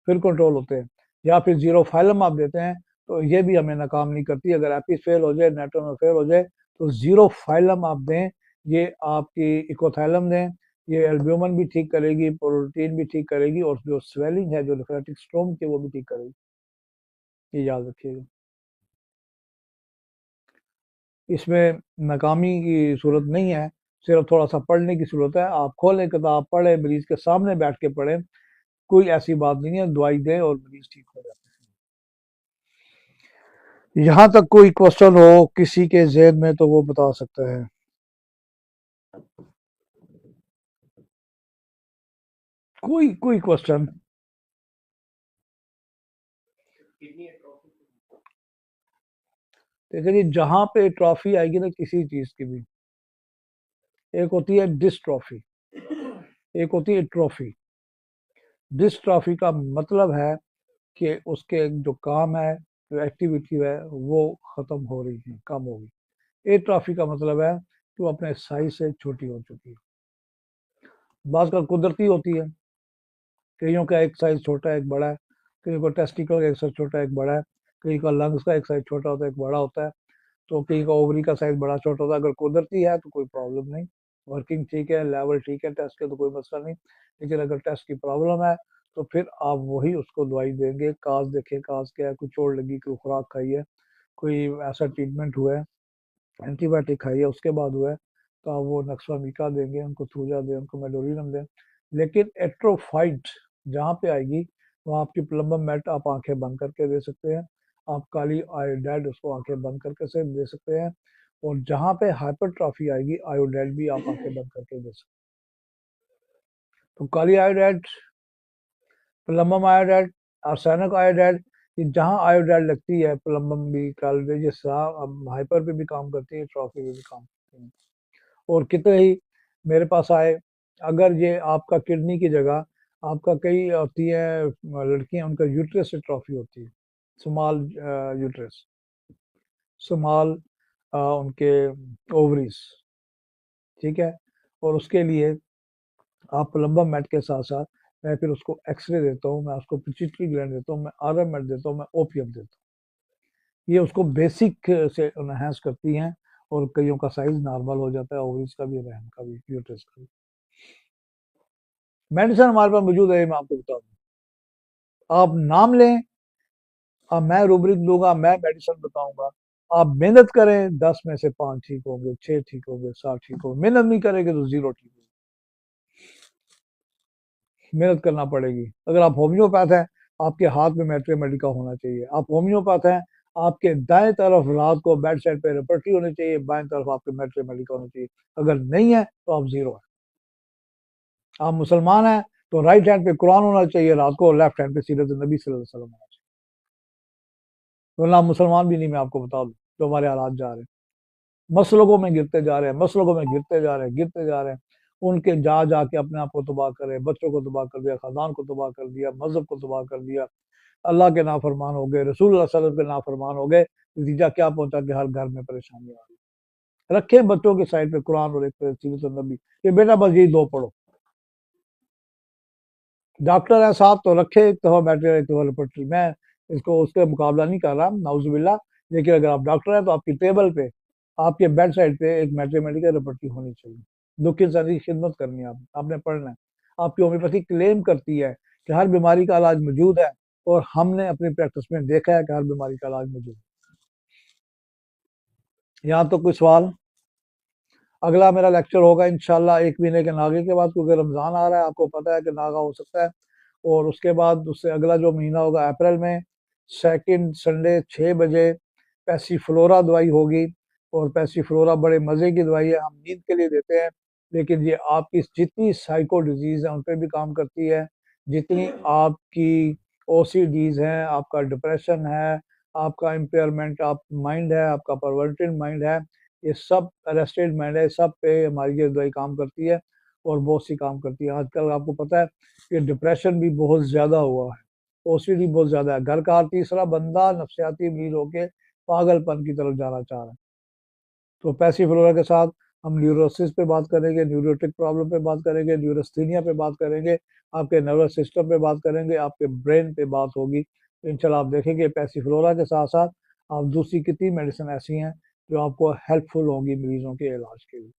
फिर कंट्रोल होते हैं। या फिर जीरो फाइलम आप देते हैं तो ये भी हमें नाकाम नहीं करती, अगर एपिस फेल हो जाए, नेट्रोन फेल हो जाए तो जीरो फाइलम आप दें, ये आपकी इकोथैलम दें, ये एल्ब्यूमन भी ठीक करेगी, प्रोटीन भी ठीक करेगी, और जो स्वेलिंग है जो लिफरेटिक स्ट्रोम की वो भी ठीक करेगी, ये याद रखिएगा। इसमें नाकामी की सूरत नहीं है, सिर्फ थोड़ा सा पढ़ने की सूरत है। आप खोलें किताब, पढ़ें, मरीज के सामने बैठ के पढ़ें, कोई ऐसी बात नहीं है, दवाई दें और मरीज ठीक हो जाता है। यहाँ तक कोई क्वेश्चन हो किसी के जहन में तो वो बता सकता है। कोई कोई क्वेश्चन। देखिए जी, जहाँ पे ट्रॉफी आएगी ना किसी चीज की भी, एक होती है डिस्ट्रॉफी, एक होती है ट्रॉफी। डिस्ट्रॉफी का मतलब है कि उसके जो काम है, जो एक्टिविटी है, वो खत्म हो रही है, कम हो गई। ए ट्रॉफी का मतलब है कि वो अपने साइज से छोटी हो चुकी है। बात का कुदरती होती है, कईयों का एक साइज छोटा है एक बड़ा है, कईयों का टेस्टिकल का एक साइज छोटा है एक बड़ा है, कई का लंग्स का एक साइज छोटा होता है एक बड़ा होता है, तो कई का ओवरी का साइज बड़ा छोटा होता है। अगर कुदरती है तो कोई प्रॉब्लम नहीं, वर्किंग ठीक है, लेवल ठीक है टेस्ट के, तो कोई मसला नहीं। लेकिन अगर टेस्ट की प्रॉब्लम है तो फिर आप वही उसको दवाई देंगे, काज देखें काज क्या है, कोई चोट लगी, कोई खुराक खाई है, कोई ऐसा ट्रीटमेंट हुआ है, एंटीबायोटिक खाई है उसके बाद हुआ है, तो आप वो नक्सवामिका देंगे, उनको थूजा दें, उनको मेडोरिनम दें। लेकिन एट्रोफाइट जहाँ पे आएगी वहाँ आपकी प्लम्बम मेट आप आंखें बंद करके दे सकते हैं, आप काली आयोडाइड उसको आंखें बंद करके से दे सकते हैं, और जहाँ पे हाइपरट्रॉफी आएगी आयोडाइड भी आप आंखें बंद करके दे सकते। तो kali iodide, plumbum iodide, arsenic iodide, ये जहाँ आयोडाइड लगती है प्लम्बम भी काली, ये हाइपर पे भी काम करती है, ट्रॉफी पे भी काम करती है। और कितने ही मेरे पास आए, अगर ये आपका किडनी की जगह आपका कई होती है लड़कियां, उनका यूट्रस से ट्रॉफी होती है, स्मॉल यूट्रस, स्मॉल उनके ओवरीज, ठीक है। और उसके लिए आप प्लम्बम मेट के साथ साथ मैं फिर उसको एक्सरे देता हूँ, मैं उसको पिट्यूटरी ग्लैंड देता हूँ, मैं आरएम मेट देता हूँ, मैं ओपियम देता हूँ। ये उसको बेसिक से एनहांस करती हैं और कईयों का साइज नॉर्मल हो जाता है, ओवरीज का भी, रहम का भी, यूट्रस का भी। मेडिसिन हमारे पास मौजूद है, मैं आपको बता दूं, आप नाम लें, अब मैं रूब्रिक दूंगा, मैं मेडिसिन बताऊंगा, आप मेहनत करें, 10 में से 5 ठीक होंगे, 6 ठीक होंगे, 7 ठीक होंगे, मेहनत नहीं करेंगे तो 0 ठीक होंगे। मेहनत करना पड़ेगी। अगर आप होम्योपैथ हैं, आपके हाथ में मैट्रे मेडिका होना चाहिए। आप होम्योपैथ हैं, आपके दाएं तरफ रात को बेड साइड पे रेपर्टी होनी चाहिए, बाएं तरफ आपके मैट्रे मेडिका होनी चाहिए। अगर नहीं है तो आप 0 है। आप मुसलमान हैं तो राइट हैंड पे कुरान होना चाहिए रात को, और लेफ्ट हैंड पे सीरत नबी सल्लल्लाहु अलैहि वसल्लम होना चाहिए। वरना आप मुसलमान भी नहीं, मैं आपको बता दूं, जो हमारे हालात जा रहे हैं, मसलकों में गिरते जा रहे हैं, मसलकों में गिरते जा रहे हैं, गिरते जा रहे हैं। उनके जा जाके अपने आप को तबाह करे, बच्चों को तबाह कर दिया, खानदान को तबाह कर दिया, मजहब को तबाह कर दिया, अल्लाह के नाफरमान हो गए, रसूल सल्लल्लाहु अलैहि वसल्लम के नाफरमान हो गए। नतीजा क्या पहुंचा कि हर घर में परेशानी आ गई। रखे बच्चों के साइड पे कुरान और एक पे सीरत नबी, कि बेटा बस यही 2 पढ़ो। डॉक्टर है साहब तो रखे एक दफा बैठे, एक दफा रिपोर्टरी, मैं इसको उसके मुकाबला नहीं कर रहा, नाउजुबिल्ला। लेकिन अगर आप डॉक्टर हैं तो आपकी टेबल पे, आपके बेड साइड पे एक मैथमेटिकल रिपोर्टरी होनी चाहिए। दुख इंसानी की खिदमत करनी है, आपने पढ़ना है। आपकी होम्योपैथी क्लेम करती है कि हर बीमारी का इलाज मौजूद है, और हमने अपनी प्रैक्टिस में देखा है कि हर बीमारी का इलाज मौजूद है। यहाँ तो कोई सवाल? अगला मेरा लेक्चर होगा इंशाल्लाह 1 महीने के नागे के बाद, क्योंकि रमज़ान आ रहा है, आपको पता है कि नागा हो सकता है। और उसके बाद उससे अगला जो महीना होगा अप्रैल में, सेकंड संडे 6 बजे पैसीफ्लोरा दवाई होगी। और पैसीफ्लोरा बड़े मज़े की दवाई है, हम नींद के लिए देते हैं, लेकिन ये आपकी जितनी साइको डिजीज़ हैं उन पर भी काम करती है। जितनी आपकी ओसीडीज हैं, आपका डिप्रेशन है, आपका इम्पेयरमेंट ऑफ माइंड है, आपका परवर्टेड माइंड है, ये सब अरेस्टेड माइंड है, सब पे हमारी ये दवाई काम करती है। और बहुत सी काम करती है। आजकल आपको पता है कि डिप्रेशन भी बहुत ज़्यादा हुआ है, ओसीडी बहुत ज़्यादा है। घर का हर तीसरा बंदा नफसियाती मरीज होके पागलपन की तरफ जाना चाह रहा है। तो पैसिफलोरा के साथ हम न्यूरोसिस पे बात करेंगे, न्यूरोटिक प्रॉब्लम पे बात करेंगे, न्यूरोस्थीनिया पे बात करेंगे, आपके नर्वस सिस्टम पे बात करेंगे, आपके ब्रेन पे बात होगी। तो इंशाल्लाह आप देखेंगे पैसिफलोरा के साथ साथ आप दूसरी कितनी मेडिसिन ऐसी हैं जो आपको हेल्पफुल होंगी मरीजों के इलाज के लिए।